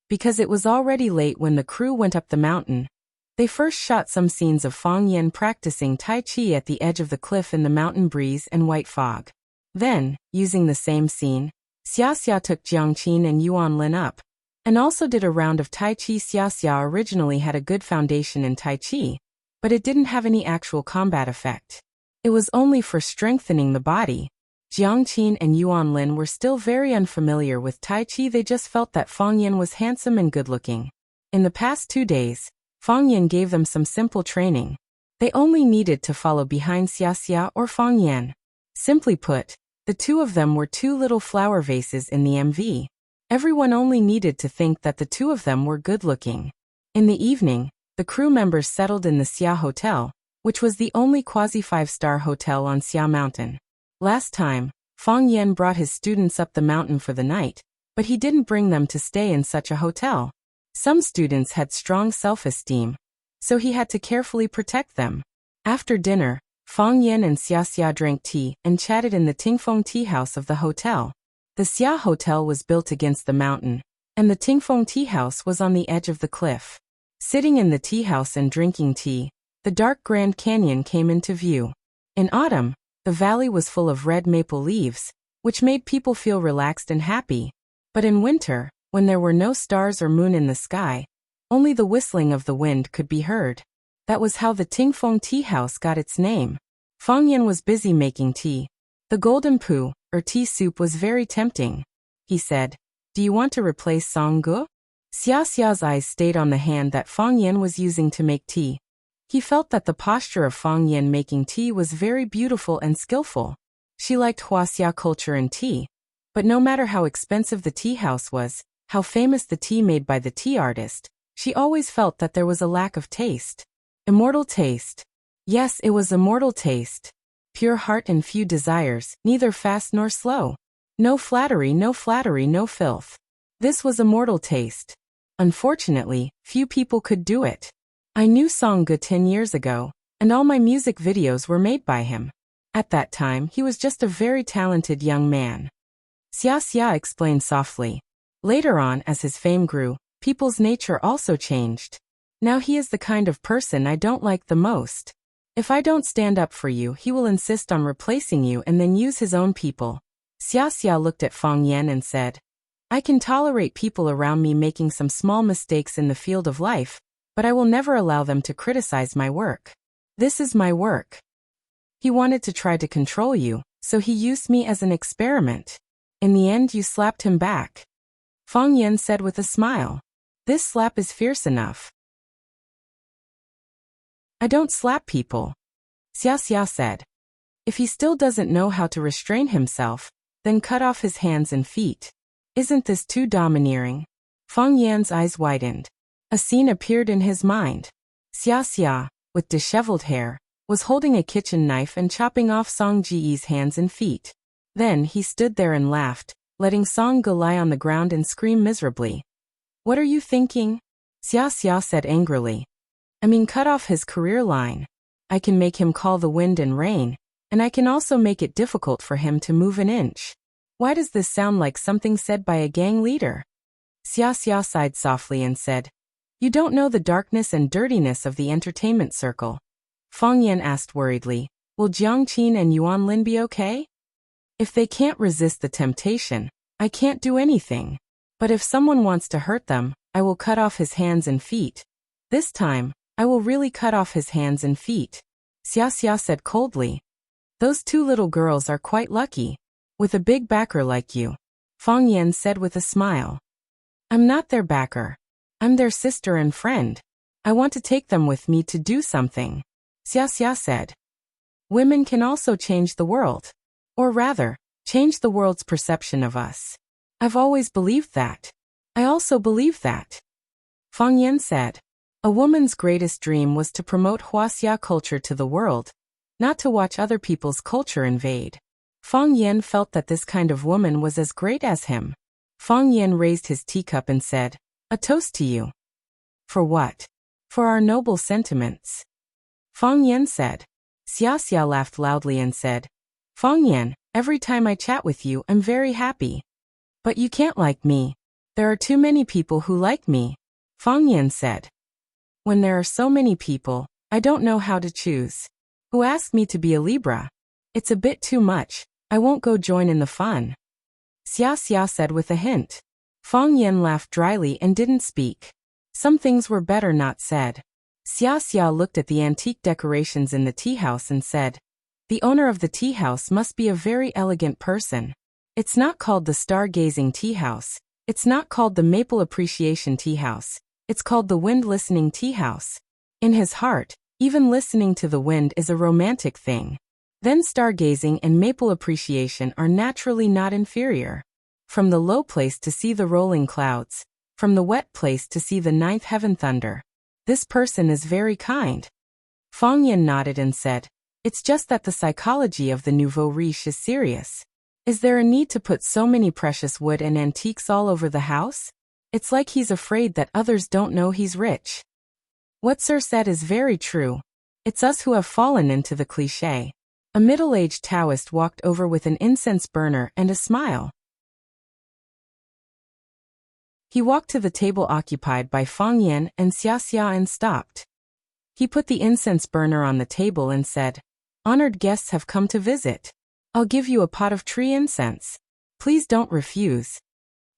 Because it was already late when the crew went up the mountain, they first shot some scenes of Fang Yan practicing Tai Chi at the edge of the cliff in the mountain breeze and white fog. Then, using the same scene, Xia Xia took Jiang Qin and Yuan Lin up, and also did a round of Tai Chi. Xia Xia originally had a good foundation in Tai Chi, but it didn't have any actual combat effect. It was only for strengthening the body. Jiang Qin and Yuan Lin were still very unfamiliar with Tai Chi. They just felt that Fang Yan was handsome and good-looking. In the past 2 days, Fang Yan gave them some simple training. They only needed to follow behind Xia Xia or Fang Yan. Simply put, the two of them were two little flower vases in the MV. Everyone only needed to think that the two of them were good-looking. In the evening, the crew members settled in the Xia Hotel, which was the only quasi-5-star hotel on Xia Mountain. Last time, Fang Yan brought his students up the mountain for the night, but he didn't bring them to stay in such a hotel. Some students had strong self-esteem, so he had to carefully protect them. After dinner, Fang Yan and Xia Xia drank tea and chatted in the Tingfeng tea house of the hotel. The Xia Hotel was built against the mountain, and the Tingfeng tea house was on the edge of the cliff. Sitting in the tea house and drinking tea, the dark Grand Canyon came into view. In autumn, the valley was full of red maple leaves, which made people feel relaxed and happy. But in winter, when there were no stars or moon in the sky, only the whistling of the wind could be heard. That was how the Tingfeng tea house got its name. Fang Yan was busy making tea. The golden pu, or tea soup, was very tempting. He said, "Do you want to replace Song Gu?" Xia Xia's eyes stayed on the hand that Fang Yan was using to make tea. He felt that the posture of Fang Yan making tea was very beautiful and skillful. She liked Wuxia culture and tea. But no matter how expensive the tea house was, how famous the tea made by the tea artist, she always felt that there was a lack of taste. Immortal taste. Yes, it was immortal taste. Pure heart and few desires, neither fast nor slow. No flattery, no filth. This was immortal taste. Unfortunately, few people could do it. I knew Song Gu 10 years ago, and all my music videos were made by him. At that time, he was just a very talented young man. Xia Xia explained softly. Later on, as his fame grew, people's nature also changed. Now he is the kind of person I don't like the most. If I don't stand up for you, he will insist on replacing you and then use his own people. Xia Xia looked at Fang Yan and said, I can tolerate people around me making some small mistakes in the field of life, but I will never allow them to criticize my work. This is my work. He wanted to try to control you, so he used me as an experiment. In the end, you slapped him back. Fang Yan said with a smile. This slap is fierce enough. I don't slap people. Xia Xia said. If he still doesn't know how to restrain himself, then cut off his hands and feet. Isn't this too domineering? Fang Yan's eyes widened. A scene appeared in his mind. Xia Xia, with disheveled hair, was holding a kitchen knife and chopping off Song Ji's hands and feet. Then he stood there and laughed, letting Song Gu lie on the ground and scream miserably. What are you thinking? Xia Xia said angrily. I mean, cut off his career line. I can make him call the wind and rain, and I can also make it difficult for him to move an inch. Why does this sound like something said by a gang leader? Xia Xia sighed softly and said, You don't know the darkness and dirtiness of the entertainment circle. Fang Yan asked worriedly, Will Jiang Qin and Yuan Lin be okay? If they can't resist the temptation, I can't do anything. But if someone wants to hurt them, I will cut off his hands and feet. This time, I will really cut off his hands and feet. Xia Xia said coldly. Those two little girls are quite lucky. With a big backer like you. Fang Yan said with a smile. I'm not their backer. I'm their sister and friend. I want to take them with me to do something. Xia Xia said. Women can also change the world. Or rather, change the world's perception of us. I've always believed that. I also believe that. Fang Yan said. A woman's greatest dream was to promote Wuxia culture to the world, not to watch other people's culture invade. Fang Yan felt that this kind of woman was as great as him. Fang Yan raised his teacup and said, A toast to you. For what? For our noble sentiments. Fang Yan said. Xia Xia laughed loudly and said, Fang Yan, every time I chat with you, I'm very happy. But you can't like me. There are too many people who like me. Fang Yan said. When there are so many people, I don't know how to choose. Who asked me to be a Libra? It's a bit too much. I won't go join in the fun. Xia Xia said with a hint. Fang Yan laughed dryly and didn't speak. Some things were better not said. Xia Xia looked at the antique decorations in the tea house and said, The owner of the tea house must be a very elegant person. It's not called the Stargazing Tea House. It's not called the Maple Appreciation Tea House. It's called the Wind Listening Tea House. In his heart, even listening to the wind is a romantic thing. Then stargazing and maple appreciation are naturally not inferior. From the low place to see the rolling clouds, from the wet place to see the ninth heaven thunder. This person is very kind. Fang Yan nodded and said, It's just that the psychology of the nouveau riche is serious. Is there a need to put so many precious wood and antiques all over the house? It's like he's afraid that others don't know he's rich. What Sir said is very true. It's us who have fallen into the cliché. A middle-aged Taoist walked over with an incense burner and a smile. He walked to the table occupied by Fang Yan and Xia Xia and stopped. He put the incense burner on the table and said, Honored guests have come to visit. I'll give you a pot of tree incense. Please don't refuse.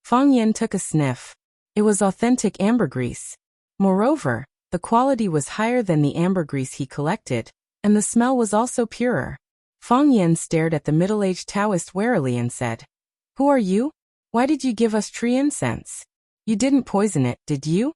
Fang Yan took a sniff. It was authentic ambergris. Moreover, The quality was higher than the ambergris he collected, and the smell was also purer. Fang Yan stared at the middle-aged Taoist warily and said, "Who are you? Why did you give us tree incense? You didn't poison it, did you?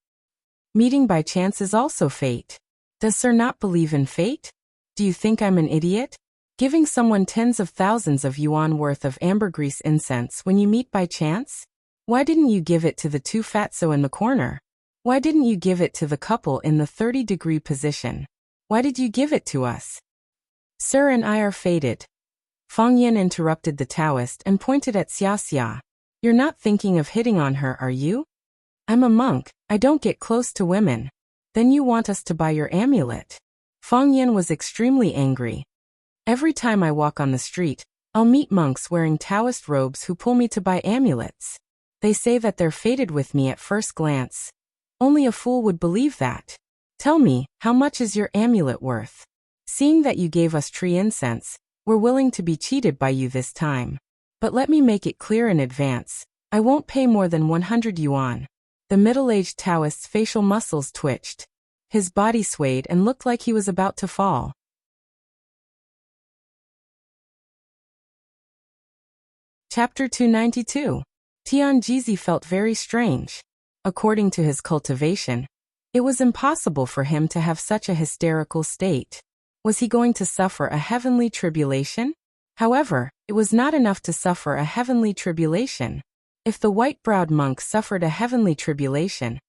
Meeting by chance is also fate. Does Sir not believe in fate? Do you think I'm an idiot? Giving someone tens of thousands of yuan worth of ambergris incense when you meet by chance? Why didn't you give it to the two fatso in the corner? Why didn't you give it to the couple in the 30-degree position? Why did you give it to us? Sir and I are fated." Fang Yan interrupted the Taoist and pointed at Xia. "You're not thinking of hitting on her, are you? I'm a monk, I don't get close to women. Then you want us to buy your amulet." Fang Yan was extremely angry. "Every time I walk on the street, I'll meet monks wearing Taoist robes who pull me to buy amulets. They say that they're fated with me at first glance. Only a fool would believe that. Tell me, how much is your amulet worth? Seeing that you gave us tree incense, we're willing to be cheated by you this time. But let me make it clear in advance, I won't pay more than 100 yuan. The middle-aged Taoist's facial muscles twitched. His body swayed and looked like he was about to fall. Chapter 292. Tianjizi felt very strange. According to his cultivation, it was impossible for him to have such a hysterical state. Was he going to suffer a heavenly tribulation? However, it was not enough to suffer a heavenly tribulation. If the white-browed monk suffered a heavenly tribulation,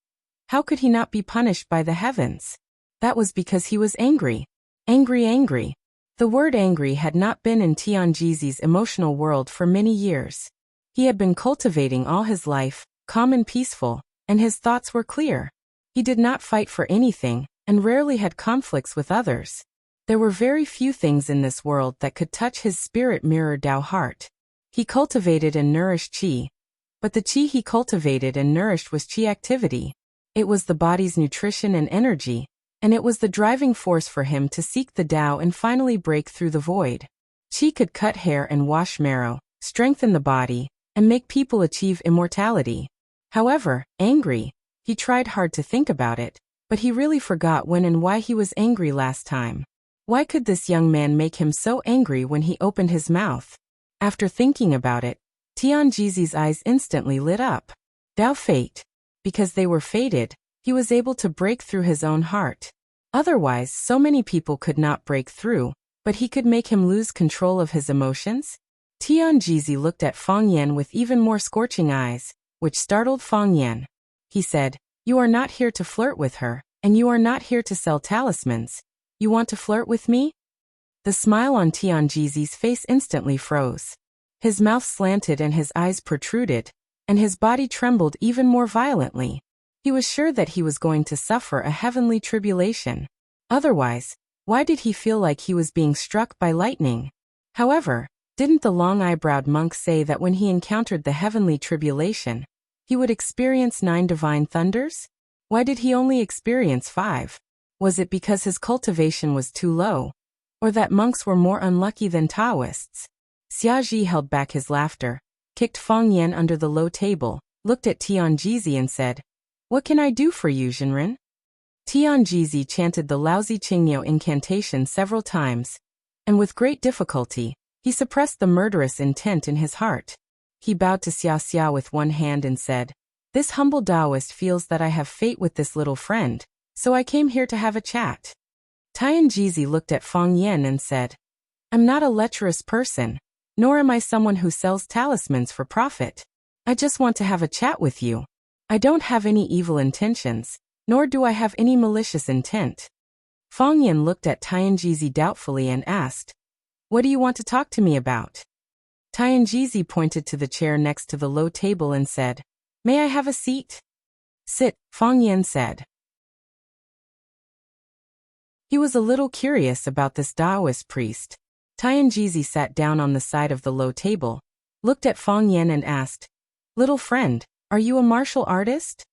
how could he not be punished by the heavens? That was because he was angry. Angry. The word angry had not been in Tianjizi's emotional world for many years. He had been cultivating all his life, calm and peaceful, and his thoughts were clear. He did not fight for anything, and rarely had conflicts with others. There were very few things in this world that could touch his spirit mirror Dao heart. He cultivated and nourished qi. But the qi he cultivated and nourished was qi activity. It was the body's nutrition and energy, and it was the driving force for him to seek the Dao and finally break through the void. Qi could cut hair and wash marrow, strengthen the body, and make people achieve immortality. However, angry, he tried hard to think about it, but he really forgot when and why he was angry last time. Why could this young man make him so angry when he opened his mouth? After thinking about it, Tianjizi's eyes instantly lit up. Dao fate. Because they were fated, he was able to break through his own heart. Otherwise, so many people could not break through, but he could make him lose control of his emotions. Tianjizi looked at Fang Yan with even more scorching eyes, which startled Fang Yan. He said, "You are not here to flirt with her, and you are not here to sell talismans. You want to flirt with me?" The smile on Tianjizi's face instantly froze. His mouth slanted and his eyes protruded, and his body trembled even more violently. He was sure that he was going to suffer a heavenly tribulation. Otherwise, why did he feel like he was being struck by lightning? However, didn't the long-eyebrowed monk say that when he encountered the heavenly tribulation, he would experience 9 divine thunders? Why did he only experience 5? Was it because his cultivation was too low? Or that monks were more unlucky than Taoists? Xiaji held back his laughter, kicked Fang Yan under the low table, looked at Tianjizi and said, "What can I do for you, Zhenren?" Tianjizi chanted the Laozi Qingniu incantation several times, and with great difficulty, he suppressed the murderous intent in his heart. He bowed to Xia with one hand and said, "This humble Taoist feels that I have fate with this little friend, so I came here to have a chat." Tianjizi looked at Fang Yan and said, "I'm not a lecherous person, nor am I someone who sells talismans for profit. I just want to have a chat with you. I don't have any evil intentions, nor do I have any malicious intent." Fang Yan looked at Tianjizi doubtfully and asked, "What do you want to talk to me about?" Tianjizi pointed to the chair next to the low table and said, "May I have a seat?" "Sit," Fang Yan said. He was a little curious about this Taoist priest. Tianjizi sat down on the side of the low table, looked at Fang Yan and asked, "Little friend, are you a martial artist?"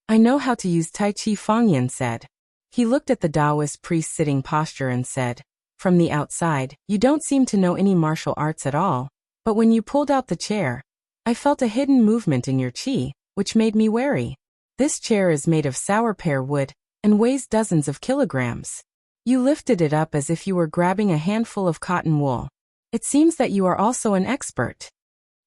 "I know how to use Tai Chi," Fang Yan said. He looked at the Taoist priest's sitting posture and said, "From the outside, you don't seem to know any martial arts at all, but when you pulled out the chair, I felt a hidden movement in your qi, which made me wary. This chair is made of sour pear wood, and weighs dozens of kilograms. You lifted it up as if you were grabbing a handful of cotton wool. It seems that you are also an expert.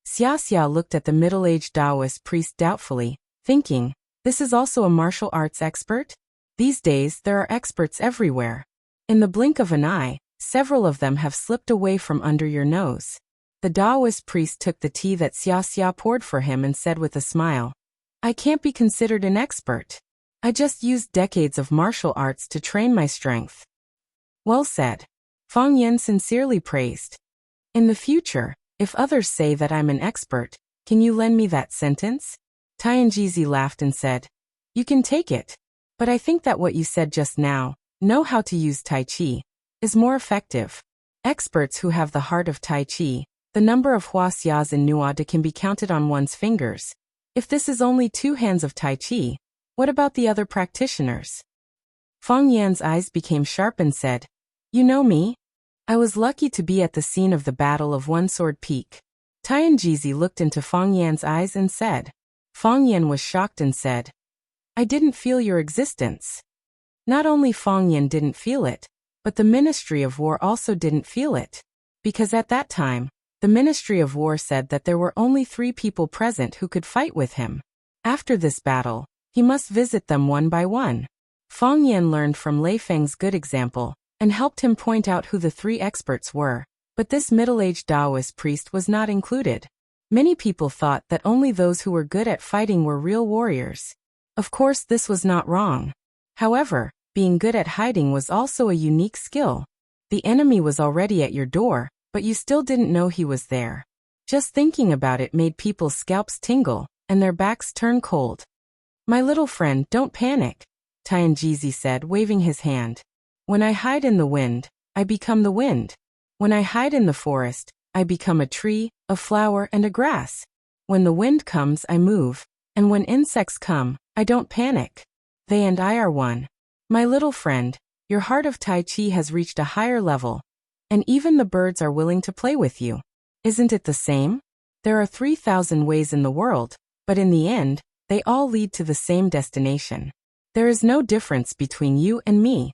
Xia Xia looked at the middle-aged Taoist priest doubtfully, thinking, this is also a martial arts expert? These days there are experts everywhere. In the blink of an eye, several of them have slipped away from under your nose. The Taoist priest took the tea that Xia Xia poured for him and said with a smile, I can't be considered an expert. I just used decades of martial arts to train my strength. Well said. Fang Yan sincerely praised. In the future, if others say that I'm an expert, can you lend me that sentence? Tianjizi laughed and said, you can take it. But I think that what you said just now, know how to use Tai Chi, is more effective. Experts who have the heart of Tai Chi, the number of Huaxias in Nuada can be counted on one's fingers. If this is only 2 hands of Tai Chi, what about the other practitioners? Fang Yan's eyes became sharp and said, you know me? I was lucky to be at the scene of the Battle of One Sword Peak. Tianjizi looked into Fang Yan's eyes and said. Fang Yan was shocked and said, I didn't feel your existence. Not only Fang Yan didn't feel it, but the Ministry of War also didn't feel it. Because at that time, the Ministry of War said that there were only 3 people present who could fight with him. After this battle, he must visit them one by one. Fang Yan learned from Lei Feng's good example, and helped him point out who the 3 experts were, but this middle-aged Taoist priest was not included. Many people thought that only those who were good at fighting were real warriors. Of course, this was not wrong. However, being good at hiding was also a unique skill. The enemy was already at your door, but you still didn't know he was there. Just thinking about it made people's scalps tingle, and their backs turn cold. My little friend, don't panic, Tianjizi said, waving his hand. When I hide in the wind, I become the wind. When I hide in the forest, I become a tree, a flower, and a grass. When the wind comes, I move, and when insects come, I don't panic. They and I are one. My little friend, your heart of Tai Chi has reached a higher level, and even the birds are willing to play with you. Isn't it the same? There are 3,000 ways in the world, but in the end, they all lead to the same destination. There is no difference between you and me.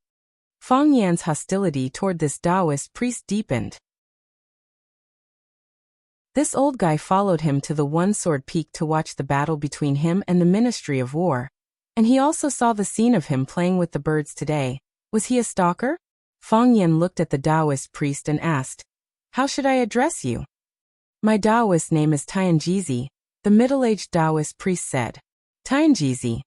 Fang Yan's hostility toward this Taoist priest deepened. This old guy followed him to the One Sword Peak to watch the battle between him and the Ministry of War. And he also saw the scene of him playing with the birds today. Was he a stalker? Fang Yan looked at the Taoist priest and asked, how should I address you? My Taoist name is Tianjizi, the middle-aged Taoist priest said. Tianjizi,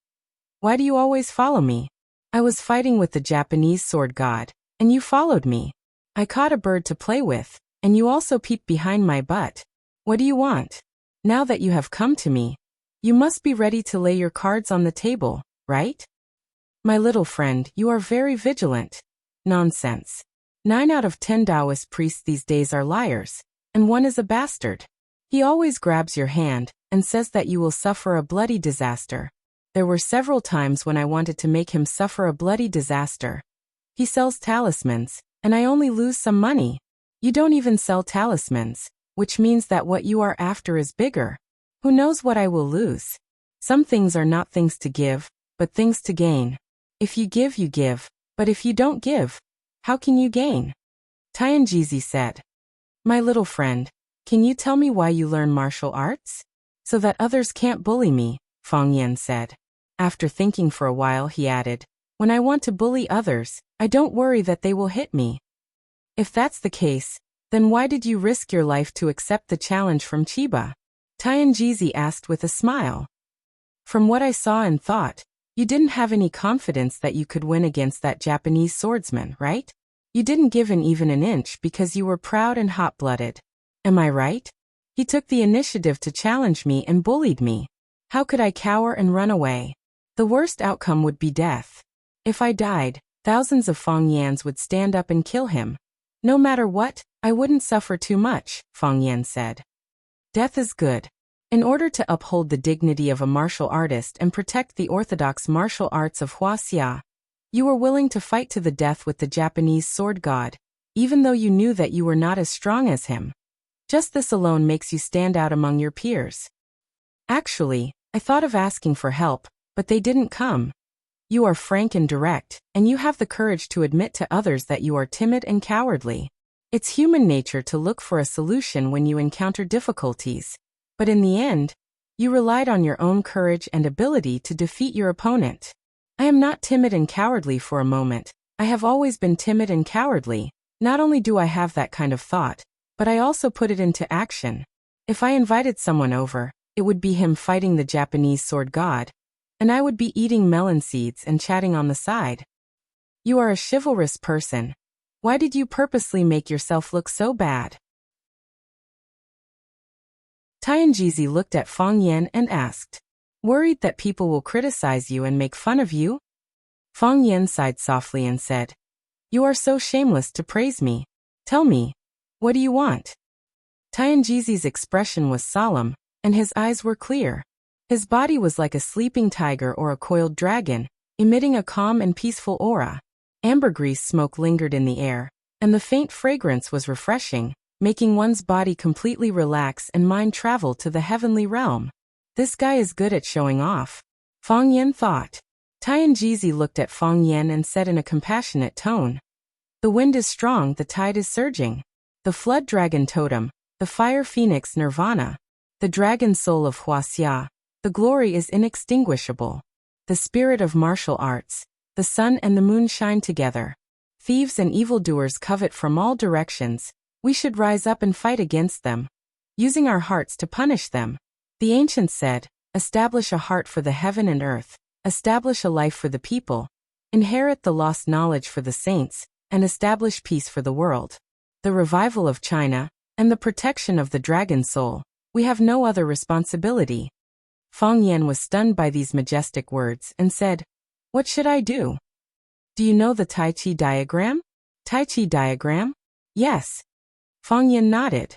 why do you always follow me? I was fighting with the Japanese sword god, and you followed me. I caught a bird to play with, and you also peeped behind my butt. What do you want? Now that you have come to me, you must be ready to lay your cards on the table, right? My little friend, you are very vigilant. Nonsense. 9 out of 10 Taoist priests these days are liars, and one is a bastard. He always grabs your hand and says that you will suffer a bloody disaster. There were several times when I wanted to make him suffer a bloody disaster. He sells talismans, and I only lose some money. You don't even sell talismans, which means that what you are after is bigger. Who knows what I will lose? Some things are not things to give, but things to gain. If you give, you give, but if you don't give, how can you gain? Tianjizi said. My little friend, can you tell me why you learn martial arts? So that others can't bully me, Fang Yan said. After thinking for a while, he added, when I want to bully others, I don't worry that they will hit me. If that's the case, then why did you risk your life to accept the challenge from Chiba? Tianjizi asked with a smile. From what I saw and thought, you didn't have any confidence that you could win against that Japanese swordsman, right? You didn't give in even an inch because you were proud and hot-blooded. Am I right? He took the initiative to challenge me and bullied me. How could I cower and run away? The worst outcome would be death. If I died, thousands of Fang Yans would stand up and kill him. No matter what, I wouldn't suffer too much, Fang Yan said. Death is good. In order to uphold the dignity of a martial artist and protect the orthodox martial arts of Wuxia, you were willing to fight to the death with the Japanese sword god, even though you knew that you were not as strong as him. Just this alone makes you stand out among your peers. Actually, I thought of asking for help, but they didn't come. You are frank and direct, and you have the courage to admit to others that you are timid and cowardly. It's human nature to look for a solution when you encounter difficulties. But in the end, you relied on your own courage and ability to defeat your opponent. I am not timid and cowardly for a moment. I have always been timid and cowardly. Not only do I have that kind of thought, but I also put it into action. If I invited someone over, it would be him fighting the Japanese sword god, and I would be eating melon seeds and chatting on the side. You are a chivalrous person. Why did you purposely make yourself look so bad? Tianjizi looked at Fang Yan and asked, worried that people will criticize you and make fun of you? Fang Yan sighed softly and said, you are so shameless to praise me. Tell me, what do you want? Tianjizi's expression was solemn, and his eyes were clear. His body was like a sleeping tiger or a coiled dragon, emitting a calm and peaceful aura. Ambergris smoke lingered in the air, and the faint fragrance was refreshing, making one's body completely relax and mind travel to the heavenly realm. This guy is good at showing off, Fang Yan thought. Tianjizi looked at Fang Yan and said in a compassionate tone, the wind is strong, the tide is surging. The flood dragon totem, the fire phoenix nirvana, the dragon soul of Wuxia, the glory is inextinguishable. The spirit of martial arts, the sun and the moon shine together. Thieves and evildoers covet from all directions. We should rise up and fight against them, using our hearts to punish them. The ancients said, establish a heart for the heaven and earth, establish a life for the people, inherit the lost knowledge for the saints, and establish peace for the world. The revival of China, and the protection of the dragon soul, we have no other responsibility. Fang Yan was stunned by these majestic words and said, what should I do? Do you know the Tai Chi diagram? Tai Chi diagram? Yes. Fang Yan nodded.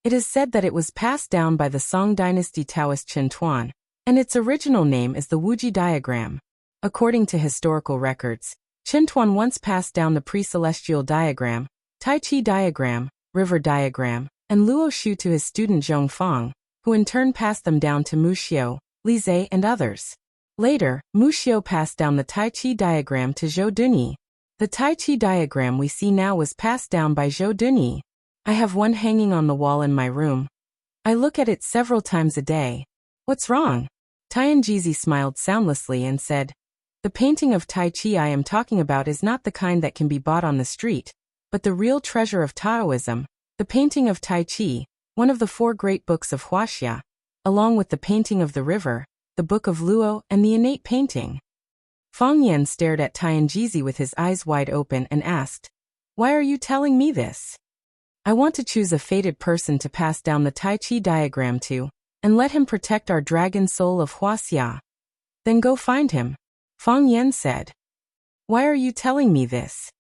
It is said that it was passed down by the Song dynasty Taoist Qin Tuan, and its original name is the Wuji diagram. According to historical records, Qin Tuan once passed down the pre-celestial diagram, Tai Chi diagram, river diagram, and Luo Shu to his student Zhong Fang, who in turn passed them down to Mu Xiu, Li Zhe and others. Later, Mu Xiu passed down the Tai Chi diagram to Zhou Dunyi. The Tai Chi diagram we see now was passed down by Zhou Dunyi. I have one hanging on the wall in my room. I look at it several times a day. What's wrong? Tianjizi smiled soundlessly and said, the painting of Tai Chi I am talking about is not the kind that can be bought on the street, but the real treasure of Taoism, the painting of Tai Chi, one of the 4 great books of Wuxia, along with the painting of the river, the book of Luo, and the innate painting. Fang Yan stared at Tianjizi with his eyes wide open and asked, why are you telling me this? I want to choose a fated person to pass down the Tai Chi diagram to, and let him protect our dragon soul of Wuxia. Then go find him, Fang Yan said. Why are you telling me this?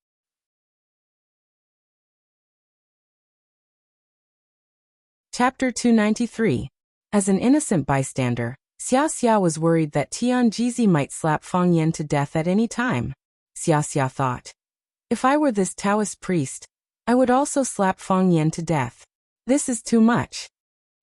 Chapter 293. As an innocent bystander, Xia was worried that Tianjizi might slap Fang Yan to death at any time. Xia thought, if I were this Taoist priest, I would also slap Fang Yan to death. This is too much.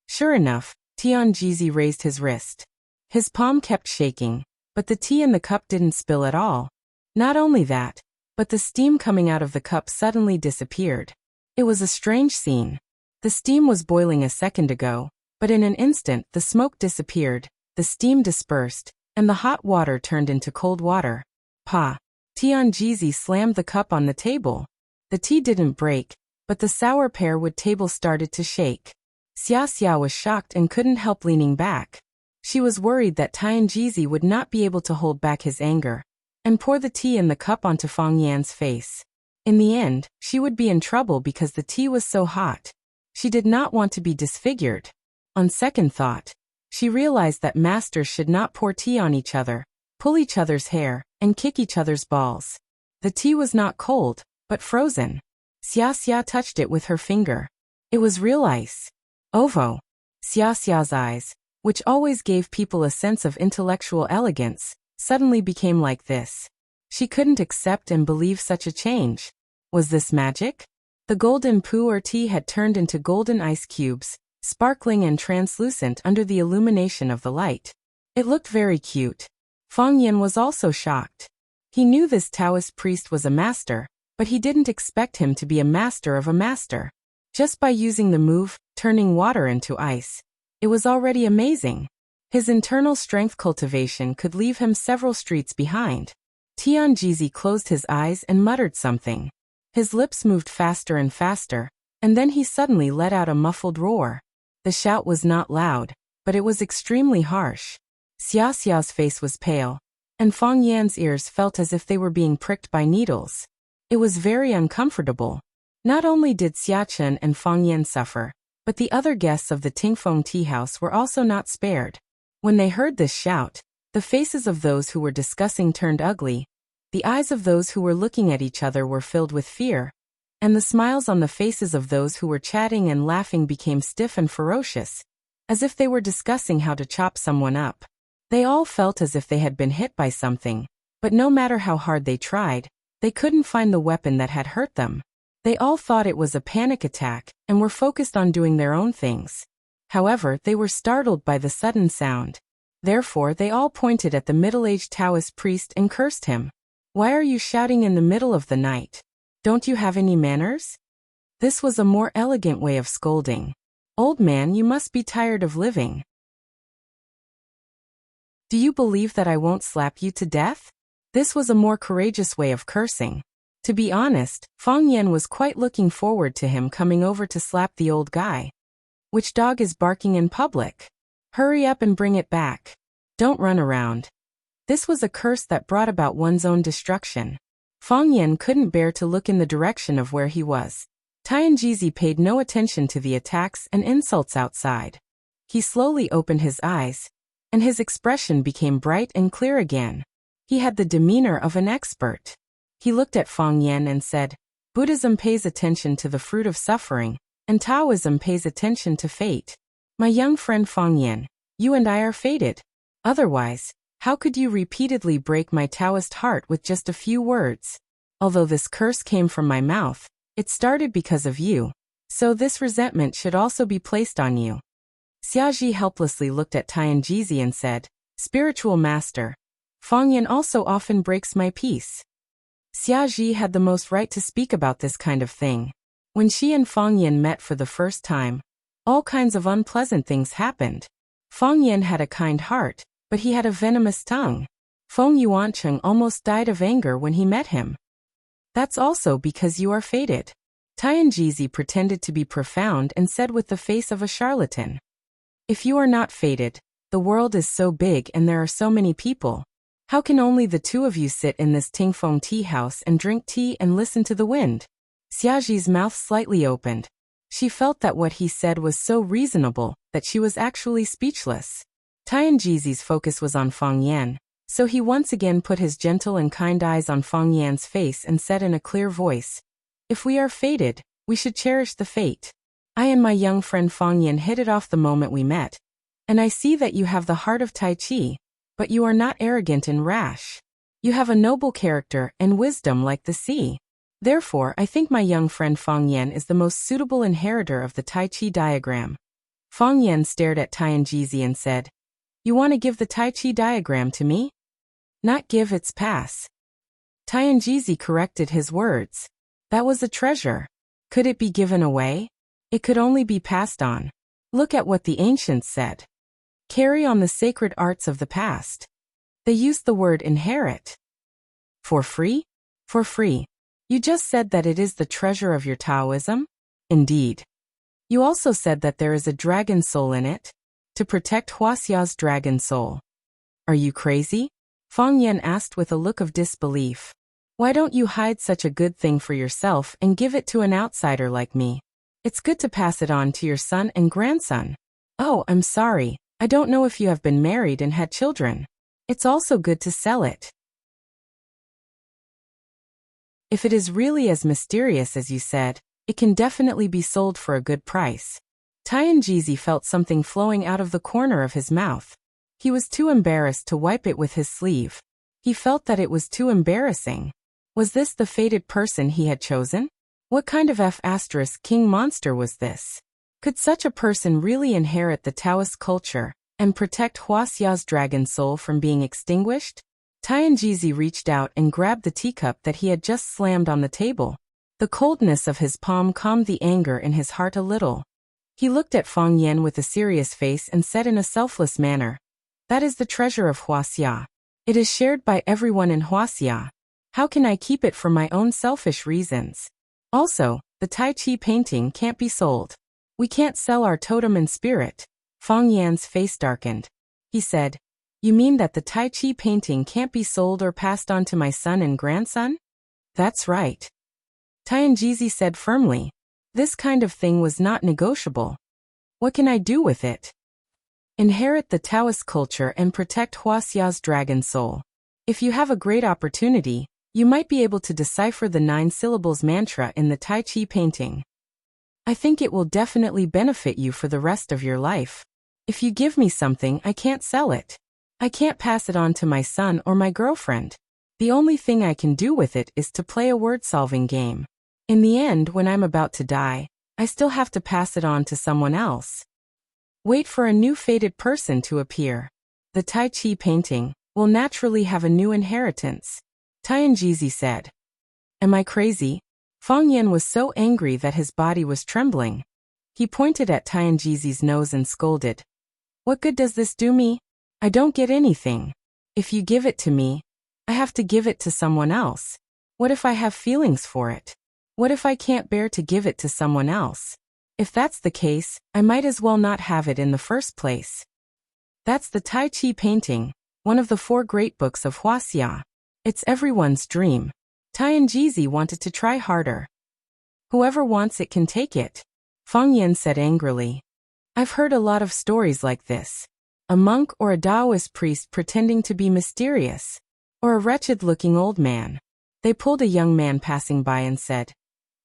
Sure enough, Tianjizi raised his wrist. His palm kept shaking, but the tea in the cup didn't spill at all. Not only that, but the steam coming out of the cup suddenly disappeared. It was a strange scene. The steam was boiling a second ago, but in an instant the smoke disappeared, the steam dispersed, and the hot water turned into cold water. Pa! Tianjizi slammed the cup on the table. The tea didn't break, but the sour pear wood table started to shake. Xia was shocked and couldn't help leaning back. She was worried that Tianjizi would not be able to hold back his anger and pour the tea in the cup onto Fang Yan's face. In the end, she would be in trouble because the tea was so hot. She did not want to be disfigured. On second thought, she realized that masters should not pour tea on each other, pull each other's hair, and kick each other's balls. The tea was not cold, but frozen. Xia touched it with her finger. It was real ice. Ovo. Xia's eyes, which always gave people a sense of intellectual elegance, suddenly became like this. She couldn't accept and believe such a change. Was this magic? The golden poo or tea had turned into golden ice cubes, sparkling and translucent under the illumination of the light. It looked very cute. Fang Yan was also shocked. He knew this Taoist priest was a master, but he didn't expect him to be a master of a master. Just by using the move, turning water into ice, it was already amazing. His internal strength cultivation could leave him several streets behind. Tianjizi closed his eyes and muttered something. His lips moved faster and faster, and then he suddenly let out a muffled roar. The shout was not loud, but it was extremely harsh. Xia Xia's face was pale, and Fang Yan's ears felt as if they were being pricked by needles. It was very uncomfortable. Not only did Xia Chen and Fang Yan suffer, but the other guests of the Tingfeng tea house were also not spared. When they heard this shout, the faces of those who were discussing turned ugly, the eyes of those who were looking at each other were filled with fear, and the smiles on the faces of those who were chatting and laughing became stiff and ferocious, as if they were discussing how to chop someone up. They all felt as if they had been hit by something, but no matter how hard they tried, they couldn't find the weapon that had hurt them. They all thought it was a panic attack and were focused on doing their own things. However, they were startled by the sudden sound. Therefore, they all pointed at the middle-aged Taoist priest and cursed him. "Why are you shouting in the middle of the night? Don't you have any manners?" This was a more elegant way of scolding. "Old man, you must be tired of living. Do you believe that I won't slap you to death?" This was a more courageous way of cursing. To be honest, Fang Yan was quite looking forward to him coming over to slap the old guy. "Which dog is barking in public? Hurry up and bring it back. Don't run around." This was a curse that brought about one's own destruction. Fang Yan couldn't bear to look in the direction of where he was. Tianjizi paid no attention to the attacks and insults outside. He slowly opened his eyes, and his expression became bright and clear again. He had the demeanor of an expert. He looked at Fang Yan and said, "Buddhism pays attention to the fruit of suffering, and Taoism pays attention to fate. My young friend Fang Yan, you and I are fated. Otherwise, how could you repeatedly break my Taoist heart with just a few words? Although this curse came from my mouth, it started because of you, so this resentment should also be placed on you." Xiaji helplessly looked at Tianjizi and said, "Spiritual master, Fang Yan also often breaks my peace." Xiaji had the most right to speak about this kind of thing. When she and Fang Yan met for the first time, all kinds of unpleasant things happened. Fang Yan had a kind heart, but he had a venomous tongue. Feng Yuancheng almost died of anger when he met him. "That's also because you are fated." Tianjizi pretended to be profound and said with the face of a charlatan, "If you are not fated, the world is so big and there are so many people. How can only the two of you sit in this Tingfeng tea house and drink tea and listen to the wind?" Xiaji's mouth slightly opened. She felt that what he said was so reasonable that she was actually speechless. Tianjizi's focus was on Fang Yan, so he once again put his gentle and kind eyes on Fang Yan's face and said in a clear voice, "If we are fated, we should cherish the fate. I and my young friend Fang Yan hit it off the moment we met, and I see that you have the heart of Tai Chi, but you are not arrogant and rash. You have a noble character and wisdom like the sea. Therefore, I think my young friend Fang Yan is the most suitable inheritor of the Tai Chi diagram." Fang Yan stared at Tianjizi and said, "You want to give the Tai Chi diagram to me?" "Not give, it's pass." Tianjizi corrected his words. "That was a treasure. Could it be given away? It could only be passed on. Look at what the ancients said. Carry on the sacred arts of the past. They used the word inherit. For free? For free. You just said that it is the treasure of your Taoism? Indeed. You also said that there is a dragon soul in it, to protect Wuxia's dragon soul. Are you crazy?" Fang Yan asked with a look of disbelief. "Why don't you hide such a good thing for yourself and give it to an outsider like me? It's good to pass it on to your son and grandson. Oh, I'm sorry. I don't know if you have been married and had children. It's also good to sell it. If it is really as mysterious as you said, it can definitely be sold for a good price." Tianjizi felt something flowing out of the corner of his mouth. He was too embarrassed to wipe it with his sleeve. He felt that it was too embarrassing. Was this the fated person he had chosen? What kind of F*** king monster was this? Could such a person really inherit the Taoist culture and protect Huaxia's dragon soul from being extinguished? Tianjizi reached out and grabbed the teacup that he had just slammed on the table. The coldness of his palm calmed the anger in his heart a little. He looked at Fang Yan with a serious face and said in a selfless manner, "That is the treasure of Huaxia. It is shared by everyone in Huaxia. How can I keep it for my own selfish reasons? Also, the Tai Chi painting can't be sold. We can't sell our totem and spirit." Fang Yan's face darkened. He said, "You mean that the Tai Chi painting can't be sold or passed on to my son and grandson?" "That's right," Tianjizi said firmly. This kind of thing was not negotiable. "What can I do with it?" "Inherit the Taoist culture and protect Huaxia's dragon soul. If you have a great opportunity, you might be able to decipher the 9 syllables mantra in the Tai Chi painting. I think it will definitely benefit you for the rest of your life. If you give me something, I can't sell it. I can't pass it on to my son or my girlfriend. The only thing I can do with it is to play a word-solving game. In the end, when I'm about to die, I still have to pass it on to someone else. Wait for a new fated person to appear. The Tai Chi painting will naturally have a new inheritance," Tianjizi said. "Am I crazy?" Fang Yan was so angry that his body was trembling. He pointed at Tianjizi's nose and scolded, "What good does this do me? I don't get anything. If you give it to me, I have to give it to someone else. What if I have feelings for it? What if I can't bear to give it to someone else? If that's the case, I might as well not have it in the first place." That's the Tai Chi painting, one of the 4 great books of Huaxia. It's everyone's dream. Tianjizi wanted to try harder. "Whoever wants it can take it," Fang Yan said angrily. "I've heard a lot of stories like this. A monk or a Taoist priest pretending to be mysterious, or a wretched-looking old man." They pulled a young man passing by and said,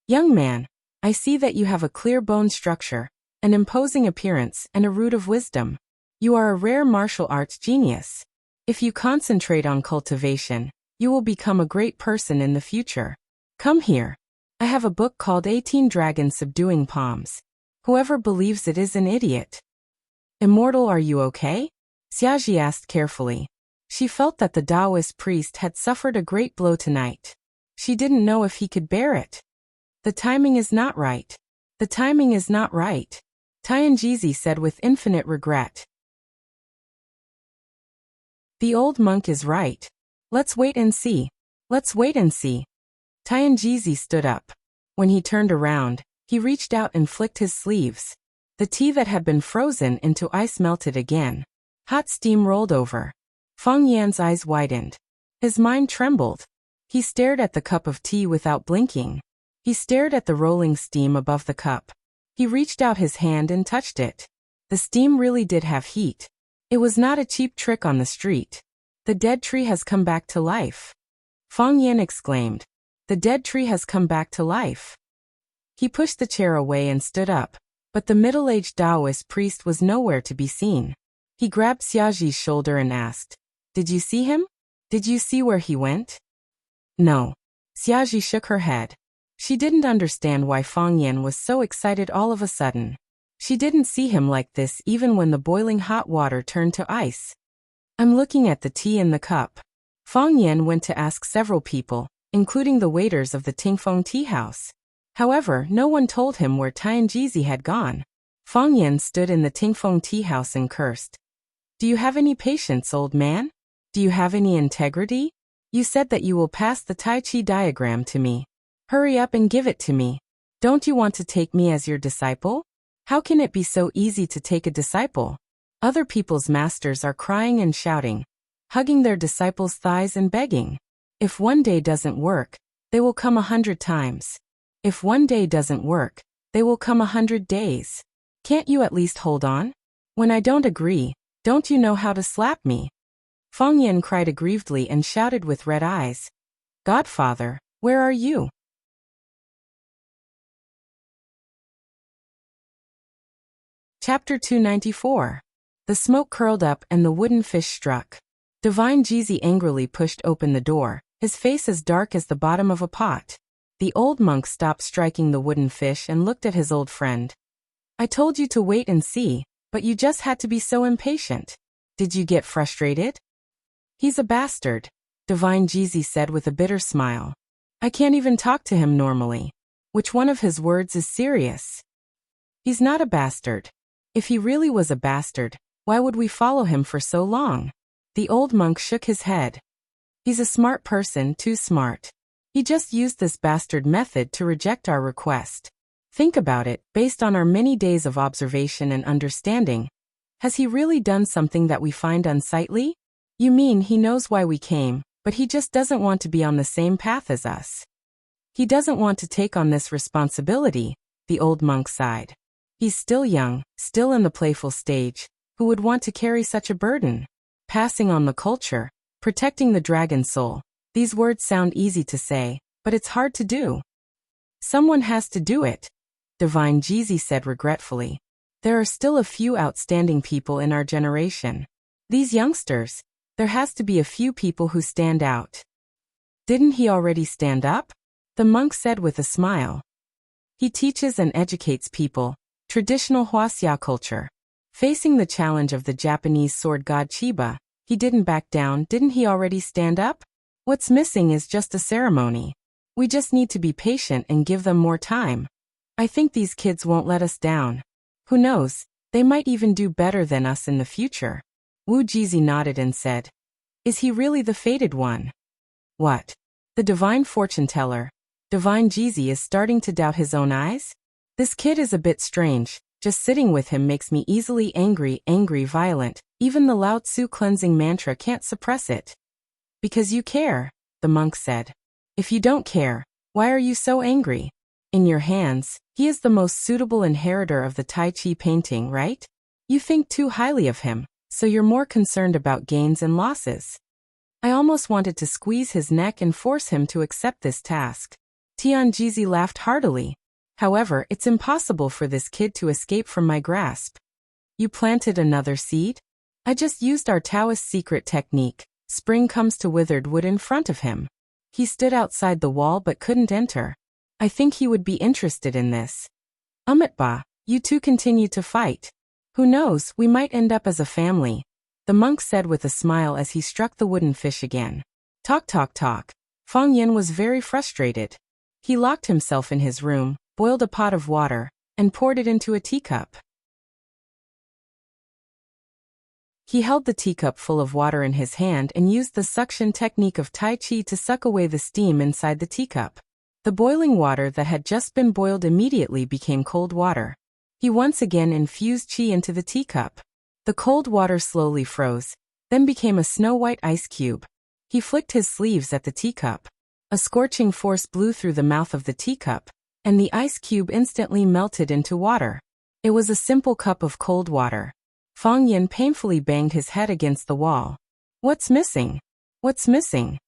"Young man, I see that you have a clear bone structure, an imposing appearance, and a root of wisdom. You are a rare martial arts genius. If you concentrate on cultivation, you will become a great person in the future. Come here. I have a book called 18 Dragons Subduing Palms. Whoever believes it is an idiot." "Immortal, are you okay?" Xiaji asked carefully. She felt that the Taoist priest had suffered a great blow tonight. She didn't know if he could bear it. "The timing is not right. The timing is not right," Tianjizi said with infinite regret. "The old monk is right. Let's wait and see. Let's wait and see." Tianjizi stood up. When he turned around, he reached out and flicked his sleeves. The tea that had been frozen into ice melted again. Hot steam rolled over. Fang Yan's eyes widened. His mind trembled. He stared at the cup of tea without blinking. He stared at the rolling steam above the cup. He reached out his hand and touched it. The steam really did have heat. It was not a cheap trick on the street. The dead tree has come back to life. Fang Yan exclaimed. The dead tree has come back to life. He pushed the chair away and stood up, but the middle-aged Taoist priest was nowhere to be seen. He grabbed Xiaji's shoulder and asked, "Did you see him? Did you see where he went?" "No." Xiaji shook her head. She didn't understand why Fang Yan was so excited all of a sudden. She didn't see him like this even when the boiling hot water turned to ice. "I'm looking at the tea in the cup." Fang Yan went to ask several people, including the waiters of the Tingfeng tea house. However, no one told him where Tianjizi had gone. Fang Yan stood in the Tingfeng tea house and cursed. "Do you have any patience, old man? Do you have any integrity? You said that you will pass the Tai Chi diagram to me. Hurry up and give it to me. Don't you want to take me as your disciple? How can it be so easy to take a disciple? Other people's masters are crying and shouting, hugging their disciples' thighs and begging. If one day doesn't work, they will come 100 times. If one day doesn't work, they will come 100 days. Can't you at least hold on? When I don't agree, don't you know how to slap me?" Fang Yan cried aggrievedly and shouted with red eyes, "Godfather, where are you?" Chapter 294. The smoke curled up and the wooden fish struck. Divine Jizi angrily pushed open the door, his face as dark as the bottom of a pot. The old monk stopped striking the wooden fish and looked at his old friend. "I told you to wait and see. But you just had to be so impatient. Did you get frustrated? He's a bastard, Divine Jeezy said with a bitter smile. I can't even talk to him normally. Which one of his words is serious? He's not a bastard. If he really was a bastard, why would we follow him for so long? The old monk shook his head. He's a smart person, too smart. He just used this bastard method to reject our request. Think about it, based on our many days of observation and understanding. Has he really done something that we find unsightly? You mean he knows why we came, but he just doesn't want to be on the same path as us. He doesn't want to take on this responsibility, the old monk sighed. He's still young, still in the playful stage. Who would want to carry such a burden? Passing on the culture, protecting the dragon soul. These words sound easy to say, but it's hard to do. Someone has to do it, Divine Jeezy said regretfully. There are still a few outstanding people in our generation. These youngsters, there has to be a few people who stand out. Didn't he already stand up? The monk said with a smile. He teaches and educates people, traditional Wuxia culture. Facing the challenge of the Japanese sword god Chiba, he didn't back down. Didn't he already stand up? What's missing is just a ceremony. We just need to be patient and give them more time. I think these kids won't let us down. Who knows, they might even do better than us in the future. Wu Jeezy nodded and said, Is he really the fated one? What? The divine fortune teller? Divine Jeezy is starting to doubt his own eyes? This kid is a bit strange. Just sitting with him makes me easily angry, violent. Even the Lao Tzu cleansing mantra can't suppress it. Because you care, the monk said. If you don't care, why are you so angry? In your hands, he is the most suitable inheritor of the Tai Chi painting, right? You think too highly of him, so you're more concerned about gains and losses. I almost wanted to squeeze his neck and force him to accept this task. Tian Jeezy laughed heartily. However, it's impossible for this kid to escape from my grasp. You planted another seed? I just used our Taoist secret technique. Spring comes to withered wood in front of him. He stood outside the wall but couldn't enter. I think he would be interested in this. Umitba, you two continue to fight. Who knows, we might end up as a family, the monk said with a smile as he struck the wooden fish again. Talk. Fang Yin was very frustrated. He locked himself in his room, boiled a pot of water, and poured it into a teacup. He held the teacup full of water in his hand and used the suction technique of Tai Chi to suck away the steam inside the teacup. The boiling water that had just been boiled immediately became cold water. He once again infused Qi into the teacup. The cold water slowly froze, then became a snow-white ice cube. He flicked his sleeves at the teacup. A scorching force blew through the mouth of the teacup, and the ice cube instantly melted into water. It was a simple cup of cold water. Fang Yin painfully banged his head against the wall. What's missing? What's missing?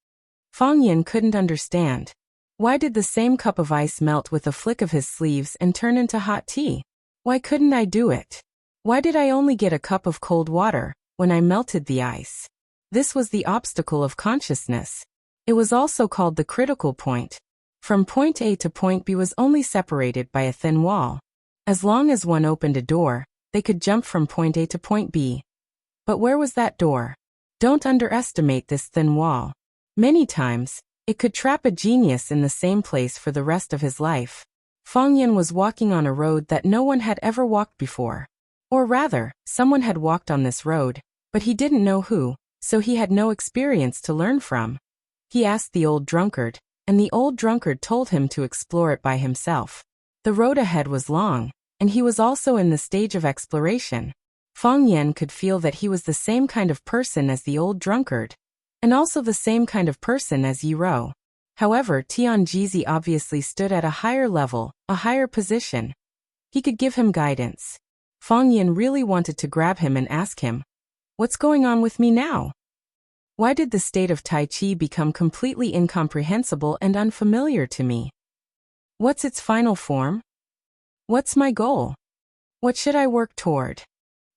Fang Yin couldn't understand. Why did the same cup of ice melt with a flick of his sleeves and turn into hot tea? Why couldn't I do it? Why did I only get a cup of cold water when I melted the ice? This was the obstacle of consciousness. It was also called the critical point. From point A to point B was only separated by a thin wall. As long as one opened a door, they could jump from point A to point B. But where was that door? Don't underestimate this thin wall. Many times, it could trap a genius in the same place for the rest of his life. Fang Yin was walking on a road that no one had ever walked before. Or rather, someone had walked on this road, but he didn't know who, so he had no experience to learn from. He asked the old drunkard, and the old drunkard told him to explore it by himself. The road ahead was long, and he was also in the stage of exploration. Fang Yin could feel that he was the same kind of person as the old drunkard, and also the same kind of person as Yi Ro. However, Tian Jeezy obviously stood at a higher level, a higher position. He could give him guidance. Fang Yin really wanted to grab him and ask him, "What's going on with me now? Why did the state of Tai Chi become completely incomprehensible and unfamiliar to me? What's its final form? What's my goal? What should I work toward?"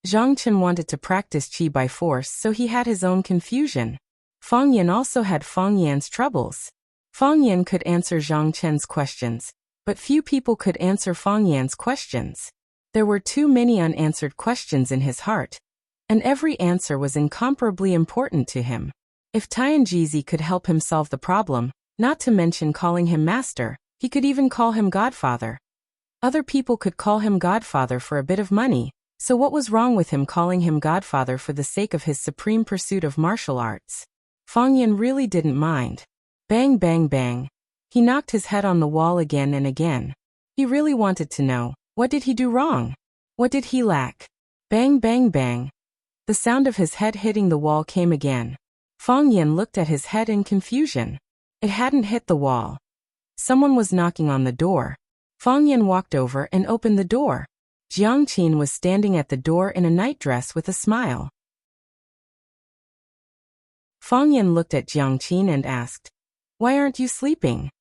Zhang Chen wanted to practice Qi by force, so he had his own confusion. Fang Yin also had Fang Yan's troubles. Fang Yin could answer Zhang Chen's questions, but few people could answer Fang Yan's questions. There were too many unanswered questions in his heart, and every answer was incomparably important to him. If Tianjizi could help him solve the problem, not to mention calling him master, he could even call him godfather. Other people could call him godfather for a bit of money, so what was wrong with him calling him godfather for the sake of his supreme pursuit of martial arts? Fang Yan really didn't mind. Bang bang bang. He knocked his head on the wall again and again. He really wanted to know, what did he do wrong? What did he lack? Bang bang bang. The sound of his head hitting the wall came again. Fang Yan looked at his head in confusion. It hadn't hit the wall. Someone was knocking on the door. Fang Yan walked over and opened the door. Jiang Qin was standing at the door in a nightdress with a smile. Fang Yan looked at Jiang Qin and asked, "Why aren't you sleeping?"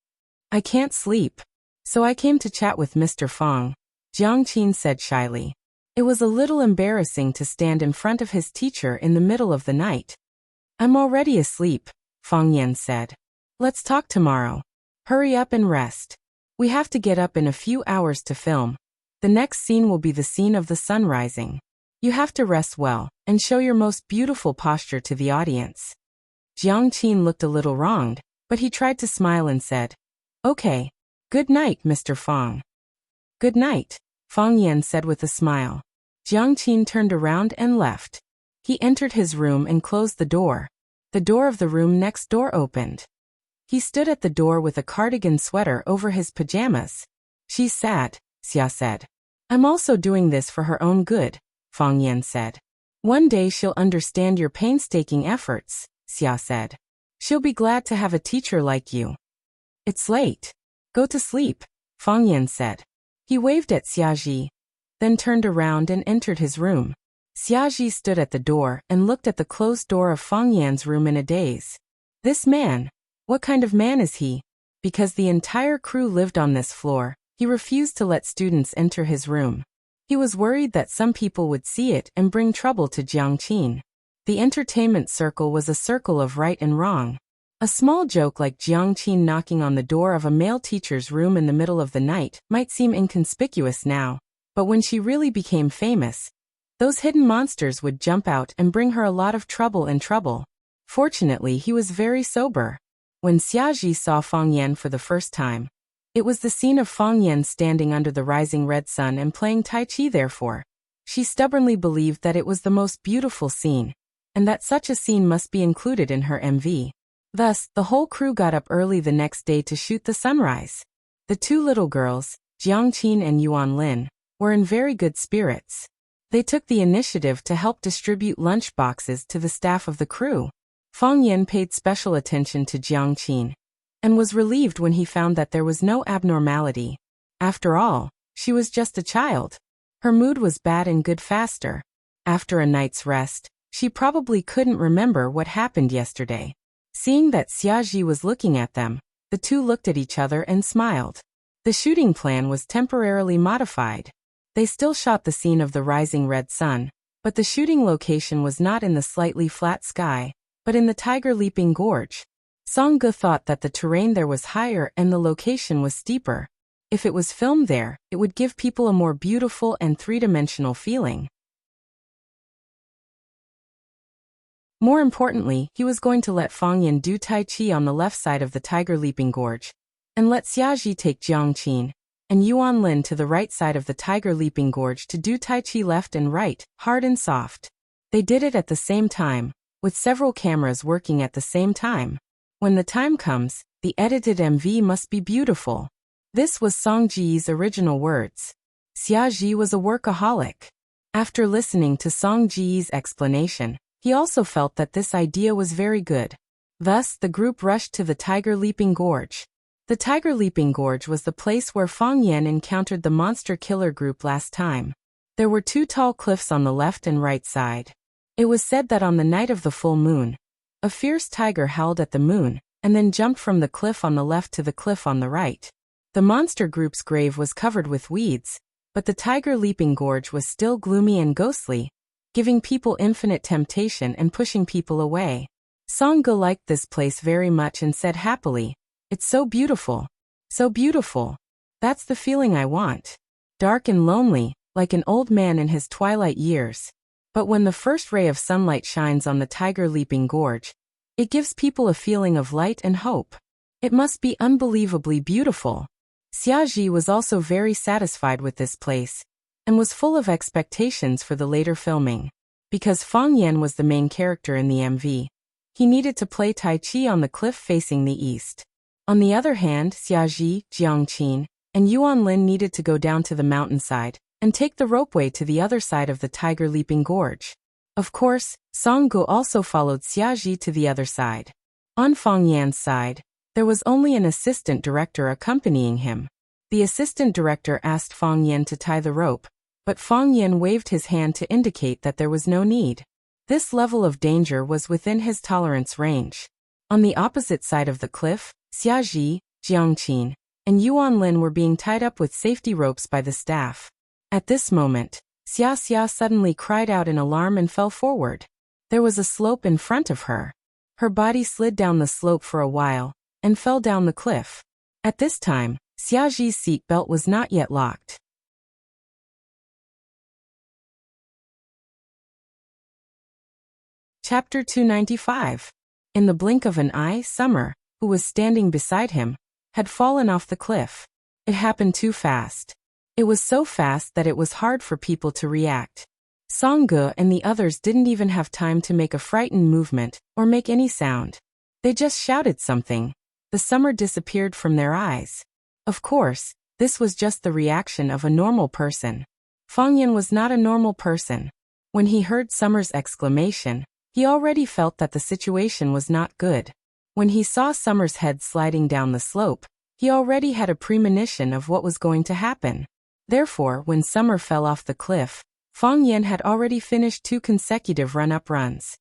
"I can't sleep. So I came to chat with Mr. Fang," Jiang Qin said shyly. It was a little embarrassing to stand in front of his teacher in the middle of the night. "I'm already asleep," Fang Yan said. "Let's talk tomorrow. Hurry up and rest. We have to get up in a few hours to film. The next scene will be the scene of the sun rising. You have to rest well, and show your most beautiful posture to the audience." Jiang Qin looked a little wronged, but he tried to smile and said, "Okay. Good night, Mr. Fang." "Good night," Fang Yan said with a smile. Jiang Qin turned around and left. He entered his room and closed the door. The door of the room next door opened. He stood at the door with a cardigan sweater over his pajamas. "She's sad," Xia said. "I'm also doing this for her own good," Fang Yan said. "One day she'll understand your painstaking efforts," Xia said. "She'll be glad to have a teacher like you." "It's late. Go to sleep," Fang Yan said. He waved at Xiaji, then turned around and entered his room. Xiaji stood at the door and looked at the closed door of Fang Yan's room in a daze. This man, what kind of man is he? Because the entire crew lived on this floor, he refused to let students enter his room. He was worried that some people would see it and bring trouble to Jiang Qin. The entertainment circle was a circle of right and wrong. A small joke like Jiang Qin knocking on the door of a male teacher's room in the middle of the night might seem inconspicuous now, but when she really became famous, those hidden monsters would jump out and bring her a lot of trouble. Fortunately, he was very sober. When Xiaji saw Fang Yan for the first time, it was the scene of Fang Yan standing under the rising red sun and playing Tai Chi. Therefore, she stubbornly believed that it was the most beautiful scene, and that such a scene must be included in her MV. Thus, the whole crew got up early the next day to shoot the sunrise. The two little girls, Jiang Qin and Yuan Lin, were in very good spirits. They took the initiative to help distribute lunch boxes to the staff of the crew. Fang Yan paid special attention to Jiang Qin, and was relieved when he found that there was no abnormality. After all, she was just a child. Her mood was bad and good faster. After a night's rest, she probably couldn't remember what happened yesterday. Seeing that Xiaji was looking at them, the two looked at each other and smiled. The shooting plan was temporarily modified. They still shot the scene of the rising red sun, but the shooting location was not in the slightly flat sky, but in the tiger-leaping gorge. Song Ge thought that the terrain there was higher and the location was steeper. If it was filmed there, it would give people a more beautiful and three-dimensional feeling. More importantly, he was going to let Fang Yan do Tai Chi on the left side of the tiger-leaping gorge, and let Xiaji take Jiang Qin and Yuan Lin to the right side of the tiger-leaping gorge to do Tai Chi left and right, hard and soft. They did it at the same time, with several cameras working at the same time. When the time comes, the edited MV must be beautiful. This was Song Ji's original words. Xiaji was a workaholic. After listening to Song Ji's explanation, he also felt that this idea was very good. Thus, the group rushed to the tiger-leaping gorge. The tiger-leaping gorge was the place where Fang Yan encountered the monster killer group last time. There were two tall cliffs on the left and right side. It was said that on the night of the full moon, a fierce tiger howled at the moon, and then jumped from the cliff on the left to the cliff on the right. The monster group's grave was covered with weeds, but the tiger-leaping gorge was still gloomy and ghostly, giving people infinite temptation and pushing people away. Song Ge liked this place very much and said happily, "It's so beautiful. So beautiful. That's the feeling I want. Dark and lonely, like an old man in his twilight years. But when the first ray of sunlight shines on the tiger-leaping gorge, it gives people a feeling of light and hope. It must be unbelievably beautiful. Xiaji was also very satisfied with this place, and was full of expectations for the later filming. Because Fang Yan was the main character in the MV, he needed to play Tai Chi on the cliff facing the east. On the other hand, Xiaji, Jiangqin, and Yuan Lin needed to go down to the mountainside and take the ropeway to the other side of the tiger-leaping gorge. Of course, Song Gu also followed Xiaji to the other side. On Fang Yan's side, there was only an assistant director accompanying him. The assistant director asked Fang Yan to tie the rope, but Fang Yan waved his hand to indicate that there was no need. This level of danger was within his tolerance range. On the opposite side of the cliff, Xiaji, Jiangqin, and Yuan Lin were being tied up with safety ropes by the staff. At this moment, Xia suddenly cried out in alarm and fell forward. There was a slope in front of her. Her body slid down the slope for a while, and fell down the cliff. At this time, Xiaji's seat belt was not yet locked. Chapter 295. In the blink of an eye, Summer, who was standing beside him, had fallen off the cliff. It happened too fast. It was so fast that it was hard for people to react. Songge and the others didn't even have time to make a frightened movement or make any sound. They just shouted something. The summer disappeared from their eyes. Of course, this was just the reaction of a normal person. Fang Yan was not a normal person. When he heard Summer's exclamation, he already felt that the situation was not good. When he saw Summer's head sliding down the slope, he already had a premonition of what was going to happen. Therefore, when Summer fell off the cliff, Fang Yan had already finished 2 consecutive run-up runs.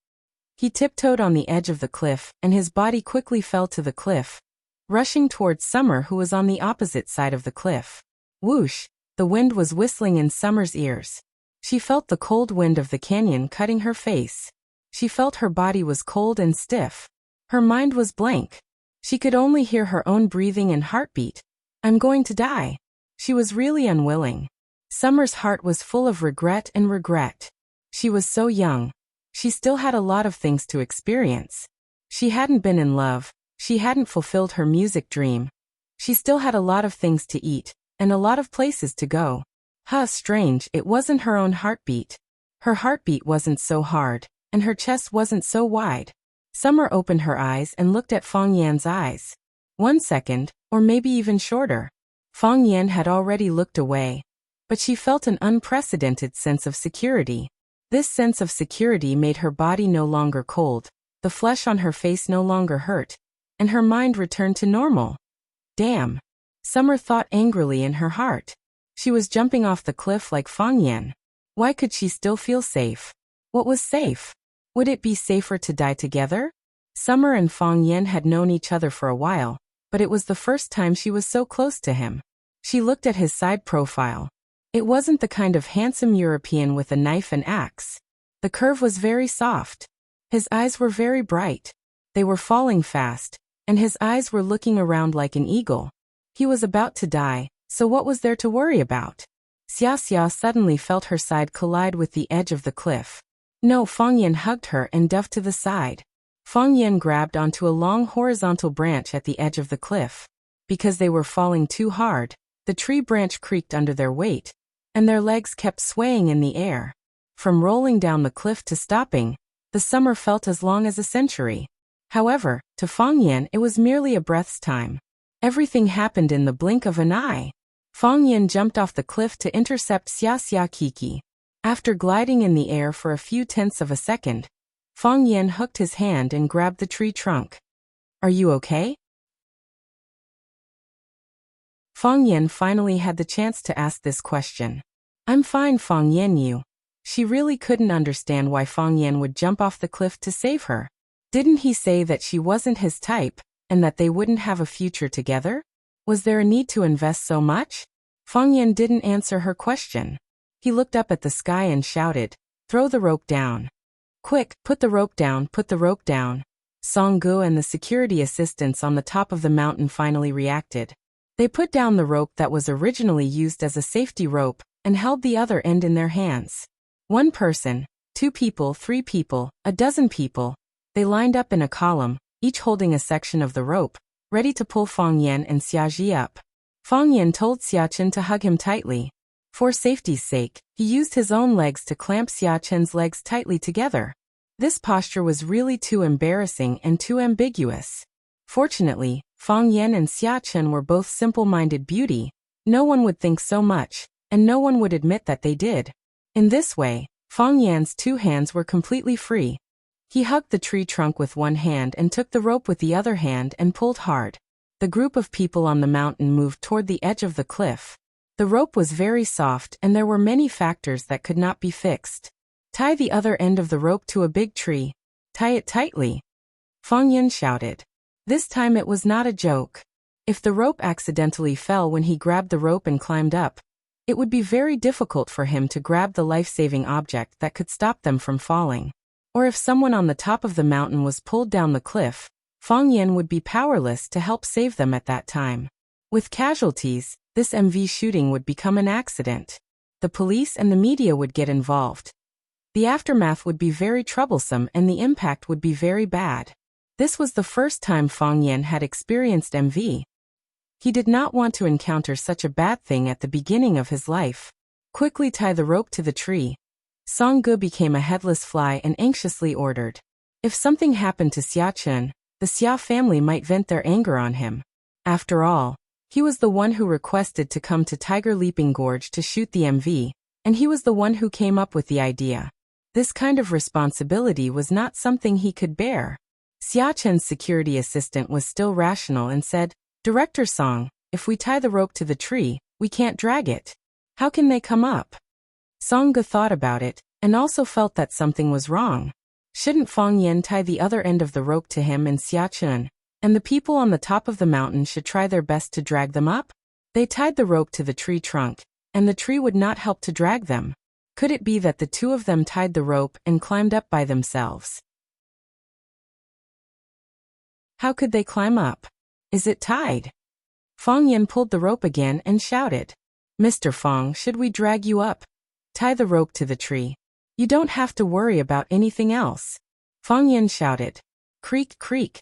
He tiptoed on the edge of the cliff and his body quickly fell to the cliff, rushing towards Summer who was on the opposite side of the cliff. Whoosh! The wind was whistling in Summer's ears. She felt the cold wind of the canyon cutting her face. She felt her body was cold and stiff. Her mind was blank. She could only hear her own breathing and heartbeat. I'm going to die. She was really unwilling. Summer's heart was full of regret and regret. She was so young. She still had a lot of things to experience. She hadn't been in love. She hadn't fulfilled her music dream. She still had a lot of things to eat, and a lot of places to go. Strange, it wasn't her own heartbeat. Her heartbeat wasn't so hard, and her chest wasn't so wide. Summer opened her eyes and looked at Fang Yan's eyes. 1 second, or maybe even shorter. Fang Yan had already looked away, but she felt an unprecedented sense of security. This sense of security made her body no longer cold, the flesh on her face no longer hurt, and her mind returned to normal. Damn! Summer thought angrily in her heart. She was jumping off the cliff like Fang Yan. Why could she still feel safe? What was safe? Would it be safer to die together? Summer and Fang Yan had known each other for a while, but it was the first time she was so close to him. She looked at his side profile. It wasn't the kind of handsome European with a knife and axe. The curve was very soft. His eyes were very bright. They were falling fast, and his eyes were looking around like an eagle. He was about to die, so what was there to worry about? Xia suddenly felt her side collide with the edge of the cliff. No, Fang Yan hugged her and dove to the side. Fang Yan grabbed onto a long horizontal branch at the edge of the cliff. Because they were falling too hard, the tree branch creaked under their weight, and their legs kept swaying in the air. From rolling down the cliff to stopping, the summer felt as long as a century. However, to Fang Yan it was merely a breath's time. Everything happened in the blink of an eye. Fang Yan jumped off the cliff to intercept Xia Kiki. After gliding in the air for a few tenths of a second, Fang Yan hooked his hand and grabbed the tree trunk. Are you okay? Fang Yan finally had the chance to ask this question. I'm fine, Fang Yan Yu. She really couldn't understand why Fang Yan would jump off the cliff to save her. Didn't he say that she wasn't his type, and that they wouldn't have a future together? Was there a need to invest so much? Fang Yan didn't answer her question. He looked up at the sky and shouted, "Throw the rope down. Quick, put the rope down, put the rope down." Song Gu and the security assistants on the top of the mountain finally reacted. They put down the rope that was originally used as a safety rope and held the other end in their hands. One person, 2 people, 3 people, a dozen people. They lined up in a column, each holding a section of the rope, ready to pull Fang Yan and Xia Ji up. Fang Yan told Xia Chen to hug him tightly. For safety's sake, he used his own legs to clamp Xia Chen's legs tightly together. This posture was really too embarrassing and too ambiguous. Fortunately, Fang Yan and Xia Chen were both simple-minded beauty. No one would think so much, and no one would admit that they did. In this way, Fang Yan's 2 hands were completely free. He hugged the tree trunk with one hand and took the rope with the other hand and pulled hard. The group of people on the mountain moved toward the edge of the cliff. The rope was very soft and there were many factors that could not be fixed. Tie the other end of the rope to a big tree. Tie it tightly. Fang Yan shouted. This time it was not a joke. If the rope accidentally fell when he grabbed the rope and climbed up, it would be very difficult for him to grab the life-saving object that could stop them from falling. Or if someone on the top of the mountain was pulled down the cliff, Fang Yan would be powerless to help save them at that time. With casualties, this MV shooting would become an accident. The police and the media would get involved. The aftermath would be very troublesome and the impact would be very bad. This was the first time Fang Yan had experienced MV. He did not want to encounter such a bad thing at the beginning of his life. Quickly tie the rope to the tree. Song Ge became a headless fly and anxiously ordered. If something happened to Xia Chen, the Xia family might vent their anger on him. After all, he was the one who requested to come to Tiger Leaping Gorge to shoot the MV, and he was the one who came up with the idea. This kind of responsibility was not something he could bear. Xia Chen's security assistant was still rational and said, Director Song, if we tie the rope to the tree, we can't drag it. How can they come up? Song Ge thought about it, and also felt that something was wrong. Shouldn't Fang Yan tie the other end of the rope to him and Xia Chen, and the people on the top of the mountain should try their best to drag them up? They tied the rope to the tree trunk, and the tree would not help to drag them. Could it be that the 2 of them tied the rope and climbed up by themselves? How could they climb up? Is it tied? Fang Yan pulled the rope again and shouted, Mr. Fang, should we drag you up? Tie the rope to the tree. You don't have to worry about anything else. Fang Yan shouted. Creak, creak.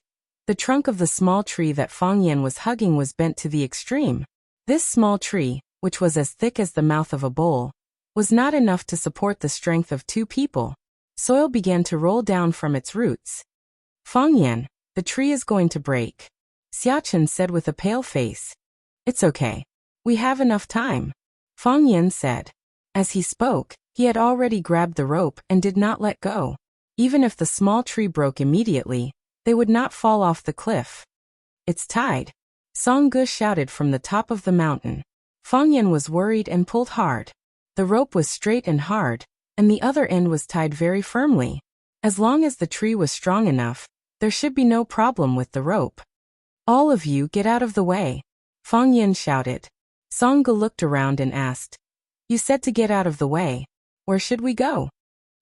The trunk of the small tree that Fang Yan was hugging was bent to the extreme. This small tree, which was as thick as the mouth of a bowl, was not enough to support the strength of 2 people. Soil began to roll down from its roots. Fang Yan, the tree is going to break. Xia Chen said with a pale face. It's okay. We have enough time. Fang Yan said. As he spoke, he had already grabbed the rope and did not let go. Even if the small tree broke immediately, they would not fall off the cliff. It's tied. Song Ge shouted from the top of the mountain. Fang Yan was worried and pulled hard. The rope was straight and hard, and the other end was tied very firmly. As long as the tree was strong enough, there should be no problem with the rope. All of you get out of the way. Fang Yan shouted. Song Ge looked around and asked, You said to get out of the way. Where should we go?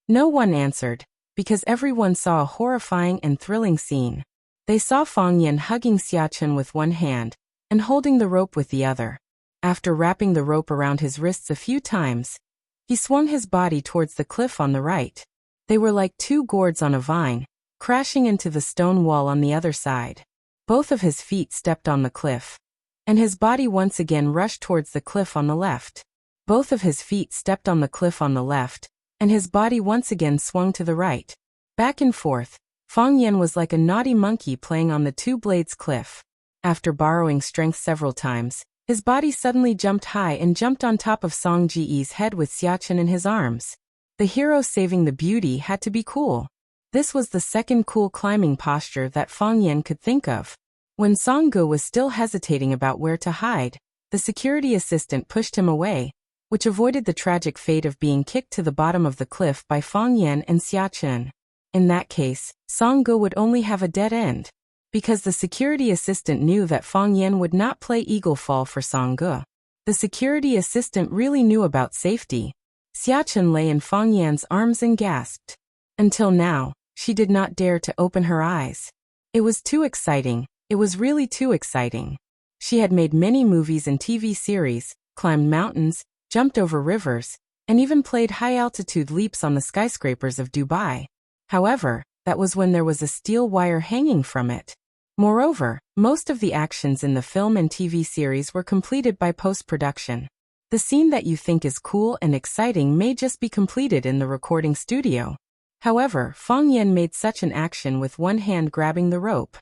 No one answered, because everyone saw a horrifying and thrilling scene. They saw Fang Yan hugging Xia Chen with one hand, and holding the rope with the other. After wrapping the rope around his wrists a few times, he swung his body towards the cliff on the right. They were like 2 gourds on a vine, crashing into the stone wall on the other side. Both of his feet stepped on the cliff, and his body once again rushed towards the cliff on the left. Both of his feet stepped on the cliff on the left, and his body once again swung to the right. Back and forth, Fang Yan was like a naughty monkey playing on the 2 blades cliff. After borrowing strength several times, his body suddenly jumped high and jumped on top of Song Ji's head with Xia Chen in his arms. The hero saving the beauty had to be cool. This was the second cool climbing posture that Fang Yan could think of. When Song Ge was still hesitating about where to hide, the security assistant pushed him away, which avoided the tragic fate of being kicked to the bottom of the cliff by Fang Yan and Xia Chen. In that case, Song Ge would only have a dead end. Because the security assistant knew that Fang Yan would not play eagle fall for Song Ge. The security assistant really knew about safety. Xia Chen lay in Fang Yan's arms and gasped. Until now, she did not dare to open her eyes. It was too exciting. It was really too exciting. She had made many movies and TV series, climbed mountains, jumped over rivers, and even played high-altitude leaps on the skyscrapers of Dubai. However, that was when there was a steel wire hanging from it. Moreover, most of the actions in the film and TV series were completed by post-production. The scene that you think is cool and exciting may just be completed in the recording studio. However, Fang Yan made such an action with one hand grabbing the rope.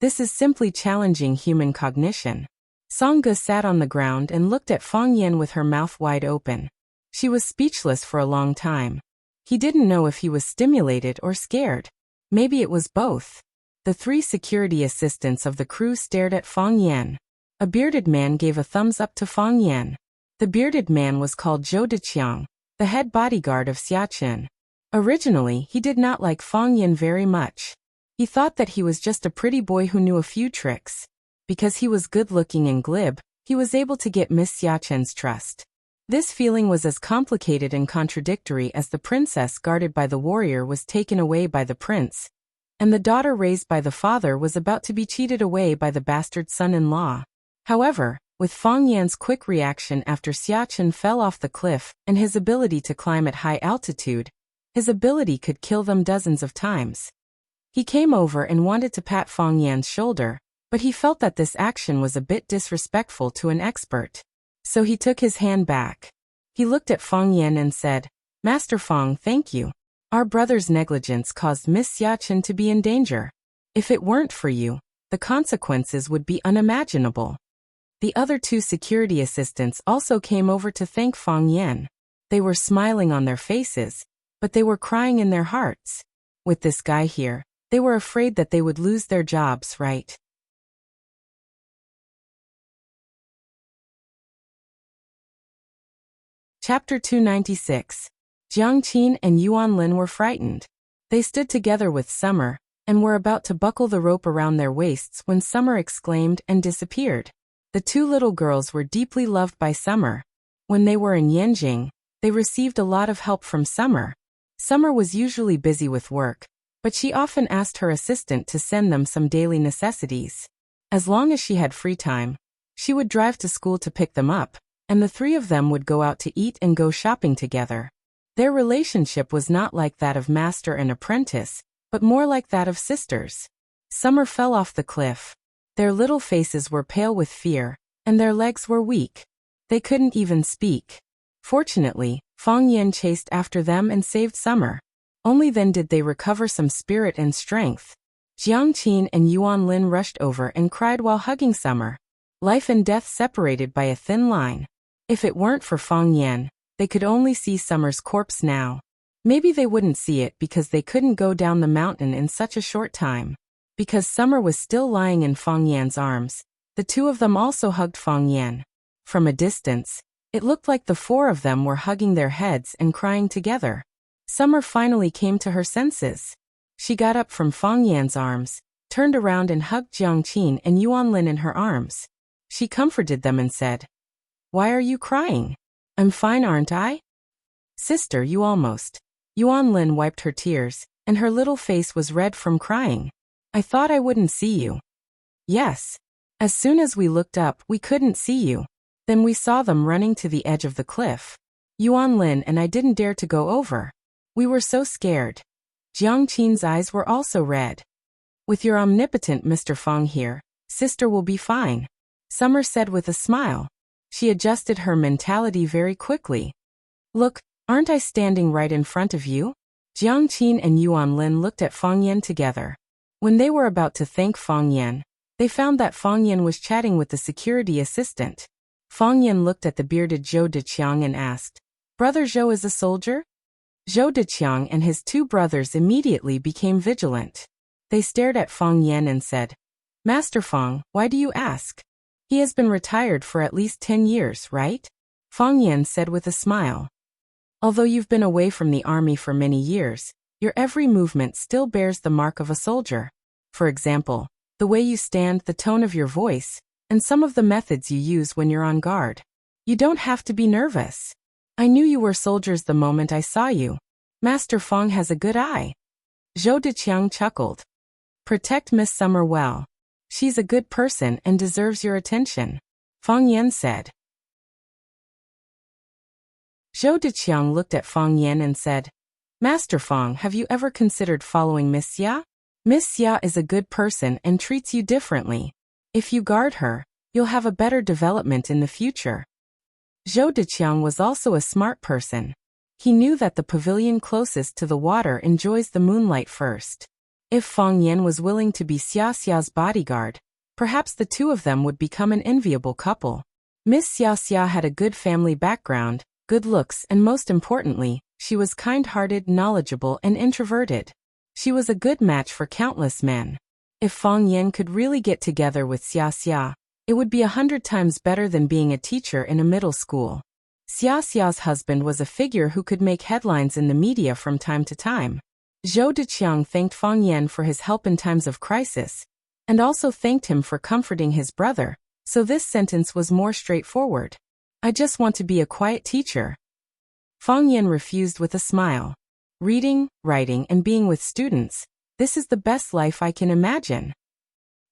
This is simply challenging human cognition. Song Ge sat on the ground and looked at Fang Yan with her mouth wide open. She was speechless for a long time. He didn't know if he was stimulated or scared. Maybe it was both. The three security assistants of the crew stared at Fang Yan. A bearded man gave a thumbs up to Fang Yan. The bearded man was called Zhou Deqiang, the head bodyguard of Xiachen. Originally, he did not like Fang Yan very much. He thought that he was just a pretty boy who knew a few tricks. Because he was good-looking and glib, he was able to get Miss Xiachen's trust. This feeling was as complicated and contradictory as the princess guarded by the warrior was taken away by the prince, and the daughter raised by the father was about to be cheated away by the bastard son-in-law. However, with Fang Yan's quick reaction after Xiachen fell off the cliff and his ability to climb at high altitude, his ability could kill them dozens of times. He came over and wanted to pat Fang Yan's shoulder, but he felt that this action was a bit disrespectful to an expert. So he took his hand back. He looked at Fang Yan and said, "Master Fang, thank you. Our brother's negligence caused Miss Xiachen to be in danger. If it weren't for you, the consequences would be unimaginable." The other two security assistants also came over to thank Fang Yan. They were smiling on their faces, but they were crying in their hearts. With this guy here, they were afraid that they would lose their jobs, right? Chapter 296. Jiang Qin and Yuan Lin were frightened. They stood together with Summer, and were about to buckle the rope around their waists when Summer exclaimed and disappeared. The two little girls were deeply loved by Summer. When they were in Yanjing, they received a lot of help from Summer. Summer was usually busy with work, but she often asked her assistant to send them some daily necessities. As long as she had free time, she would drive to school to pick them up, and the three of them would go out to eat and go shopping together. Their relationship was not like that of master and apprentice, but more like that of sisters. Summer fell off the cliff. Their little faces were pale with fear, and their legs were weak. They couldn't even speak. Fortunately, Fang Yan chased after them and saved Summer. Only then did they recover some spirit and strength. Jiang Qin and Yuan Lin rushed over and cried while hugging Summer. Life and death separated by a thin line. If it weren't for Fang Yan, they could only see Summer's corpse now. Maybe they wouldn't see it because they couldn't go down the mountain in such a short time. Because Summer was still lying in Fang Yan's arms, the two of them also hugged Fang Yan. From a distance, it looked like the four of them were hugging their heads and crying together. Summer finally came to her senses. She got up from Fang Yan's arms, turned around and hugged Jiang Qin and Yuan Lin in her arms. She comforted them and said, "Why are you crying? I'm fine, aren't I?" "Sister, you almost." Yuan Lin wiped her tears, and her little face was red from crying. "I thought I wouldn't see you." "Yes. As soon as we looked up, we couldn't see you. Then we saw them running to the edge of the cliff. Yuan Lin and I didn't dare to go over. We were so scared." Jiang Qin's eyes were also red. "With your omnipotent Mr. Fang here, sister will be fine," Summer said with a smile. She adjusted her mentality very quickly. "Look, aren't I standing right in front of you?" Jiang Qin and Yuan Lin looked at Fang Yan together. When they were about to thank Fang Yan, they found that Fang Yan was chatting with the security assistant. Fang Yan looked at the bearded Zhou Deqiang and asked, "Brother Zhou is a soldier?" Zhou Deqiang and his two brothers immediately became vigilant. They stared at Fang Yan and said, "Master Fang, why do you ask? He has been retired for at least 10 years, right?" Fang Yan said with a smile. "Although you've been away from the army for many years, your every movement still bears the mark of a soldier. For example, the way you stand, the tone of your voice, and some of the methods you use when you're on guard. You don't have to be nervous. I knew you were soldiers the moment I saw you. Master Fang has a good eye." Zhou Deqiang chuckled. "Protect Miss Summer well. She's a good person and deserves your attention." Fang Yan said. Zhou Deqiang looked at Fang Yan and said, Master Fang, have you ever considered following Miss Xia? Miss Xia is a good person and treats you differently. If you guard her, you'll have a better development in the future. Zhou Deqiang was also a smart person. He knew that the pavilion closest to the water enjoys the moonlight first. If Fang Yan was willing to be Xia Xia's bodyguard, perhaps the two of them would become an enviable couple. Miss Xia Xia had a good family background, good looks, and most importantly, she was kind-hearted, knowledgeable, and introverted. She was a good match for countless men. If Fang Yan could really get together with Xia Xia, it would be 100 times better than being a teacher in a middle school. Xia Xia's husband was a figure who could make headlines in the media from time to time. Zhou Deqiang thanked Fang Yan for his help in times of crisis, and also thanked him for comforting his brother, so this sentence was more straightforward. I just want to be a quiet teacher. Fang Yan refused with a smile. Reading, writing, and being with students, this is the best life I can imagine.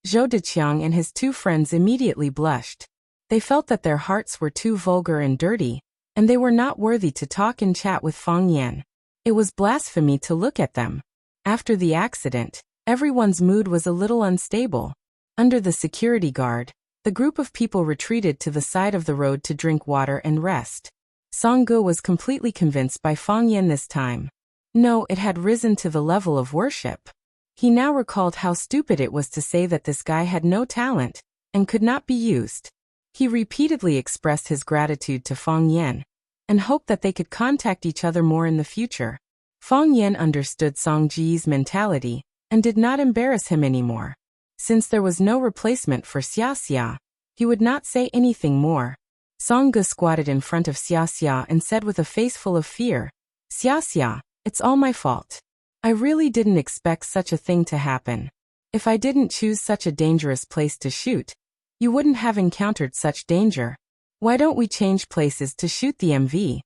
Zhou Deqiang and his two friends immediately blushed. They felt that their hearts were too vulgar and dirty, and they were not worthy to talk and chat with Fang Yan. It was blasphemy to look at them. After the accident, everyone's mood was a little unstable. Under the security guard, the group of people retreated to the side of the road to drink water and rest. Song Ge was completely convinced by Fang Yan this time. No, it had risen to the level of worship. He now recalled how stupid it was to say that this guy had no talent and could not be used. He repeatedly expressed his gratitude to Fang Yan and hoped that they could contact each other more in the future. Fang Yan understood Song Ji's mentality and did not embarrass him anymore. Since there was no replacement for Xia Xia, he would not say anything more. Song Ge squatted in front of Xia Xia and said with a face full of fear, Xia Xia, it's all my fault. I really didn't expect such a thing to happen. If I didn't choose such a dangerous place to shoot, you wouldn't have encountered such danger. Why don't we change places to shoot the MV?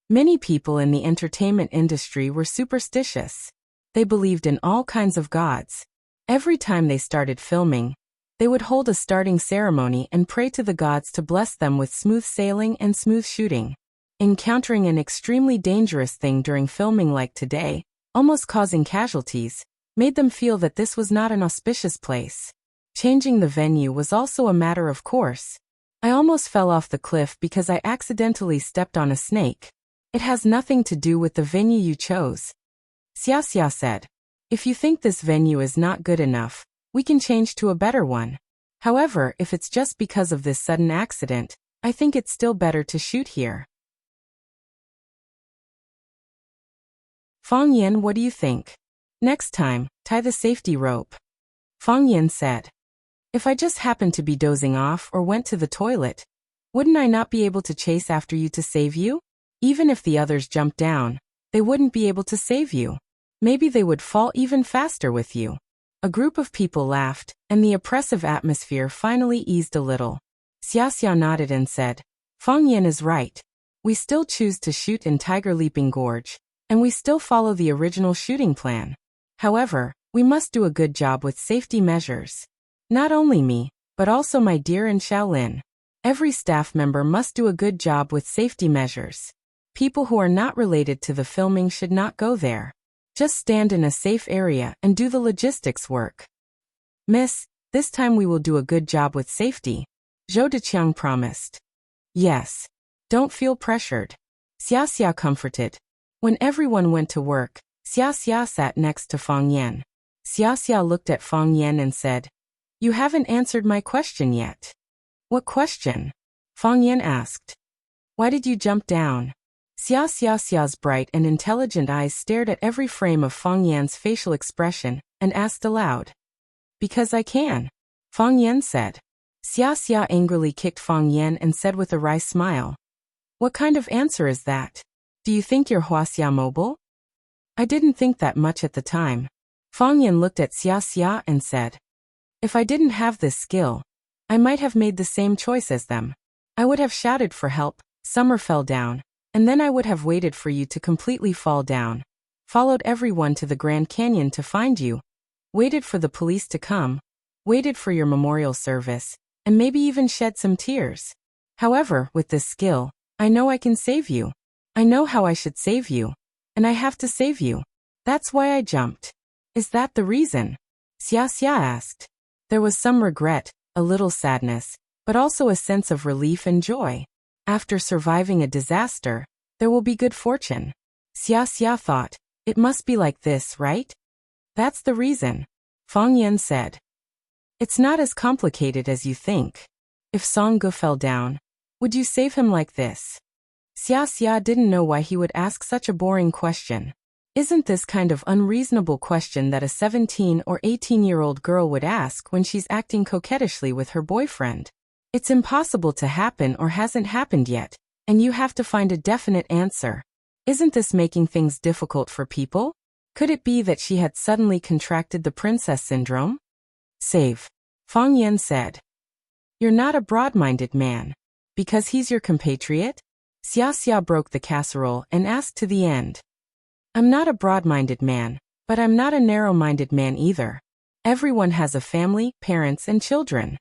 Many people in the entertainment industry were superstitious. They believed in all kinds of gods. Every time they started filming, they would hold a starting ceremony and pray to the gods to bless them with smooth sailing and smooth shooting. Encountering an extremely dangerous thing during filming like today, almost causing casualties, made them feel that this was not an auspicious place. Changing the venue was also a matter of course. I almost fell off the cliff because I accidentally stepped on a snake. It has nothing to do with the venue you chose. Xia Xia said, if you think this venue is not good enough, we can change to a better one. However, if it's just because of this sudden accident, I think it's still better to shoot here. Fang Yan, what do you think? Next time, tie the safety rope. Fang Yan said. If I just happened to be dozing off or went to the toilet, wouldn't I not be able to chase after you to save you? Even if the others jumped down, they wouldn't be able to save you. Maybe they would fall even faster with you. A group of people laughed, and the oppressive atmosphere finally eased a little. Xia Xia nodded and said, Fang Yan is right. We still choose to shoot in Tiger Leaping Gorge, and we still follow the original shooting plan. However, we must do a good job with safety measures. Not only me, but also my dear and Shaolin. Every staff member must do a good job with safety measures. People who are not related to the filming should not go there. Just stand in a safe area and do the logistics work. Miss, this time we will do a good job with safety, Zhou Deqiang promised. Yes. Don't feel pressured. Xia Xia comforted. When everyone went to work, Xia Xia sat next to Fang Yan. Xia Xia looked at Fang Yan and said, You haven't answered my question yet. What question? Fang Yan asked. Why did you jump down? Xia Xia's bright and intelligent eyes stared at every frame of Fang Yan's facial expression, and asked aloud. Because I can. Fang Yan said. Xia Xia angrily kicked Fang Yan and said with a wry smile. What kind of answer is that? Do you think you're Wuxia mobile? I didn't think that much at the time. Fang Yan looked at Xia Xia and said. If I didn't have this skill, I might have made the same choice as them. I would have shouted for help, Summer fell down, and then I would have waited for you to completely fall down, followed everyone to the Grand Canyon to find you, waited for the police to come, waited for your memorial service, and maybe even shed some tears. However, with this skill, I know I can save you. I know how I should save you. And I have to save you. That's why I jumped. Is that the reason? Xia asked. There was some regret, a little sadness, but also a sense of relief and joy. After surviving a disaster, there will be good fortune. Xia thought, it must be like this, right? That's the reason. Fang Yan said. It's not as complicated as you think. If Song Ge fell down, would you save him like this? Xia didn't know why he would ask such a boring question. Isn't this kind of unreasonable question that a 17 or 18-year-old girl would ask when she's acting coquettishly with her boyfriend? It's impossible to happen or hasn't happened yet, and you have to find a definite answer. Isn't this making things difficult for people? Could it be that she had suddenly contracted the princess syndrome? Save. Fang Yan said. You're not a broad-minded man. Because he's your compatriot? Xia broke the casserole and asked to the end. I'm not a broad-minded man, but I'm not a narrow-minded man either. Everyone has a family, parents, and children.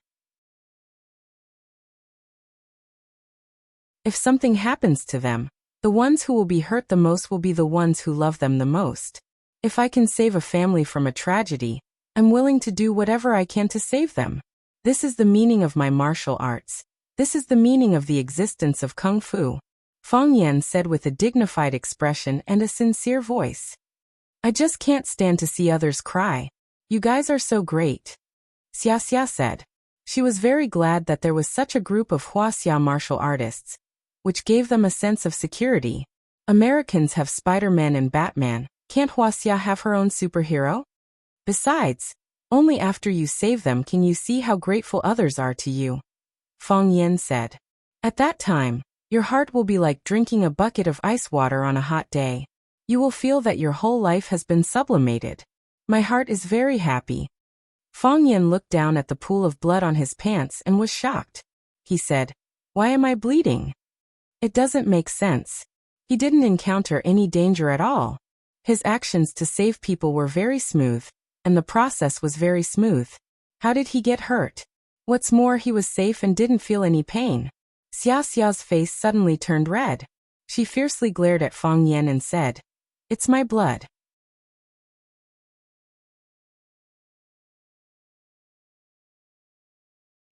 If something happens to them, the ones who will be hurt the most will be the ones who love them the most. If I can save a family from a tragedy, I'm willing to do whatever I can to save them. This is the meaning of my martial arts. This is the meaning of the existence of Kung Fu. Fang Yan said with a dignified expression and a sincere voice. I just can't stand to see others cry. You guys are so great. Xia said. She was very glad that there was such a group of Wuxia martial artists, which gave them a sense of security. Americans have Spider-Man and Batman. Can't Wuxia have her own superhero? Besides, only after you save them can you see how grateful others are to you. Fang Yan said. At that time, your heart will be like drinking a bucket of ice water on a hot day. You will feel that your whole life has been sublimated. My heart is very happy. Fang Yan looked down at the pool of blood on his pants and was shocked. He said, Why am I bleeding? It doesn't make sense. He didn't encounter any danger at all. His actions to save people were very smooth, and the process was very smooth. How did he get hurt? What's more, he was safe and didn't feel any pain. Xia's face suddenly turned red. She fiercely glared at Fang Yan and said, It's my blood.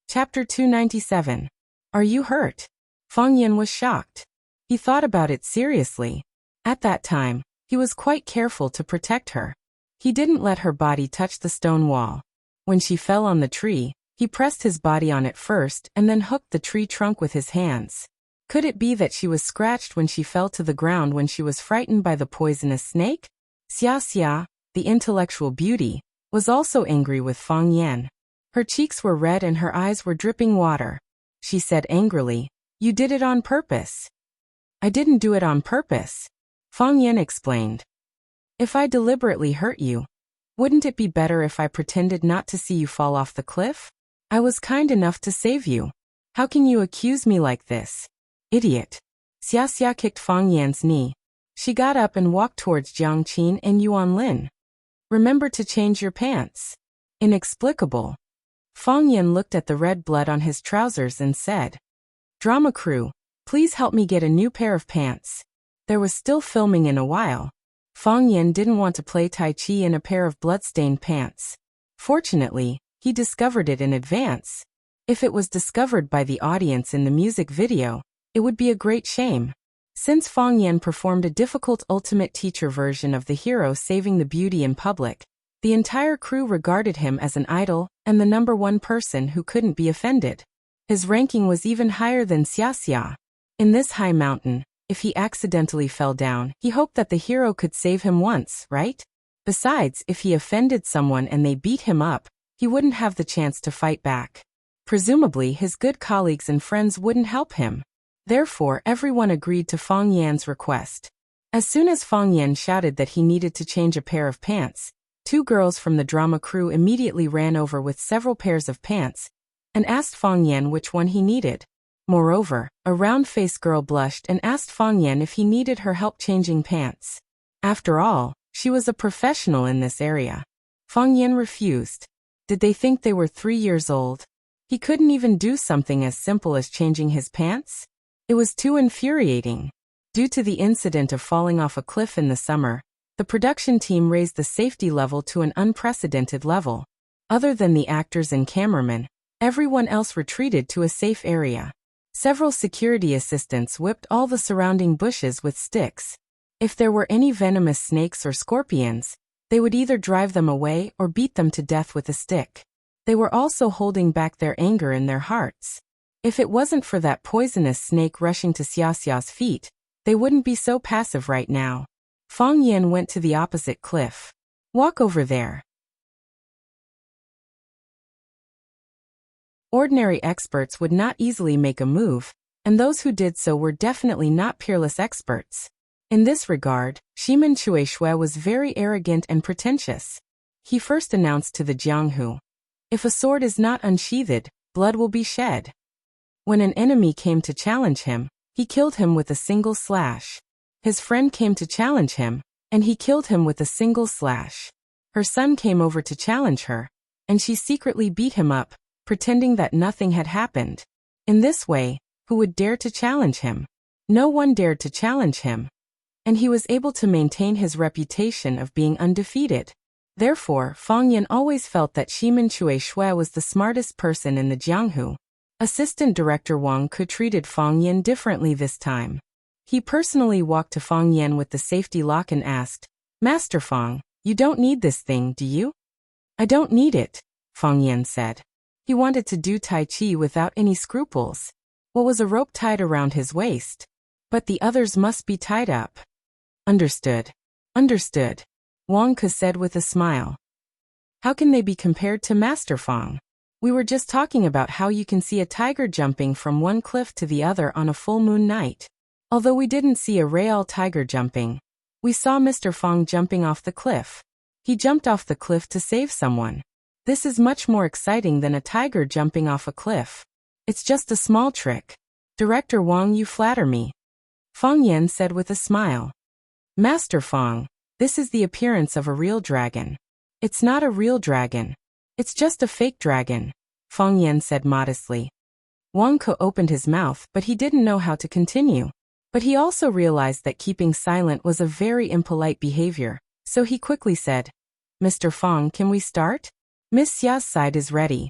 Chapter 297. Are you hurt? Fang Yan was shocked. He thought about it seriously. At that time, he was quite careful to protect her. He didn't let her body touch the stone wall. When she fell on the tree, he pressed his body on it first and then hooked the tree trunk with his hands. Could it be that she was scratched when she fell to the ground when she was frightened by the poisonous snake? Xia, the intellectual beauty, was also angry with Fang Yan. Her cheeks were red and her eyes were dripping water. She said angrily, You did it on purpose. I didn't do it on purpose. Fang Yan explained. If I deliberately hurt you, wouldn't it be better if I pretended not to see you fall off the cliff? I was kind enough to save you. How can you accuse me like this? Idiot. Xia kicked Fang Yan's knee. She got up and walked towards Jiang Qin and Yuan Lin. Remember to change your pants. Inexplicable. Fang Yan looked at the red blood on his trousers and said, Drama crew, please help me get a new pair of pants. There was still filming in a while. Fang Yan didn't want to play Tai Chi in a pair of blood-stained pants. Fortunately, he discovered it in advance. If it was discovered by the audience in the music video, it would be a great shame. Since Fang Yan performed a difficult ultimate teacher version of the hero saving the beauty in public, the entire crew regarded him as an idol and the number one person who couldn't be offended. His ranking was even higher than Xia. In this high mountain, if he accidentally fell down, he hoped that the hero could save him once, right? Besides, if he offended someone and they beat him up, he wouldn't have the chance to fight back. Presumably, his good colleagues and friends wouldn't help him. Therefore, everyone agreed to Fang Yan's request. As soon as Fang Yan shouted that he needed to change a pair of pants, two girls from the drama crew immediately ran over with several pairs of pants and asked Fang Yan which one he needed. Moreover, a round-faced girl blushed and asked Fang Yan if he needed her help changing pants. After all, she was a professional in this area. Fang Yan refused. Did they think they were 3 years old? He couldn't even do something as simple as changing his pants? It was too infuriating. Due to the incident of falling off a cliff in the summer, the production team raised the safety level to an unprecedented level. Other than the actors and cameramen, everyone else retreated to a safe area. Several security assistants whipped all the surrounding bushes with sticks. If there were any venomous snakes or scorpions, they would either drive them away or beat them to death with a stick. They were also holding back their anger in their hearts. If it wasn't for that poisonous snake rushing to Xiaxia's feet, they wouldn't be so passive right now. Fang Yan went to the opposite cliff. Walk over there. Ordinary experts would not easily make a move, and those who did so were definitely not peerless experts. In this regard, Shimen Chuishui was very arrogant and pretentious. He first announced to the Jianghu, "If a sword is not unsheathed, blood will be shed." When an enemy came to challenge him, he killed him with a single slash. His friend came to challenge him, and he killed him with a single slash. Her son came over to challenge her, and she secretly beat him up, pretending that nothing had happened. In this way, who would dare to challenge him? No one dared to challenge him, and he was able to maintain his reputation of being undefeated. Therefore, Fang Yan always felt that Shimen Chuishui was the smartest person in the Jianghu. Assistant Director Wang Ke treated Fang Yan differently this time. He personally walked to Fang Yan with the safety lock and asked, "Master Fang, you don't need this thing, do you?" "I don't need it," Fang Yan said. He wanted to do Tai Chi without any scruples. What was a rope tied around his waist? But the others must be tied up. Understood. Understood, Wang Ke said with a smile. How can they be compared to Master Fang? We were just talking about how you can see a tiger jumping from one cliff to the other on a full moon night. Although we didn't see a real tiger jumping, we saw Mr. Fang jumping off the cliff. He jumped off the cliff to save someone. This is much more exciting than a tiger jumping off a cliff. It's just a small trick. Director Wang, you flatter me, Fang Yan said with a smile. Master Fang, this is the appearance of a real dragon. It's not a real dragon. It's just a fake dragon, Fang Yan said modestly. Wang Ke opened his mouth, but he didn't know how to continue. But he also realized that keeping silent was a very impolite behavior, so he quickly said, Mr. Fang, can we start? Miss Xia's side is ready.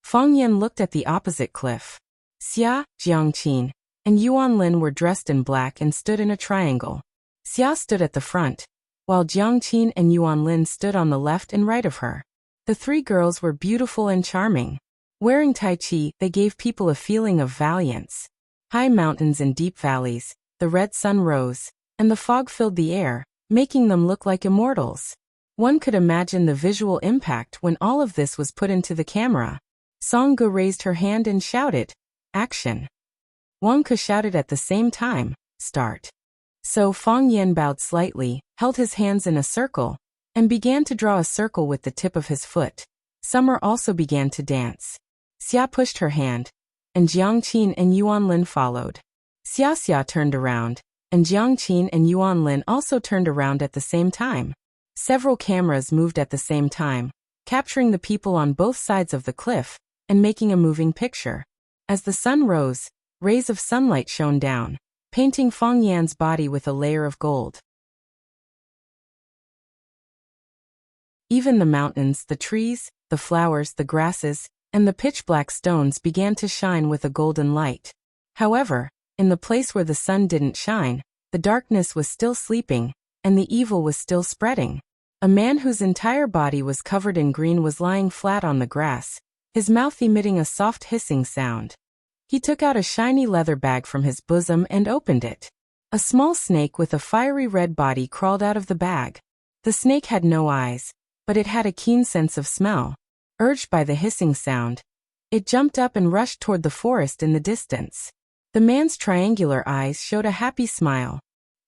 Fang Yan looked at the opposite cliff. Xia, Jiangqin, and Yuan Lin were dressed in black and stood in a triangle. Xia stood at the front, while Jiangqin and Yuan Lin stood on the left and right of her. The three girls were beautiful and charming. Wearing Tai Chi, they gave people a feeling of valiance. High mountains and deep valleys, the red sun rose, and the fog filled the air, making them look like immortals. One could imagine the visual impact when all of this was put into the camera. Song Ge raised her hand and shouted, Action! Wang Ke shouted at the same time, Start! So Fang Yan bowed slightly, held his hands in a circle, and began to draw a circle with the tip of his foot. Summer also began to dance. Xia pushed her hand, and Jiangqin and Yuan Lin followed. Xia turned around, and Jiangqin and Yuan Lin also turned around at the same time. Several cameras moved at the same time, capturing the people on both sides of the cliff, and making a moving picture. As the sun rose, rays of sunlight shone down, painting Fang Yan's body with a layer of gold. Even the mountains, the trees, the flowers, the grasses, and the pitch-black stones began to shine with a golden light. However, in the place where the sun didn't shine, the darkness was still sleeping, and the evil was still spreading. A man whose entire body was covered in green was lying flat on the grass, his mouth emitting a soft hissing sound. He took out a shiny leather bag from his bosom and opened it. A small snake with a fiery red body crawled out of the bag. The snake had no eyes, but it had a keen sense of smell. Urged by the hissing sound, it jumped up and rushed toward the forest in the distance. The man's triangular eyes showed a happy smile.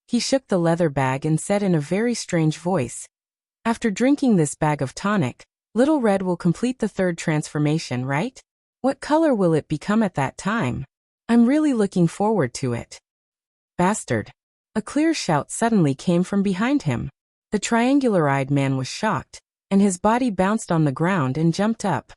He shook the leather bag and said in a very strange voice, After drinking this bag of tonic, Little Red will complete the third transformation, right? What color will it become at that time? I'm really looking forward to it. Bastard! A clear shout suddenly came from behind him. The triangular-eyed man was shocked, and his body bounced on the ground and jumped up.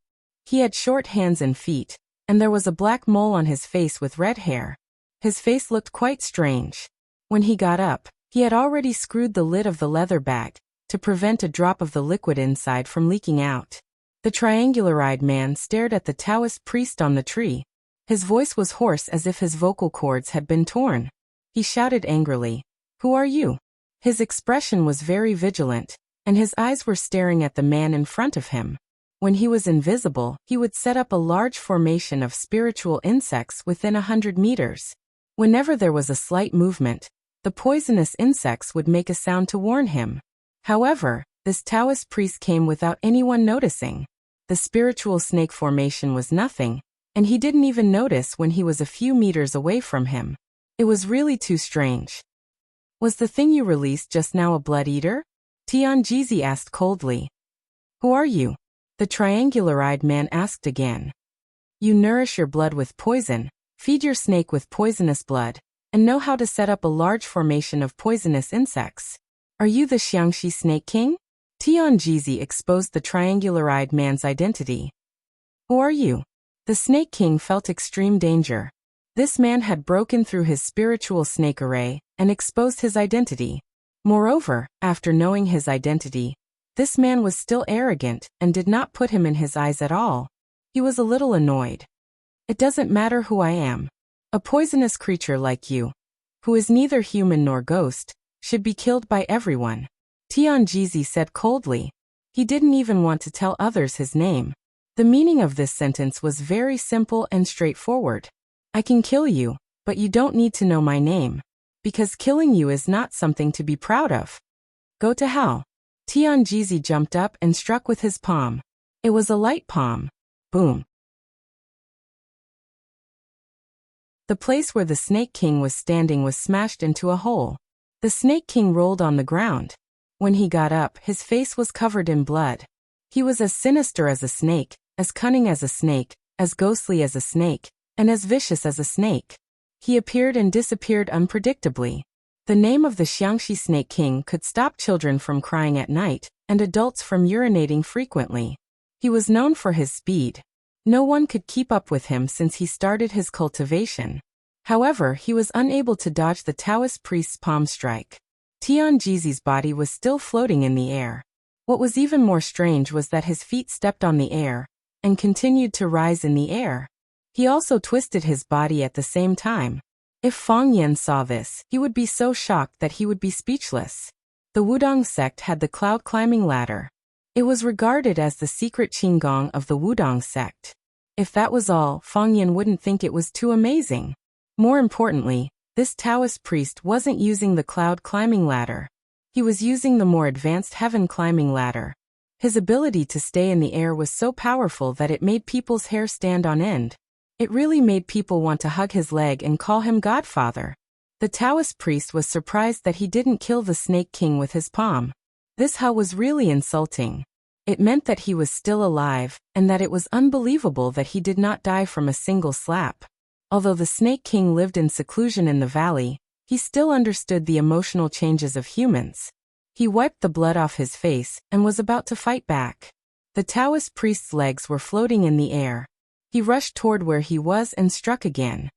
He had short hands and feet, and there was a black mole on his face with red hair. His face looked quite strange. When he got up, he had already screwed the lid of the leather bag to prevent a drop of the liquid inside from leaking out. The triangular-eyed man stared at the Taoist priest on the tree. His voice was hoarse as if his vocal cords had been torn. He shouted angrily, "Who are you?" His expression was very vigilant, and his eyes were staring at the man in front of him. When he was invisible, he would set up a large formation of spiritual insects within 100 meters. Whenever there was a slight movement, the poisonous insects would make a sound to warn him. However, this Taoist priest came without anyone noticing. The spiritual snake formation was nothing, and he didn't even notice when he was a few meters away from him. It was really too strange. "Was the thing you released just now a blood eater?" Tianjizi asked coldly. "Who are you?" the triangular-eyed man asked again. "You nourish your blood with poison, feed your snake with poisonous blood, and know how to set up a large formation of poisonous insects. Are you the Xiangxi Snake King?" Tianjizi exposed the triangular-eyed man's identity. "Who are you?" The Snake King felt extreme danger. This man had broken through his spiritual snake array and exposed his identity. Moreover, after knowing his identity, this man was still arrogant and did not put him in his eyes at all. He was a little annoyed. "It doesn't matter who I am. A poisonous creature like you, who is neither human nor ghost, should be killed by everyone," Tianjizi said coldly. He didn't even want to tell others his name. The meaning of this sentence was very simple and straightforward. I can kill you, but you don't need to know my name, because killing you is not something to be proud of. Go to hell. Tianjizi jumped up and struck with his palm. It was a light palm. Boom. The place where the Snake King was standing was smashed into a hole. The Snake King rolled on the ground. When he got up, his face was covered in blood. He was as sinister as a snake, as cunning as a snake, as ghostly as a snake, and as vicious as a snake. He appeared and disappeared unpredictably. The name of the Xiangxi Snake King could stop children from crying at night, and adults from urinating frequently. He was known for his speed. No one could keep up with him since he started his cultivation. However, he was unable to dodge the Taoist priest's palm strike. Tianjizi's body was still floating in the air. What was even more strange was that his feet stepped on the air and continued to rise in the air. He also twisted his body at the same time. If Fang Yan saw this, he would be so shocked that he would be speechless. The Wudong sect had the cloud-climbing ladder. It was regarded as the secret Qinggong of the Wudong sect. If that was all, Fang Yan wouldn't think it was too amazing. More importantly, this Taoist priest wasn't using the cloud-climbing ladder. He was using the more advanced heaven-climbing ladder. His ability to stay in the air was so powerful that it made people's hair stand on end. It really made people want to hug his leg and call him Godfather. The Taoist priest was surprised that he didn't kill the Snake King with his palm. This how was really insulting. It meant that he was still alive, and that it was unbelievable that he did not die from a single slap. Although the Snake King lived in seclusion in the valley, he still understood the emotional changes of humans. He wiped the blood off his face and was about to fight back. The Taoist priest's legs were floating in the air. He rushed toward where he was and struck again.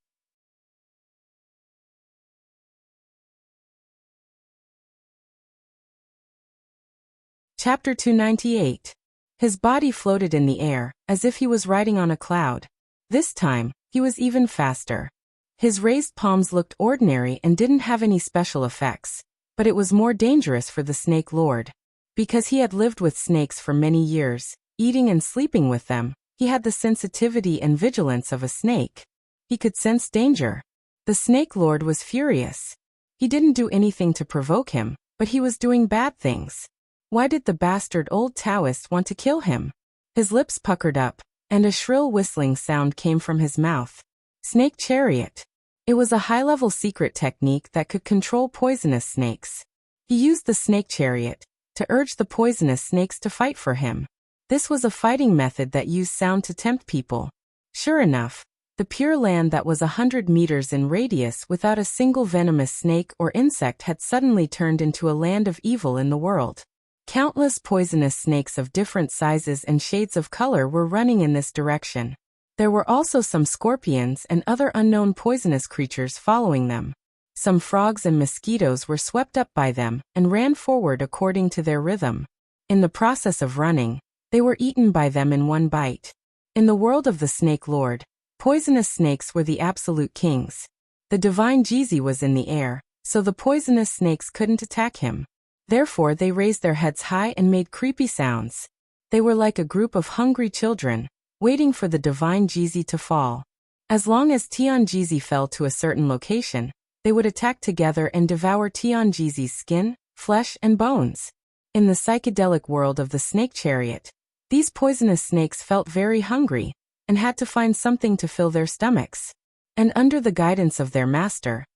Chapter 298. His body floated in the air, as if he was riding on a cloud. This time, he was even faster. His raised palms looked ordinary and didn't have any special effects, but it was more dangerous for the Snake Lord. Because he had lived with snakes for many years, eating and sleeping with them, he had the sensitivity and vigilance of a snake. He could sense danger. The Snake Lord was furious. He didn't do anything to provoke him, but he was doing bad things. Why did the bastard old Taoist want to kill him? His lips puckered up, and a shrill whistling sound came from his mouth. Snake Chariot. It was a high-level secret technique that could control poisonous snakes. He used the Snake Chariot to urge the poisonous snakes to fight for him. This was a fighting method that used sound to tempt people. Sure enough, the Pure Land that was 100 meters in radius without a single venomous snake or insect had suddenly turned into a land of evil in the world. Countless poisonous snakes of different sizes and shades of color were running in this direction. There were also some scorpions and other unknown poisonous creatures following them. Some frogs and mosquitoes were swept up by them and ran forward according to their rhythm. In the process of running, they were eaten by them in one bite. In the world of the Snake Lord, poisonous snakes were the absolute kings. The divine Jizi was in the air, so the poisonous snakes couldn't attack him. Therefore they raised their heads high and made creepy sounds. They were like a group of hungry children, waiting for the divine Jizi to fall. As long as Tian Jizi fell to a certain location, they would attack together and devour Tian Jizi's skin, flesh, and bones. In the psychedelic world of the snake chariot, these poisonous snakes felt very hungry and had to find something to fill their stomachs. And under the guidance of their master,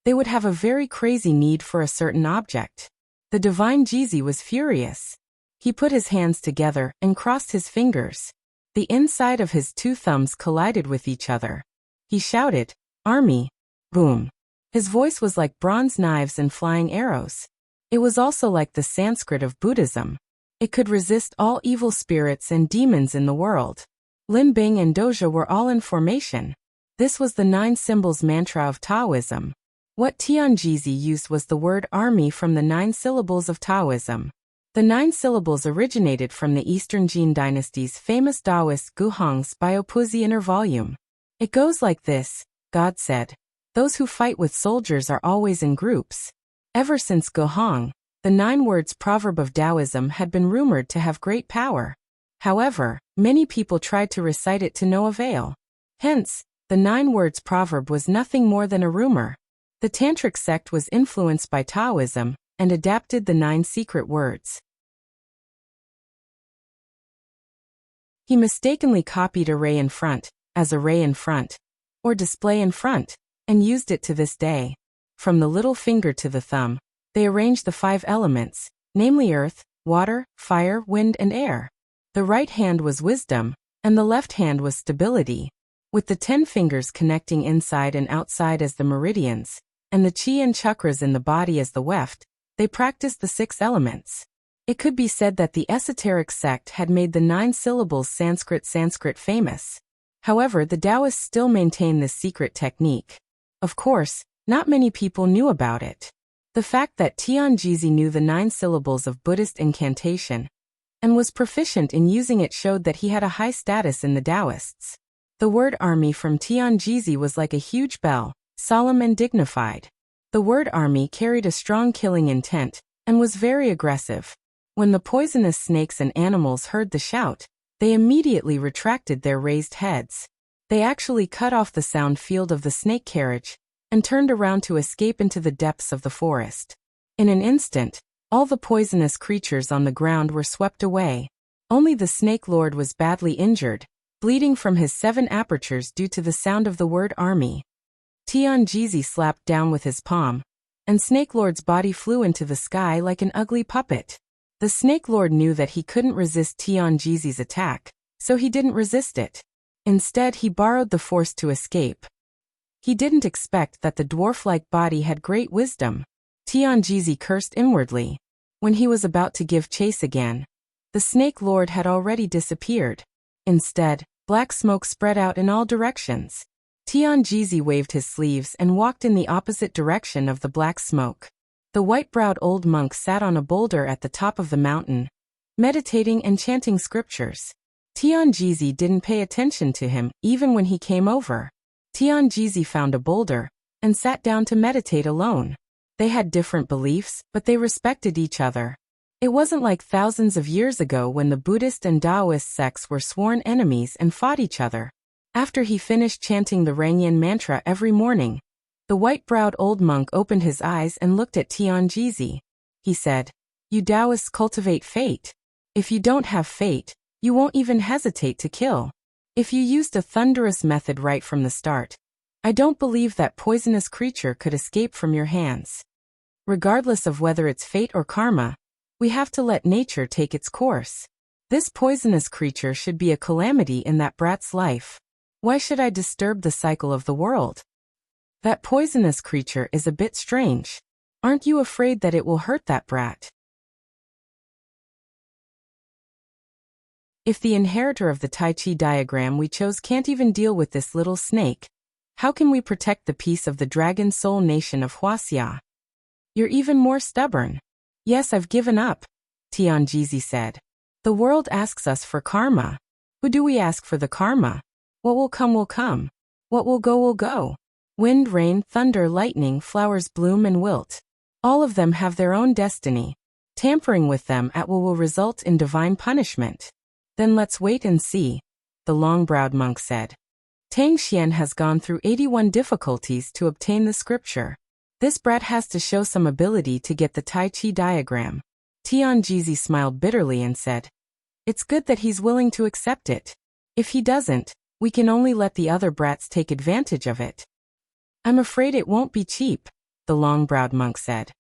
they would have a very crazy need for a certain object. The divine Jizi was furious. He put his hands together and crossed his fingers. The inside of his two thumbs collided with each other. He shouted, "Army!" Boom. His voice was like bronze knives and flying arrows. It was also like the Sanskrit of Buddhism. It could resist all evil spirits and demons in the world. Lin Bing and Doja were all in formation. This was the 9 symbols mantra of Taoism. What Tian Jizi used was the word army from the 9 syllables of Taoism. The 9 syllables originated from the Eastern Jin dynasty's famous Taoist Guhong's Biopoesie inner volume. It goes like this: God said, "Those who fight with soldiers are always in groups." Ever since Guhong, the 9 words proverb of Taoism had been rumored to have great power. However, many people tried to recite it to no avail. Hence, the 9 words proverb was nothing more than a rumor. The Tantric sect was influenced by Taoism and adapted the 9 secret words. He mistakenly copied array in front, as array in front, or display in front, and used it to this day. From the little finger to the thumb, they arranged the 5 elements, namely earth, water, fire, wind, and air. The right hand was wisdom, and the left hand was stability. With the 10 fingers connecting inside and outside as the meridians, and the chi and chakras in the body as the weft, they practiced the 6 elements. It could be said that the esoteric sect had made the 9 syllables Sanskrit famous. However, the Taoists still maintain this secret technique. Of course, not many people knew about it. The fact that Tian Jizi knew the 9 syllables of Buddhist incantation and was proficient in using it showed that he had a high status in the Taoists. The word army from Tian Jizi was like a huge bell, solemn and dignified. The word army carried a strong killing intent and was very aggressive. When the poisonous snakes and animals heard the shout, they immediately retracted their raised heads. They actually cut off the sound field of the snake carriage and turned around to escape into the depths of the forest. In an instant, all the poisonous creatures on the ground were swept away. Only the Snake Lord was badly injured, bleeding from his 7 apertures due to the sound of the word army. Tian Jizi slapped down with his palm, and Snake Lord's body flew into the sky like an ugly puppet. The Snake Lord knew that he couldn't resist Tian Jizi's attack, so he didn't resist it. Instead, he borrowed the force to escape. He didn't expect that the dwarf-like body had great wisdom. Tian Jizi cursed inwardly. When he was about to give chase again, the Snake Lord had already disappeared. Instead, black smoke spread out in all directions. Tian Jizi waved his sleeves and walked in the opposite direction of the black smoke. The white-browed old monk sat on a boulder at the top of the mountain, meditating and chanting scriptures. Tian Jizi didn't pay attention to him even when he came over. Tian Jizi found a boulder and sat down to meditate alone. They had different beliefs, but they respected each other. It wasn't like thousands of years ago when the Buddhist and Taoist sects were sworn enemies and fought each other. After he finished chanting the Rangyan mantra every morning, the white-browed old monk opened his eyes and looked at Tian Jizi. He said, "You Taoists cultivate fate. If you don't have fate, you won't even hesitate to kill. If you used a thunderous method right from the start, I don't believe that poisonous creature could escape from your hands. Regardless of whether it's fate or karma, we have to let nature take its course. This poisonous creature should be a calamity in that brat's life. Why should I disturb the cycle of the world? That poisonous creature is a bit strange. Aren't you afraid that it will hurt that brat?" If the inheritor of the Tai Chi diagram we chose can't even deal with this little snake, how can we protect the peace of the Dragon Soul nation of Wuxia? You're even more stubborn. Yes, I've given up, Tianjizi said. The world asks us for karma. Who do we ask for the karma? What will come will come. What will go will go. Wind, rain, thunder, lightning, flowers bloom and wilt. All of them have their own destiny. Tampering with them at will result in divine punishment. Then let's wait and see, the long-browed monk said. Tang Xian has gone through 81 difficulties to obtain the scripture. This brat has to show some ability to get the Tai Chi diagram. Tianjizi smiled bitterly and said, It's good that he's willing to accept it. If he doesn't, we can only let the other brats take advantage of it. I'm afraid it won't be cheap, the long-browed monk said.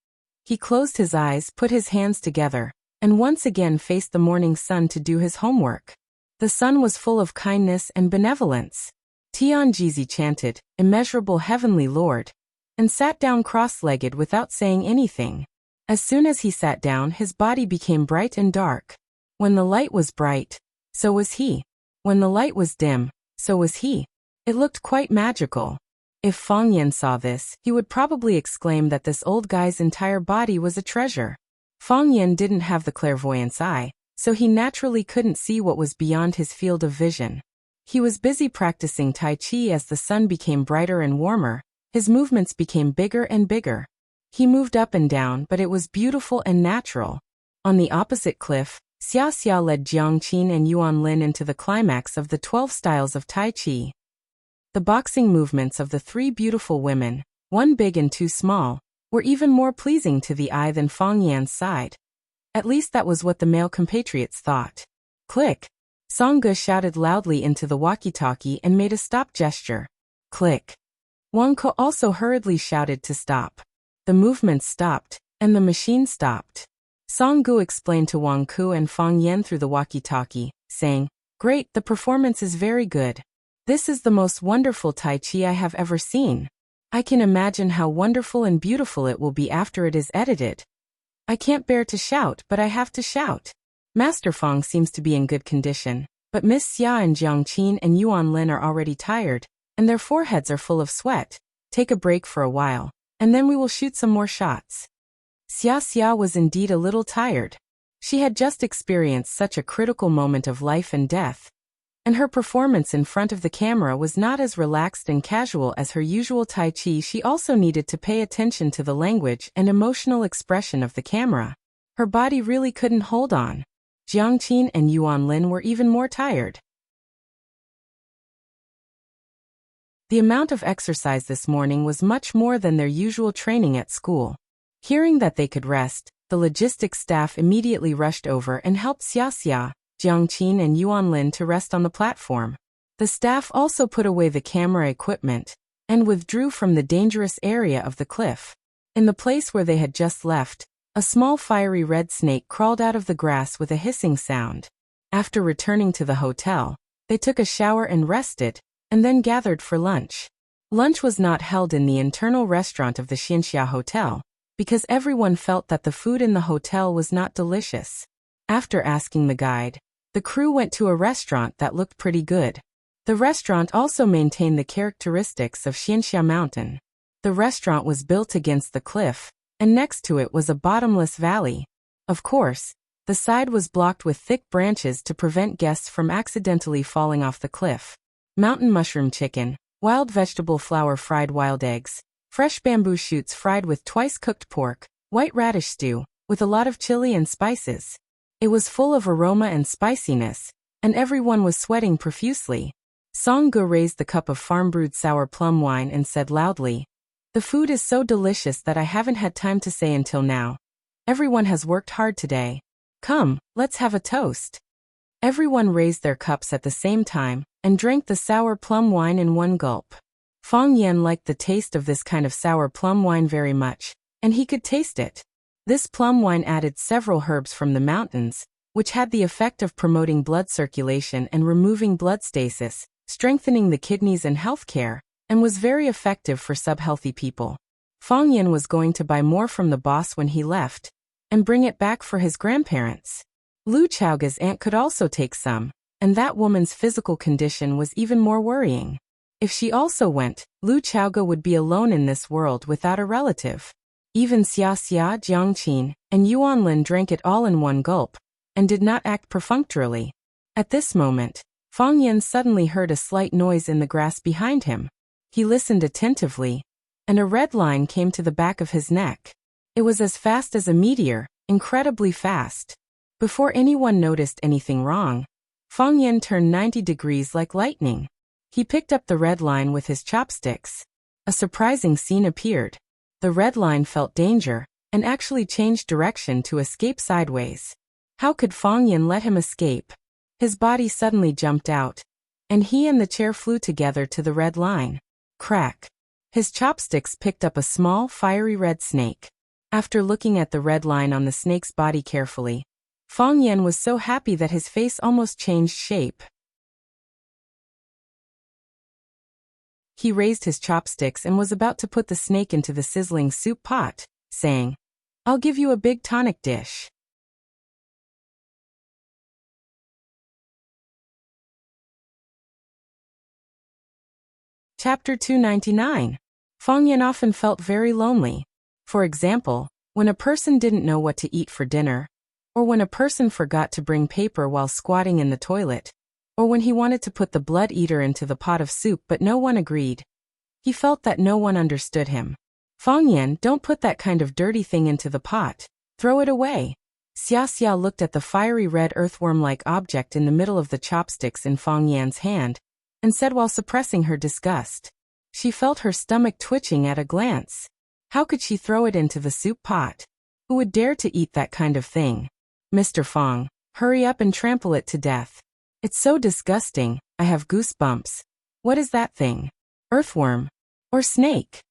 He closed his eyes, put his hands together, and once again faced the morning sun to do his homework. The sun was full of kindness and benevolence. Tianjizi chanted, Immeasurable Heavenly Lord, and sat down cross-legged without saying anything. As soon as he sat down, his body became bright and dark. When the light was bright, so was he. When the light was dim, so was he. It looked quite magical. If Fang Yan saw this, he would probably exclaim that this old guy's entire body was a treasure. Fang Yan didn't have the clairvoyance eye, so he naturally couldn't see what was beyond his field of vision. He was busy practicing Tai Chi as the sun became brighter and warmer. His movements became bigger and bigger. He moved up and down, but it was beautiful and natural. On the opposite cliff, Xia Xia led Jiang Qin and Yuan Lin into the climax of the 12 styles of Tai Chi. The boxing movements of the three beautiful women, one big and two small, were even more pleasing to the eye than Fang Yan's side. At least that was what the male compatriots thought. Click! Song Ge shouted loudly into the walkie-talkie and made a stop gesture. Click! Wang Ke also hurriedly shouted to stop. The movements stopped, and the machine stopped. Song Gu explained to Wang Ku and Fang Yan through the walkie-talkie, saying, Great, the performance is very good. This is the most wonderful Tai Chi I have ever seen. I can imagine how wonderful and beautiful it will be after it is edited. I can't bear to shout, but I have to shout. Master Fang seems to be in good condition, but Miss Xia and Jiang Qin and Yuan Lin are already tired, and their foreheads are full of sweat. Take a break for a while, and then we will shoot some more shots. Xia Xia was indeed a little tired. She had just experienced such a critical moment of life and death, and her performance in front of the camera was not as relaxed and casual as her usual Tai Chi. She also needed to pay attention to the language and emotional expression of the camera. Her body really couldn't hold on. Jiang Qin and Yuan Lin were even more tired. The amount of exercise this morning was much more than their usual training at school. Hearing that they could rest, the logistics staff immediately rushed over and helped Xia Xia, Jiang Qin and Yuan Lin to rest on the platform. The staff also put away the camera equipment and withdrew from the dangerous area of the cliff. In the place where they had just left, a small fiery red snake crawled out of the grass with a hissing sound. After returning to the hotel, they took a shower and rested, and then gathered for lunch. Lunch was not held in the internal restaurant of the Xianxia Hotel, because everyone felt that the food in the hotel was not delicious. After asking the guide, the crew went to a restaurant that looked pretty good. The restaurant also maintained the characteristics of Xianxia Mountain. The restaurant was built against the cliff, and next to it was a bottomless valley. Of course, the side was blocked with thick branches to prevent guests from accidentally falling off the cliff. Mountain mushroom chicken, wild vegetable flour fried wild eggs, fresh bamboo shoots fried with twice-cooked pork, white radish stew, with a lot of chili and spices. It was full of aroma and spiciness, and everyone was sweating profusely. Song Ge raised the cup of farm-brewed sour plum wine and said loudly, The food is so delicious that I haven't had time to say until now. Everyone has worked hard today. Come, let's have a toast. Everyone raised their cups at the same time, and drank the sour plum wine in one gulp. Fang Yan liked the taste of this kind of sour plum wine very much, and he could taste it. This plum wine added several herbs from the mountains, which had the effect of promoting blood circulation and removing blood stasis, strengthening the kidneys and healthcare, and was very effective for subhealthy people. Fang Yan was going to buy more from the boss when he left, and bring it back for his grandparents. Lu Chaoga's aunt could also take some, and that woman's physical condition was even more worrying. If she also went, Lu Chaoge would be alone in this world without a relative. Even Xia Xia, Jiangqin, and Yuanlin drank it all in one gulp, and did not act perfunctorily. At this moment, Fang Yan suddenly heard a slight noise in the grass behind him. He listened attentively, and a red line came to the back of his neck. It was as fast as a meteor, incredibly fast. Before anyone noticed anything wrong, Fang Yan turned 90 degrees like lightning. He picked up the red line with his chopsticks. A surprising scene appeared. The red line felt danger, and actually changed direction to escape sideways. How could Fang Yan let him escape? His body suddenly jumped out, and he and the chair flew together to the red line. Crack! His chopsticks picked up a small, fiery red snake. After looking at the red line on the snake's body carefully, Fang Yan was so happy that his face almost changed shape. He raised his chopsticks and was about to put the snake into the sizzling soup pot, saying, "I'll give you a big tonic dish." Chapter 299. Fang Yan often felt very lonely. For example, when a person didn't know what to eat for dinner, or when a person forgot to bring paper while squatting in the toilet, or when he wanted to put the blood eater into the pot of soup but no one agreed. He felt that no one understood him. "Fang Yan, don't put that kind of dirty thing into the pot. Throw it away." Xia Xia looked at the fiery red earthworm-like object in the middle of the chopsticks in Fang Yan's hand, and said while suppressing her disgust. She felt her stomach twitching at a glance. How could she throw it into the soup pot? Who would dare to eat that kind of thing? "Mr. Fang, hurry up and trample it to death. It's so disgusting, I have goosebumps. What is that thing? Earthworm? Or snake?"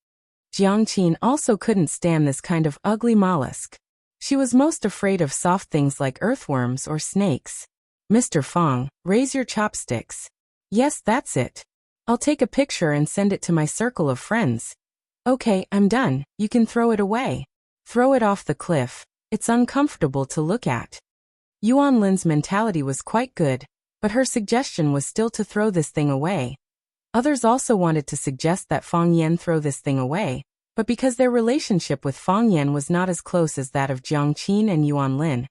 Jiangqin also couldn't stand this kind of ugly mollusk. She was most afraid of soft things like earthworms or snakes. "Mr. Fang, raise your chopsticks." "Yes, that's it. I'll take a picture and send it to my circle of friends." "Okay, I'm done, you can throw it away." "Throw it off the cliff, it's uncomfortable to look at." Yuan Lin's mentality was quite good, but her suggestion was still to throw this thing away. Others also wanted to suggest that Fang Yan throw this thing away, but because their relationship with Fang Yan was not as close as that of Jiangqin and Yuan Lin,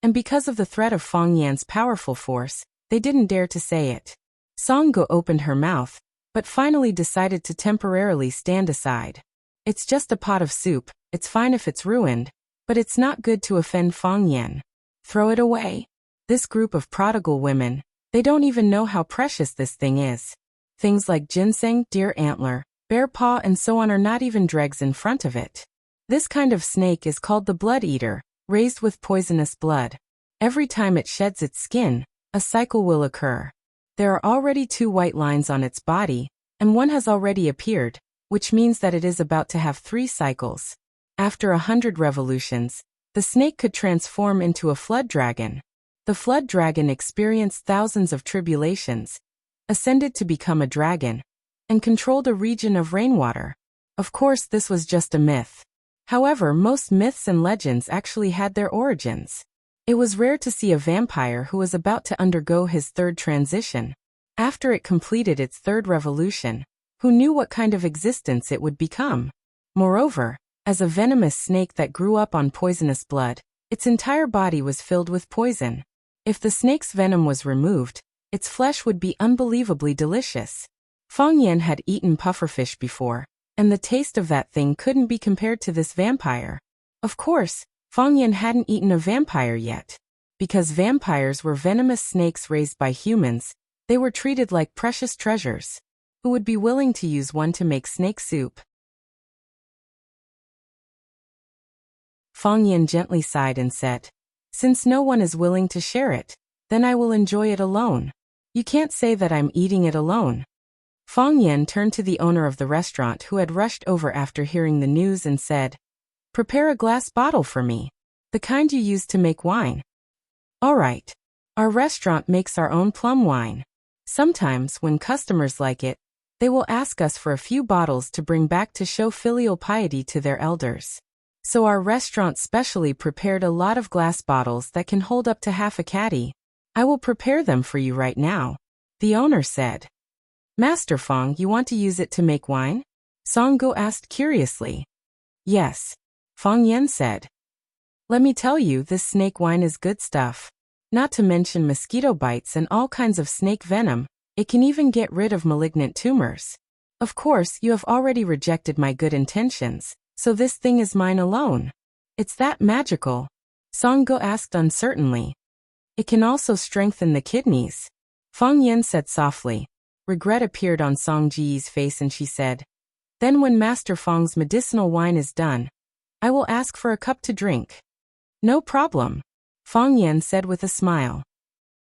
and because of the threat of Fang Yan's powerful force, they didn't dare to say it. Songgo opened her mouth, but finally decided to temporarily stand aside. "It's just a pot of soup, it's fine if it's ruined, but it's not good to offend Fang Yan. Throw it away." This group of prodigal women, they don't even know how precious this thing is. Things like ginseng, deer antler, bear paw and so on are not even dregs in front of it. This kind of snake is called the blood eater, raised with poisonous blood. Every time it sheds its skin, a cycle will occur. There are already 2 white lines on its body, and one has already appeared, which means that it is about to have 3 cycles. After 100 revolutions, the snake could transform into a flood dragon. The flood dragon experienced thousands of tribulations, ascended to become a dragon, and controlled a region of rainwater. Of course, this was just a myth. However, most myths and legends actually had their origins. It was rare to see a vampire who was about to undergo his 3rd transition. After it completed its 3rd revolution, who knew what kind of existence it would become? Moreover, as a venomous snake that grew up on poisonous blood, its entire body was filled with poison. If the snake's venom was removed, its flesh would be unbelievably delicious. Fang Yan had eaten pufferfish before, and the taste of that thing couldn't be compared to this vampire. Of course, Fang Yan hadn't eaten a vampire yet. Because vampires were venomous snakes raised by humans, they were treated like precious treasures. Who would be willing to use one to make snake soup? Fang Yan gently sighed and said, "Since no one is willing to share it, then I will enjoy it alone. You can't say that I'm eating it alone." Fang Yan turned to the owner of the restaurant who had rushed over after hearing the news and said, "Prepare a glass bottle for me. The kind you use to make wine." "All right. Our restaurant makes our own plum wine. Sometimes, when customers like it, they will ask us for a few bottles to bring back to show filial piety to their elders. So our restaurant specially prepared a lot of glass bottles that can hold up to half a caddy." I will prepare them for you right now, the owner said. Master Fong, you want to use it to make wine? Song Go asked curiously. Yes, Fong Yan said. Let me tell you, this snake wine is good stuff. Not to mention mosquito bites and all kinds of snake venom, it can even get rid of malignant tumors. Of course, you have already rejected my good intentions, so this thing is mine alone. It's that magical? Song Go asked uncertainly. It can also strengthen the kidneys, Fong Yan said softly. Regret appeared on Song Ji's face and she said, Then when Master Fong's medicinal wine is done, I will ask for a cup to drink. No problem, Fong Yan said with a smile.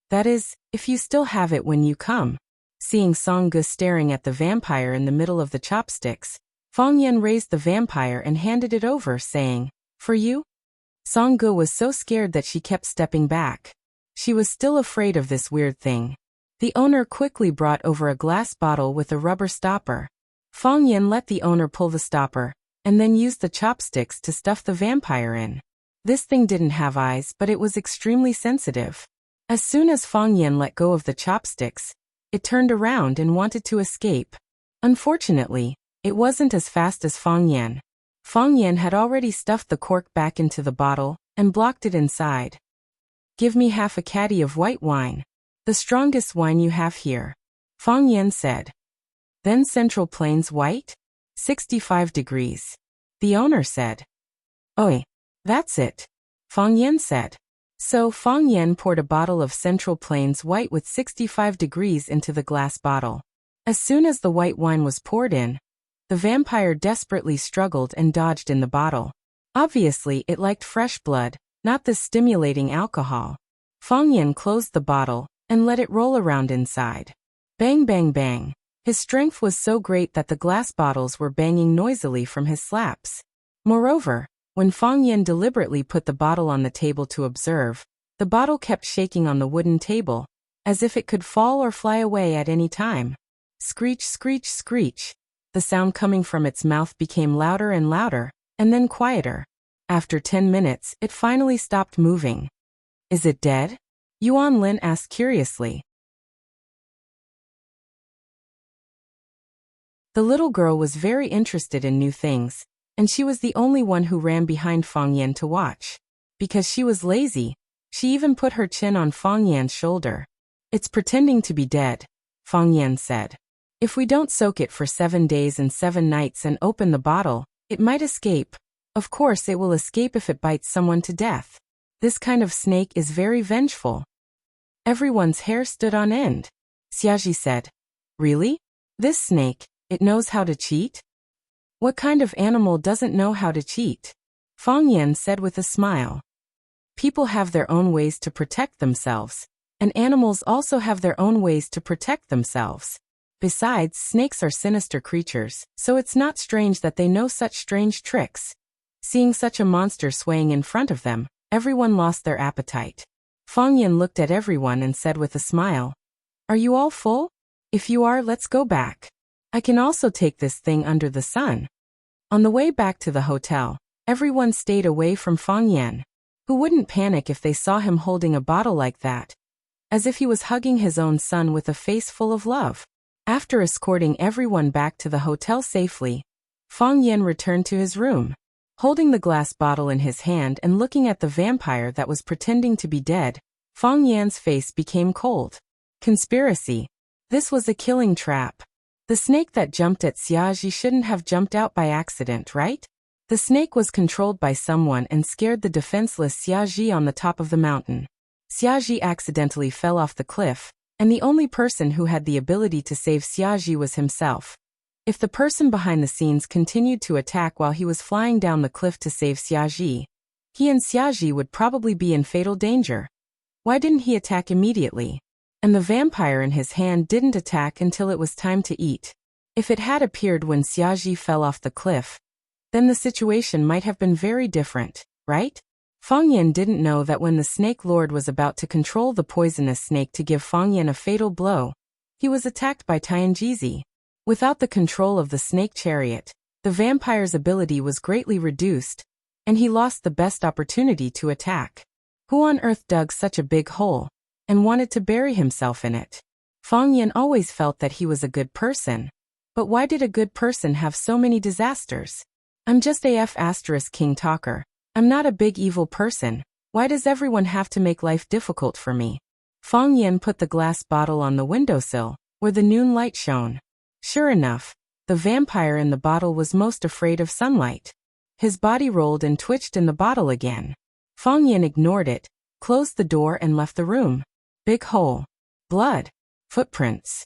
That is, if you still have it when you come. Seeing Song Ge staring at the vampire in the middle of the chopsticks, Fong Yan raised the vampire and handed it over, saying, For you? Song Ge was so scared that she kept stepping back. She was still afraid of this weird thing. The owner quickly brought over a glass bottle with a rubber stopper. Fong Yan let the owner pull the stopper, and then used the chopsticks to stuff the vampire in. This thing didn't have eyes, but it was extremely sensitive. As soon as Fong Yan let go of the chopsticks, it turned around and wanted to escape. Unfortunately, it wasn't as fast as Fong Yan. Fong Yan had already stuffed the cork back into the bottle and blocked it inside. Give me half a caddy of white wine. The strongest wine you have here, Fong Yan said. Then Central Plains white? 65 degrees. The owner said. Oi, that's it, Fong Yan said. So Fong Yan poured a bottle of Central Plains white with 65 degrees into the glass bottle. As soon as the white wine was poured in, the vampire desperately struggled and dodged in the bottle. Obviously, it liked fresh blood, not this stimulating alcohol. Fong Yan closed the bottle and let it roll around inside. Bang bang bang. His strength was so great that the glass bottles were banging noisily from his slaps. Moreover, when Fong Yan deliberately put the bottle on the table to observe, the bottle kept shaking on the wooden table, as if it could fall or fly away at any time. Screech, screech, screech. The sound coming from its mouth became louder and louder, and then quieter. After 10 minutes, it finally stopped moving. Is it dead? Yuan Lin asked curiously. The little girl was very interested in new things, and she was the only one who ran behind Fong Yan to watch. Because she was lazy, she even put her chin on Fong Yan's shoulder. It's pretending to be dead, Fong Yan said. If we don't soak it for 7 days and 7 nights and open the bottle, it might escape. Of course it will escape if it bites someone to death. This kind of snake is very vengeful. Everyone's hair stood on end. Xiaji said. Really? This snake, it knows how to cheat? What kind of animal doesn't know how to cheat? Fong Yan said with a smile. People have their own ways to protect themselves, and animals also have their own ways to protect themselves. Besides, snakes are sinister creatures, so it's not strange that they know such strange tricks. Seeing such a monster swaying in front of them, everyone lost their appetite. Fong Yan looked at everyone and said with a smile, Are you all full? If you are, let's go back. I can also take this thing under the sun. On the way back to the hotel, everyone stayed away from Fong Yan, who wouldn't panic if they saw him holding a bottle like that, as if he was hugging his own son with a face full of love. After escorting everyone back to the hotel safely, Fong Yan returned to his room. Holding the glass bottle in his hand and looking at the vampire that was pretending to be dead, Fong Yan's face became cold. Conspiracy. This was a killing trap. The snake that jumped at Xiaji shouldn't have jumped out by accident, right? The snake was controlled by someone and scared the defenseless Xiaji on the top of the mountain. Xiaji accidentally fell off the cliff, and the only person who had the ability to save Xiaji was himself. If the person behind the scenes continued to attack while he was flying down the cliff to save Xiaji, he and Xiaji would probably be in fatal danger. Why didn't he attack immediately? And the vampire in his hand didn't attack until it was time to eat. If it had appeared when Xiaji fell off the cliff, then the situation might have been very different, right? Fong Yan didn't know that when the Snake Lord was about to control the poisonous snake to give Fong Yan a fatal blow, he was attacked by Tianjizi. Without the control of the snake chariot, the vampire's ability was greatly reduced, and he lost the best opportunity to attack. Who on earth dug such a big hole? and wanted to bury himself in it. Fang Yan always felt that he was a good person. But why did a good person have so many disasters? I'm just a king talker. I'm not a big evil person. Why does everyone have to make life difficult for me? Fang Yan put the glass bottle on the windowsill, where the noon light shone. Sure enough, the vampire in the bottle was most afraid of sunlight. His body rolled and twitched in the bottle again. Fang Yan ignored it, closed the door and left the room. Big hole. Blood. Footprints.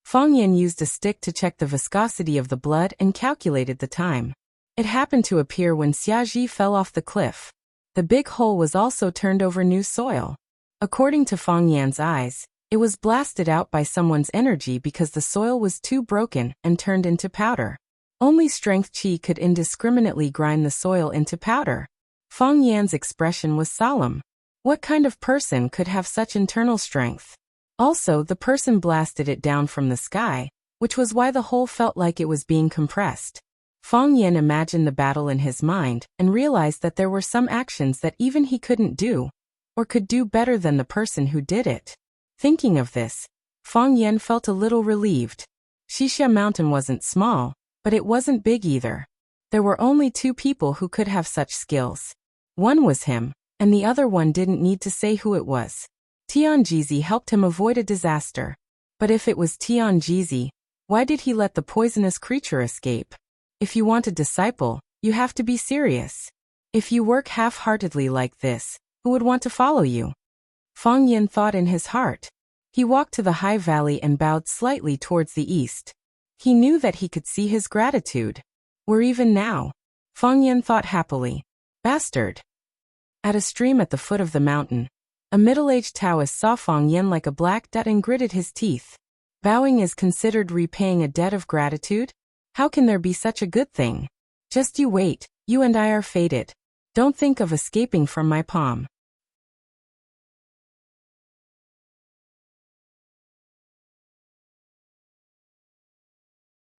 Fang Yan used a stick to check the viscosity of the blood and calculated the time. It happened to appear when Xiaji fell off the cliff. The big hole was also turned over new soil. According to Fang Yan's eyes, it was blasted out by someone's energy because the soil was too broken and turned into powder. Only strength qi could indiscriminately grind the soil into powder. Fang Yan's expression was solemn. What kind of person could have such internal strength? Also, the person blasted it down from the sky, which was why the hole felt like it was being compressed. Fang Yan imagined the battle in his mind and realized that there were some actions that even he couldn't do, or could do better than the person who did it. Thinking of this, Fang Yan felt a little relieved. Xixia Mountain wasn't small, but it wasn't big either. There were only 2 people who could have such skills. One was him, and the other one didn't need to say who it was. Tianjizi helped him avoid a disaster. But if it was Tianjizi, why did he let the poisonous creature escape? If you want a disciple, you have to be serious. If you work half-heartedly like this, who would want to follow you? Fang Yan thought in his heart. He walked to the high valley and bowed slightly towards the east. He knew that he could see his gratitude. Where even now? Fang Yan thought happily. Bastard. At a stream at the foot of the mountain, a middle-aged Taoist saw Fang Yan like a black dot and gritted his teeth. Bowing is considered repaying a debt of gratitude? How can there be such a good thing? Just you wait, you and I are fated. Don't think of escaping from my palm.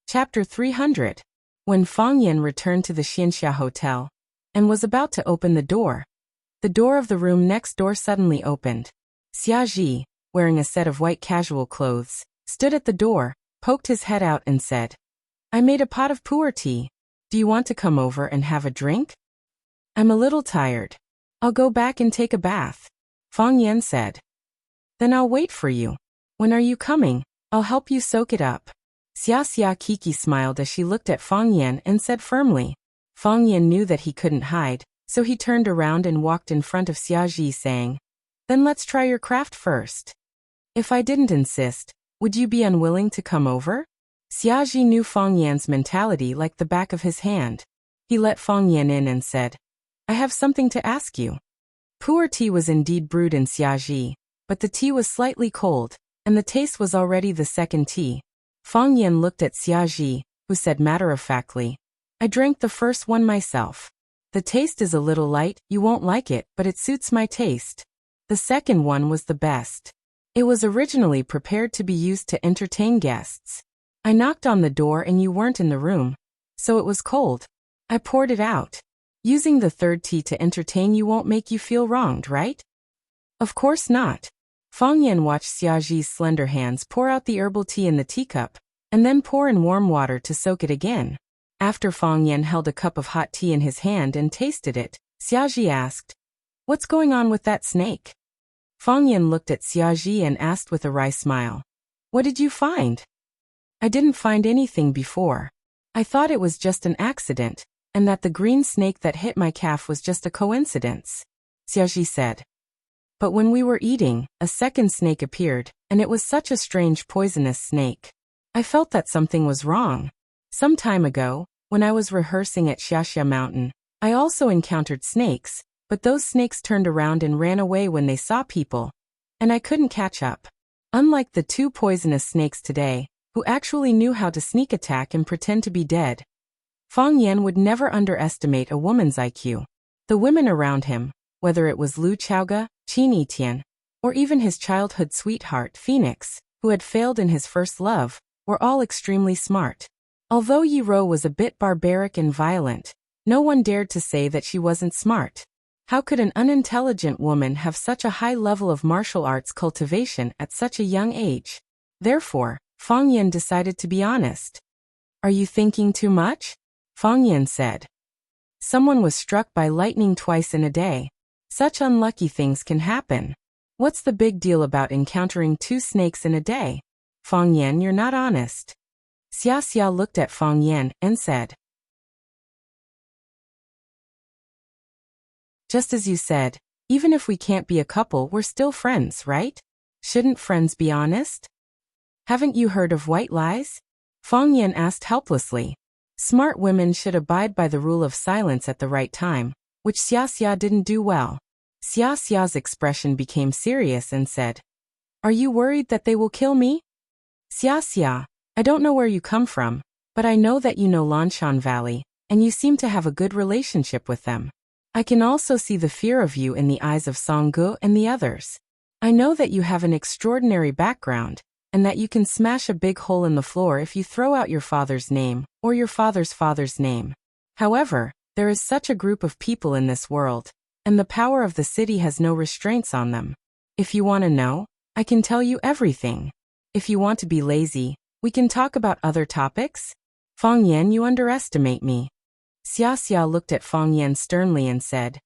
Chapter 300. When Fang Yan returned to the Xianxia Hotel and was about to open the door of the room next door suddenly opened. Xiaji, wearing a set of white casual clothes, stood at the door, poked his head out and said, I made a pot of pu'er tea. Do you want to come over and have a drink? I'm a little tired. I'll go back and take a bath. Fang Yan said. Then I'll wait for you. When are you coming? I'll help you soak it up. Xia Kiki smiled as she looked at Fang Yan and said firmly. Fang Yan knew that he couldn't hide, so he turned around and walked in front of Xiaji saying, Then let's try your craft first. If I didn't insist, would you be unwilling to come over? Xiaji knew Fang Yan's mentality like the back of his hand. He let Fang Yan in and said, I have something to ask you. Pu'er tea was indeed brewed in Xiaji, but the tea was slightly cold, and the taste was already the second tea. Fang Yan looked at Xiaji, who said matter-of-factly, I drank the first one myself. The taste is a little light, you won't like it, but it suits my taste. The second one was the best. It was originally prepared to be used to entertain guests. I knocked on the door and you weren't in the room, so it was cold. I poured it out. Using the third tea to entertain you won't make you feel wronged, right? Of course not. Fang Yan watched Xiaji's slender hands pour out the herbal tea in the teacup, and then pour in warm water to soak it again. After Fang Yan held a cup of hot tea in his hand and tasted it, Xiaji asked, What's going on with that snake? Fang Yan looked at Xiaji and asked with a wry smile, What did you find? I didn't find anything before. I thought it was just an accident, and that the green snake that hit my calf was just a coincidence, Xiaji said. But when we were eating, a second snake appeared, and it was such a strange poisonous snake. I felt that something was wrong. Some time ago, when I was rehearsing at Xiaxia Mountain, I also encountered snakes, but those snakes turned around and ran away when they saw people, and I couldn't catch up. Unlike the 2 poisonous snakes today, who actually knew how to sneak attack and pretend to be dead. Fang Yan would never underestimate a woman's IQ. The women around him, whether it was Lu Chaoga, Qin Yitian, or even his childhood sweetheart, Phoenix, who had failed in his first love, were all extremely smart. Although Yi Ro was a bit barbaric and violent, no one dared to say that she wasn't smart. How could an unintelligent woman have such a high level of martial arts cultivation at such a young age? Therefore, Fang Yan decided to be honest. Are you thinking too much? Fang Yan said. Someone was struck by lightning twice in a day. Such unlucky things can happen. What's the big deal about encountering 2 snakes in a day? Fang Yan, you're not honest. Xia Xia looked at Fang Yan and said. Just as you said, even if we can't be a couple, we're still friends, right? Shouldn't friends be honest? Haven't you heard of white lies? Fang Yan asked helplessly. Smart women should abide by the rule of silence at the right time, which Xia Xia didn't do well. Xia Xia's expression became serious and said, Are you worried that they will kill me? Xia Xia, I don't know where you come from, but I know that you know Lanshan Valley, and you seem to have a good relationship with them. I can also see the fear of you in the eyes of Songgu and the others. I know that you have an extraordinary background, and that you can smash a big hole in the floor if you throw out your father's name, or your father's father's name. However, there is such a group of people in this world, and the power of the city has no restraints on them. If you want to know, I can tell you everything. If you want to be lazy, we can talk about other topics. Fang Yan, you underestimate me. Xia Xia looked at Fang Yan sternly and said,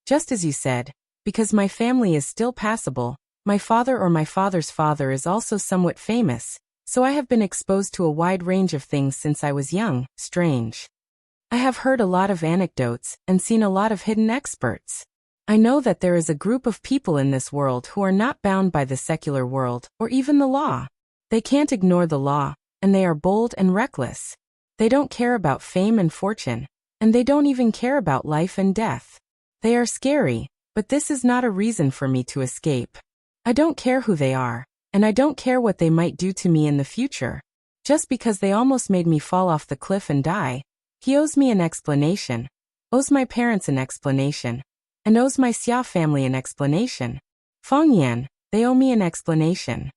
Just as you said, because my family is still passable, my father or my father's father is also somewhat famous, so I have been exposed to a wide range of things since I was young. Strange. I have heard a lot of anecdotes and seen a lot of hidden experts. I know that there is a group of people in this world who are not bound by the secular world or even the law. They can't ignore the law, and they are bold and reckless. They don't care about fame and fortune, and they don't even care about life and death. They are scary, but this is not a reason for me to escape. I don't care who they are, and I don't care what they might do to me in the future. Just because they almost made me fall off the cliff and die, he owes me an explanation, owes my parents an explanation, and owes my Xia family an explanation. Fang Yan, they owe me an explanation.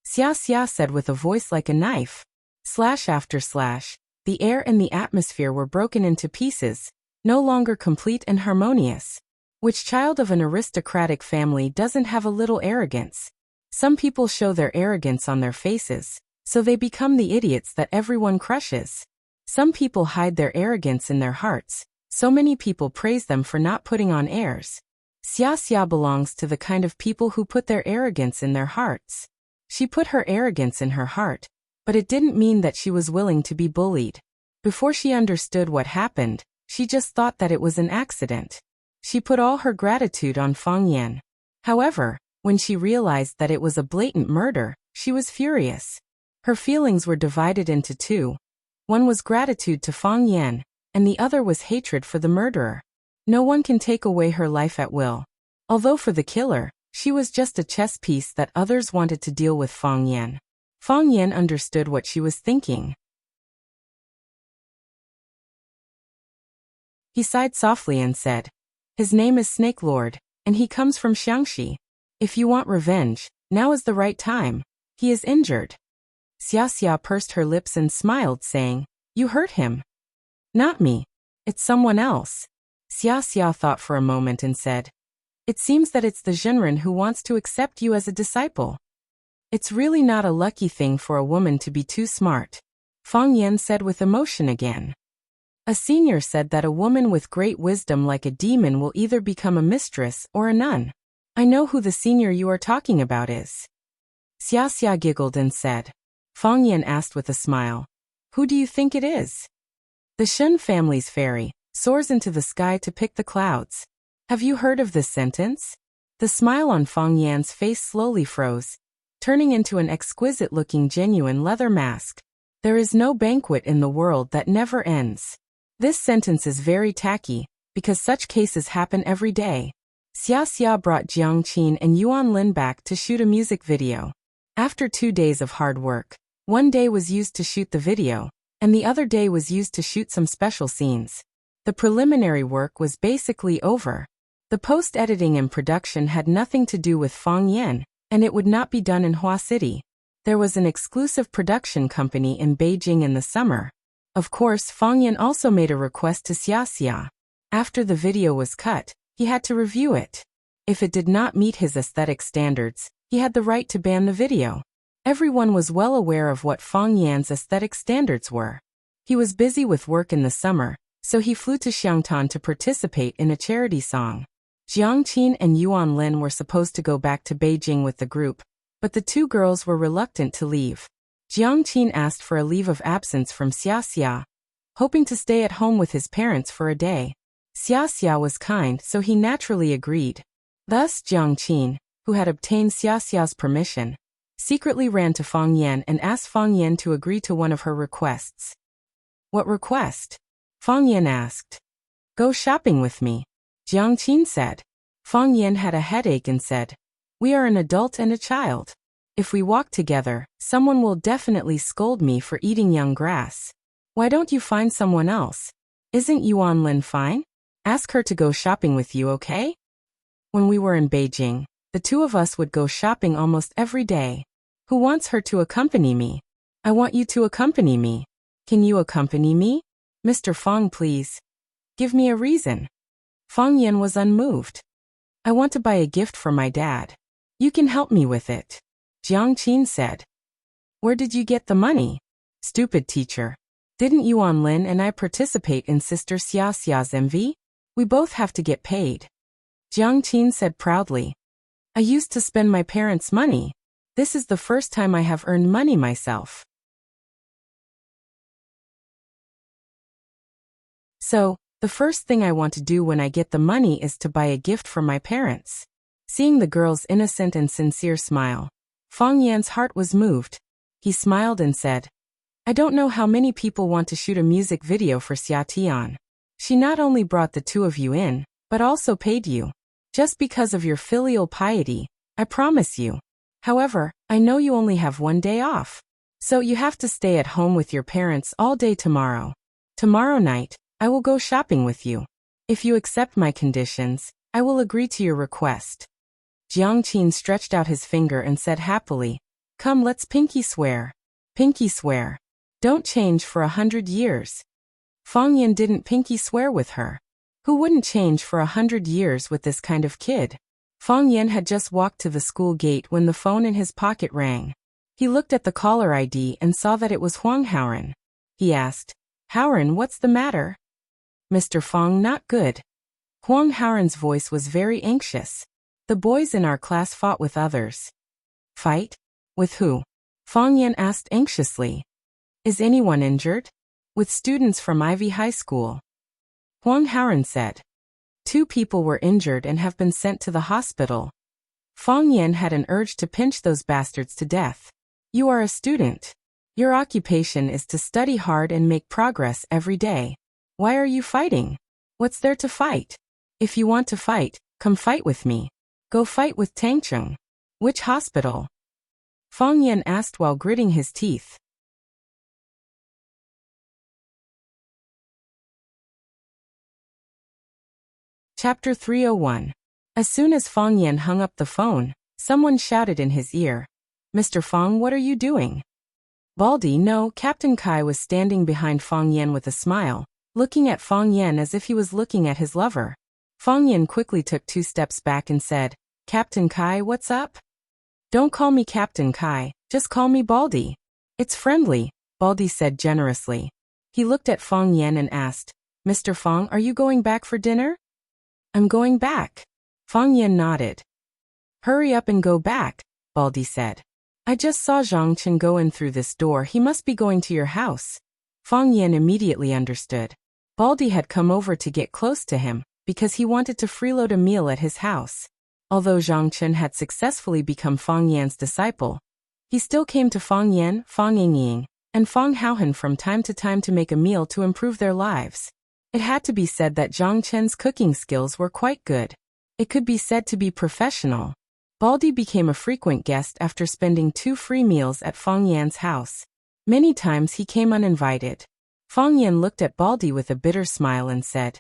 Xia Xia said with a voice like a knife. Slash after slash, the air and the atmosphere were broken into pieces, no longer complete and harmonious. Which child of an aristocratic family doesn't have a little arrogance? Some people show their arrogance on their faces, so they become the idiots that everyone crushes. Some people hide their arrogance in their hearts, so many people praise them for not putting on airs. Xia Xia belongs to the kind of people who put their arrogance in their hearts. She put her arrogance in her heart, but it didn't mean that she was willing to be bullied. Before she understood what happened, she just thought that it was an accident. She put all her gratitude on Fang Yan. However, when she realized that it was a blatant murder, she was furious. Her feelings were divided into 2. One was gratitude to Fang Yan, and the other was hatred for the murderer. No one can take away her life at will. Although for the killer, she was just a chess piece that others wanted to deal with Fang Yan. Fang Yan understood what she was thinking. He sighed softly and said, His name is Snake Lord, and he comes from Xiangxi. If you want revenge, now is the right time. He is injured. Xia Xia pursed her lips and smiled, saying, You hurt him. Not me. It's someone else. Xia Xia thought for a moment and said, It seems that it's the Zhenren who wants to accept you as a disciple. It's really not a lucky thing for a woman to be too smart. Fang Yan said with emotion again. A senior said that a woman with great wisdom like a demon will either become a mistress or a nun. I know who the senior you are talking about is. Xia Xia giggled and said. Fang Yan asked with a smile. Who do you think it is? The Shen family's fairy soars into the sky to pick the clouds. Have you heard of this sentence? The smile on Fang Yan's face slowly froze, turning into an exquisite-looking genuine leather mask. There is no banquet in the world that never ends. This sentence is very tacky, because such cases happen every day. Xia Xia brought Jiang Qin and Yuan Lin back to shoot a music video. After 2 days of hard work, 1 day was used to shoot the video, and the other day was used to shoot some special scenes. The preliminary work was basically over. The post-editing and production had nothing to do with Fang Yan, and it would not be done in Hua City. There was an exclusive production company in Beijing in the summer. Of course, Fang Yan also made a request to Xia Xia. After the video was cut, He had to review it. If it did not meet his aesthetic standards, he had the right to ban the video. Everyone was well aware of what Fang Yan's aesthetic standards were. He was busy with work in the summer, so he flew to Xiangtan to participate in a charity song. Jiang Qin and Yuan Lin were supposed to go back to Beijing with the group, but the two girls were reluctant to leave. Jiang Qin asked for a leave of absence from Xia Xia, hoping to stay at home with his parents for a day. Xia Xia was kind, so he naturally agreed. Thus Jiang Qin, who had obtained Xia Xia's permission, secretly ran to Fang Yan and asked Fang Yan to agree to one of her requests. What request? Fang Yan asked. Go shopping with me, Jiang Qin said. Fang Yan had a headache and said, we are an adult and a child. If we walk together, someone will definitely scold me for eating young grass. Why don't you find someone else? Isn't Yuan Lin fine? Ask her to go shopping with you, okay? When we were in Beijing, the two of us would go shopping almost every day. Who wants her to accompany me? I want you to accompany me. Can you accompany me? Mr. Fang, please. Give me a reason. Fang Yan was unmoved. I want to buy a gift for my dad. You can help me with it, Jiang Qin said. Where did you get the money? Stupid teacher. Didn't Yuan Lin and I participate in Sister Xia Xia's MV? We both have to get paid. Jiang Qin said proudly. I used to spend my parents' money. This is the first time I have earned money myself. So, the first thing I want to do when I get the money is to buy a gift for my parents. Seeing the girl's innocent and sincere smile, Fang Yan's heart was moved. He smiled and said, I don't know how many people want to shoot a music video for Xia Tian. She not only brought the two of you in, but also paid you. Just because of your filial piety, I promise you. However, I know you only have one day off. So you have to stay at home with your parents all day tomorrow. Tomorrow night, I will go shopping with you. If you accept my conditions, I will agree to your request. Jiang Qin stretched out his finger and said happily, Come, let's pinky swear. Pinky swear. Don't change for 100 years. Fang Yan didn't pinky swear with her. Who wouldn't change for 100 years with this kind of kid? Fang Yan had just walked to the school gate when the phone in his pocket rang. He looked at the caller ID and saw that it was Huang Haoren. He asked, Haoren, what's the matter? Mr. Fang, not good. Huang Haoren's voice was very anxious. The boys in our class fought with others. Fight? With who? Fang Yan asked anxiously. Is anyone injured? With students from Ivy High School. Huang Haoren said. 2 people were injured and have been sent to the hospital. Fang Yan had an urge to pinch those bastards to death. You are a student. Your occupation is to study hard and make progress every day. Why are you fighting? What's there to fight? If you want to fight, come fight with me. Go fight with Tangcheng. Which hospital? Fang Yan asked while gritting his teeth. Chapter 301. As soon as Fang Yan hung up the phone, someone shouted in his ear, Mr. Fang, what are you doing? Baldy, no, Captain Kai was standing behind Fang Yan with a smile, looking at Fang Yan as if he was looking at his lover. Fang Yan quickly took 2 steps back and said, Captain Kai, what's up? Don't call me Captain Kai, just call me Baldy. It's friendly, Baldy said generously. He looked at Fang Yan and asked, Mr. Fang, are you going back for dinner? I'm going back. Fang Yan nodded. Hurry up and go back, Baldy said. I just saw Zhang Chen go in through this door. He must be going to your house. Fang Yan immediately understood. Baldy had come over to get close to him, because he wanted to freeload a meal at his house. Although Zhang Chen had successfully become Fang Yan's disciple, he still came to Fang Yan, Fang Yingying, and Fang Haohen from time to time to make a meal to improve their lives. It had to be said that Zhang Chen's cooking skills were quite good. It could be said to be professional. Baldy became a frequent guest after spending 2 free meals at Fang Yan's house. Many times he came uninvited. Fang Yan looked at Baldy with a bitter smile and said,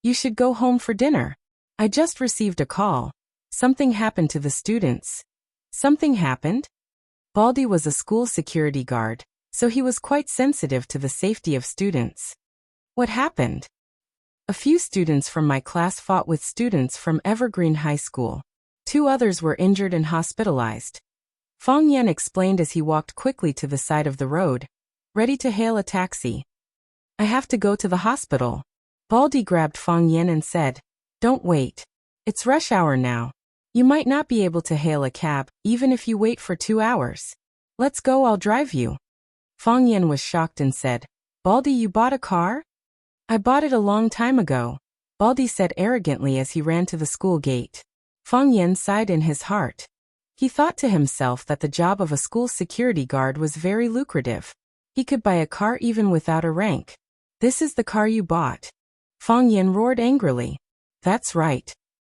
You should go home for dinner. I just received a call. Something happened to the students. Something happened? Baldy was a school security guard, so he was quite sensitive to the safety of students. What happened? A few students from my class fought with students from Evergreen High School. 2 others were injured and hospitalized. Fang Yan explained as he walked quickly to the side of the road, ready to hail a taxi. I have to go to the hospital. Baldy grabbed Fang Yan and said, Don't wait. It's rush hour now. You might not be able to hail a cab, even if you wait for 2 hours. Let's go, I'll drive you. Fang Yan was shocked and said, Baldy, you bought a car? I bought it a long time ago, Baldy said arrogantly as he ran to the school gate. Fang Yan sighed in his heart. He thought to himself that the job of a school security guard was very lucrative. He could buy a car even without a rank. This is the car you bought. Fang Yan roared angrily. That's right.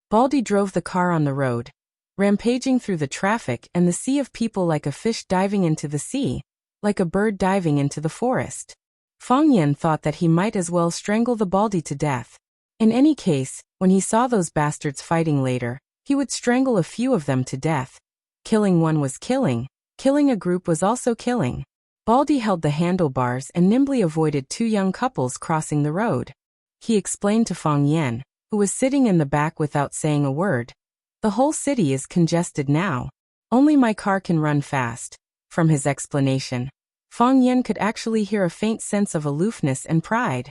Baldy drove the car on the road, rampaging through the traffic and the sea of people like a fish diving into the sea, like a bird diving into the forest. Fang Yan thought that he might as well strangle the Baldy to death. In any case, when he saw those bastards fighting later, he would strangle a few of them to death. Killing one was killing a group was also killing. Baldy held the handlebars and nimbly avoided 2 young couples crossing the road. He explained to Fang Yan, who was sitting in the back without saying a word. The whole city is congested now. Only my car can run fast. From his explanation, Fang Yan could actually hear a faint sense of aloofness and pride.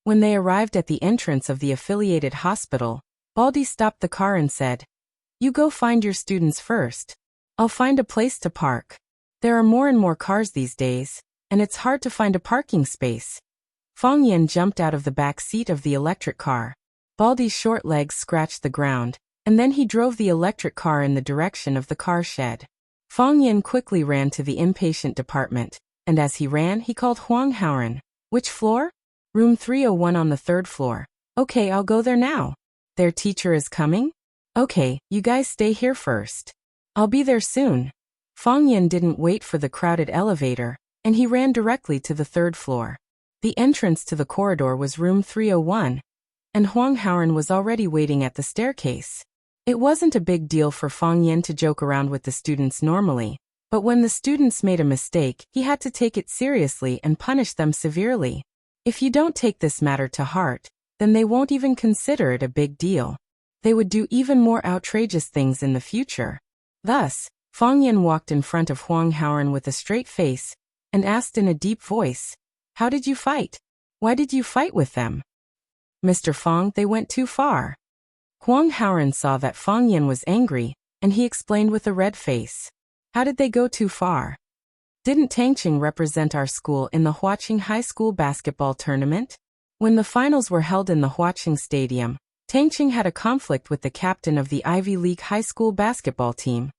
When they arrived at the entrance of the affiliated hospital, Baldy stopped the car and said, You go find your students first. I'll find a place to park. There are more and more cars these days, and it's hard to find a parking space. Fang Yan jumped out of the back seat of the electric car. Baldy's short legs scratched the ground, and then he drove the electric car in the direction of the car shed. Fang Yan quickly ran to the inpatient department, and as he ran he called Huang Haoren. Which floor? Room 301 on the 3rd floor. Okay, I'll go there now. Their teacher is coming? Okay, you guys stay here first. I'll be there soon. Fang Yan didn't wait for the crowded elevator, and he ran directly to the 3rd floor. The entrance to the corridor was room 301, and Huang Haoren was already waiting at the staircase. It wasn't a big deal for Fang Yan to joke around with the students normally, but when the students made a mistake, he had to take it seriously and punish them severely. If you don't take this matter to heart, then they won't even consider it a big deal. They would do even more outrageous things in the future. Thus, Fang Yan walked in front of Huang Haoren with a straight face, and asked in a deep voice, How did you fight? Why did you fight with them? Mr. Fang, they went too far. Huang Haoren saw that Fang Yan was angry, and he explained with a red face. How did they go too far? Didn't Tangqing represent our school in the Huaqing High School basketball tournament? When the finals were held in the Huaqing Stadium, Tangqing had a conflict with the captain of the Ivy League high school basketball team.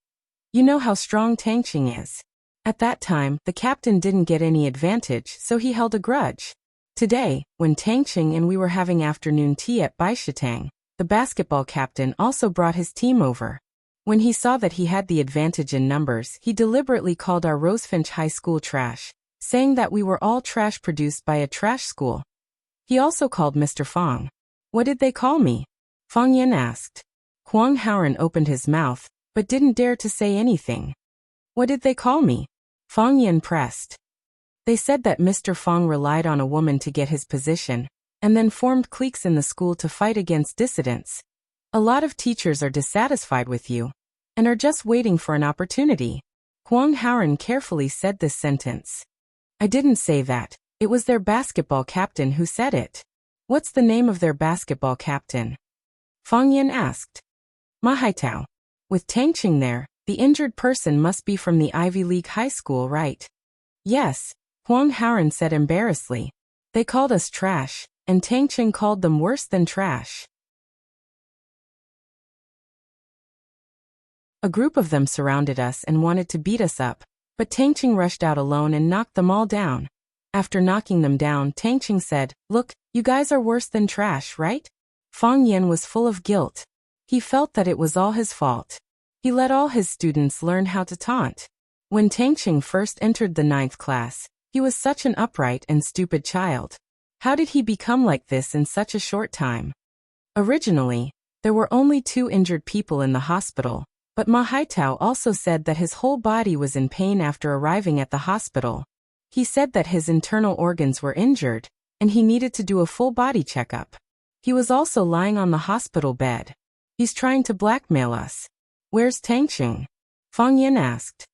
You know how strong Tangqing is. At that time, the captain didn't get any advantage, so he held a grudge. Today, when Tangqing and we were having afternoon tea at Baishatang, the basketball captain also brought his team over. When he saw that he had the advantage in numbers, he deliberately called our Rosefinch High School trash, saying that we were all trash produced by a trash school. He also called Mr. Fang. What did they call me? Fang Yan asked. Huang Haoren opened his mouth, but didn't dare to say anything. What did they call me? Fang Yan pressed. They said that Mr. Fang relied on a woman to get his position, and then formed cliques in the school to fight against dissidents. A lot of teachers are dissatisfied with you, and are just waiting for an opportunity. Huang Haoren carefully said this sentence. I didn't say that. It was their basketball captain who said it. What's the name of their basketball captain? Fang Yan asked. Ma Haitao. With Tangqing there, the injured person must be from the Ivy League high school, right? Yes, Huang Haoren said embarrassedly. They called us trash, and Tangqing called them worse than trash. A group of them surrounded us and wanted to beat us up, but Tangqing rushed out alone and knocked them all down. After knocking them down, Tangqing said, Look, you guys are worse than trash, right? Fang Yan was full of guilt. He felt that it was all his fault. He let all his students learn how to taunt. When Tangqing first entered the 9th class, he was such an upright and stupid child. How did he become like this in such a short time? Originally, there were only 2 injured people in the hospital, but Ma Haitao also said that his whole body was in pain after arriving at the hospital. He said that his internal organs were injured, and he needed to do a full body checkup. He was also lying on the hospital bed. He's trying to blackmail us. Where's Tangxing? Fang Yan asked.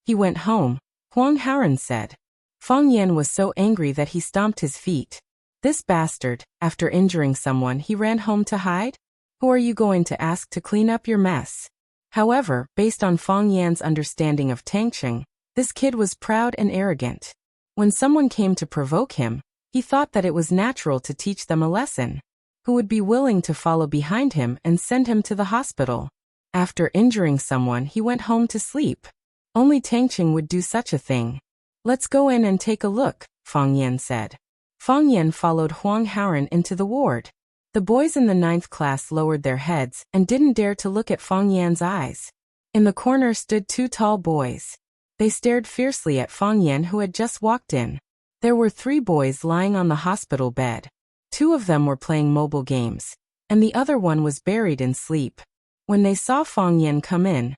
He went home, Huang Haoren said. Fang Yan was so angry that he stomped his feet. This bastard, after injuring someone, he ran home to hide? Who are you going to ask to clean up your mess? However, based on Fang Yan's understanding of Tangxing, this kid was proud and arrogant. When someone came to provoke him, he thought that it was natural to teach them a lesson. Who would be willing to follow behind him and send him to the hospital? After injuring someone, he went home to sleep. Only Tangxing would do such a thing. Let's go in and take a look, Fang Yan said. Fang Yan followed Huang Haoren into the ward. The boys in the 9th class lowered their heads and didn't dare to look at Fang Yan's eyes. In the corner stood 2 tall boys. They stared fiercely at Fang Yan, who had just walked in. There were 3 boys lying on the hospital bed. 2 of them were playing mobile games, and the other one was buried in sleep. When they saw Fang Yan come in,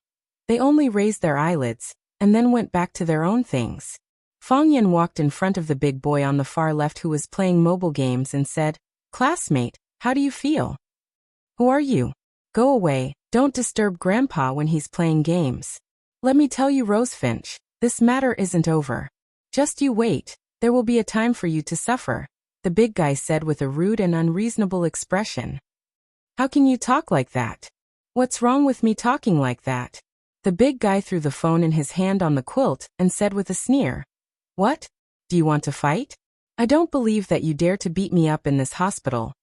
they only raised their eyelids, and then went back to their own things. Fang Yan walked in front of the big boy on the far left who was playing mobile games and said, "Classmate, how do you feel?" "Who are you? Go away, don't disturb Grandpa when he's playing games. Let me tell you, Rosefinch, this matter isn't over. Just you wait, there will be a time for you to suffer," the big guy said with a rude and unreasonable expression. "How can you talk like that? What's wrong with me talking like that?" The big guy threw the phone in his hand on the quilt and said with a sneer, "What? Do you want to fight? I don't believe that you dare to beat me up in this hospital.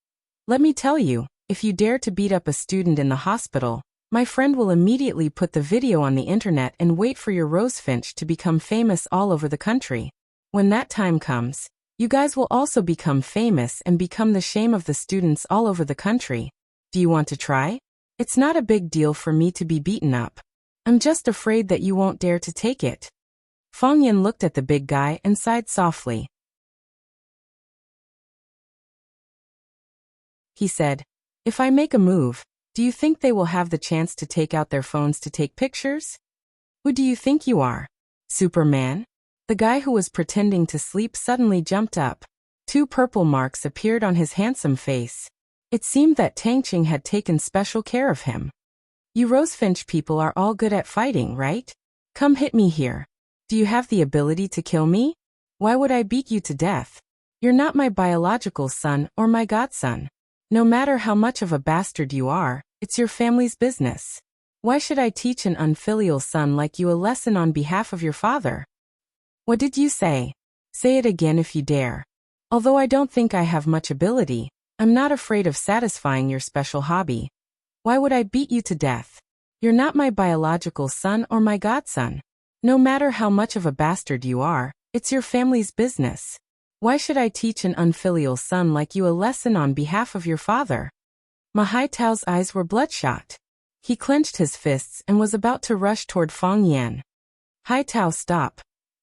Let me tell you, if you dare to beat up a student in the hospital, my friend will immediately put the video on the internet and wait for your Rosefinch to become famous all over the country. When that time comes, you guys will also become famous and become the shame of the students all over the country. Do you want to try? It's not a big deal for me to be beaten up. I'm just afraid that you won't dare to take it." Fang Yan looked at the big guy and sighed softly. He said, "If I make a move, do you think they will have the chance to take out their phones to take pictures? Who do you think you are? Superman?" The guy who was pretending to sleep suddenly jumped up. 2 purple marks appeared on his handsome face. It seemed that Tangxing had taken special care of him. "You Rosefinch people are all good at fighting, right? Come hit me here. Do you have the ability to kill me? Why would I beat you to death? You're not my biological son or my godson. No matter how much of a bastard you are, it's your family's business. Why should I teach an unfilial son like you a lesson on behalf of your father?" "What did you say? Say it again if you dare. Although I don't think I have much ability, I'm not afraid of satisfying your special hobby. Why would I beat you to death? You're not my biological son or my godson. No matter how much of a bastard you are, it's your family's business. Why should I teach an unfilial son like you a lesson on behalf of your father?" Ma Haitao's eyes were bloodshot. He clenched his fists and was about to rush toward Fang Yan. "Haitao, stop."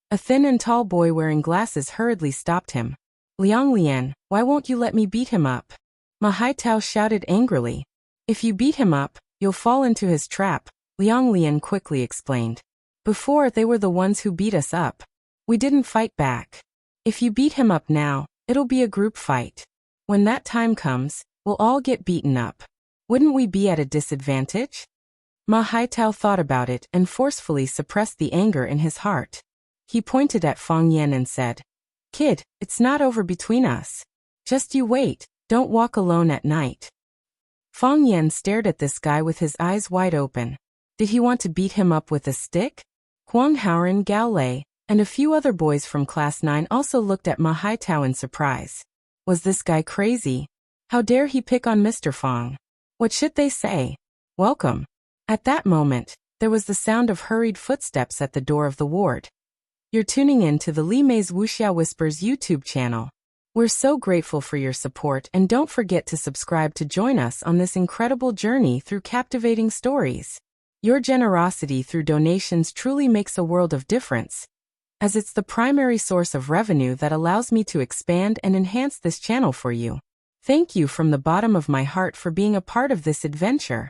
A thin and tall boy wearing glasses hurriedly stopped him. "Liang Lian, why won't you let me beat him up?" Ma Haitao shouted angrily. "If you beat him up, you'll fall into his trap," Liang Lian quickly explained. "Before, they were the ones who beat us up. We didn't fight back. If you beat him up now, it'll be a group fight. When that time comes, we'll all get beaten up. Wouldn't we be at a disadvantage?" Ma Haitao thought about it and forcefully suppressed the anger in his heart. He pointed at Fang Yan and said, "Kid, it's not over between us. Just you wait, don't walk alone at night." Fang Yan stared at this guy with his eyes wide open. Did he want to beat him up with a stick? Huang Haoren, Gao Lei, and a few other boys from Class 9 also looked at Ma Haitao in surprise. Was this guy crazy? How dare he pick on Mr. Fang? What should they say? Welcome. At that moment, there was the sound of hurried footsteps at the door of the ward. You're tuning in to the Li Mei's Wuxia Whispers YouTube channel. We're so grateful for your support, and don't forget to subscribe to join us on this incredible journey through captivating stories. Your generosity through donations truly makes a world of difference, as it's the primary source of revenue that allows me to expand and enhance this channel for you. Thank you from the bottom of my heart for being a part of this adventure.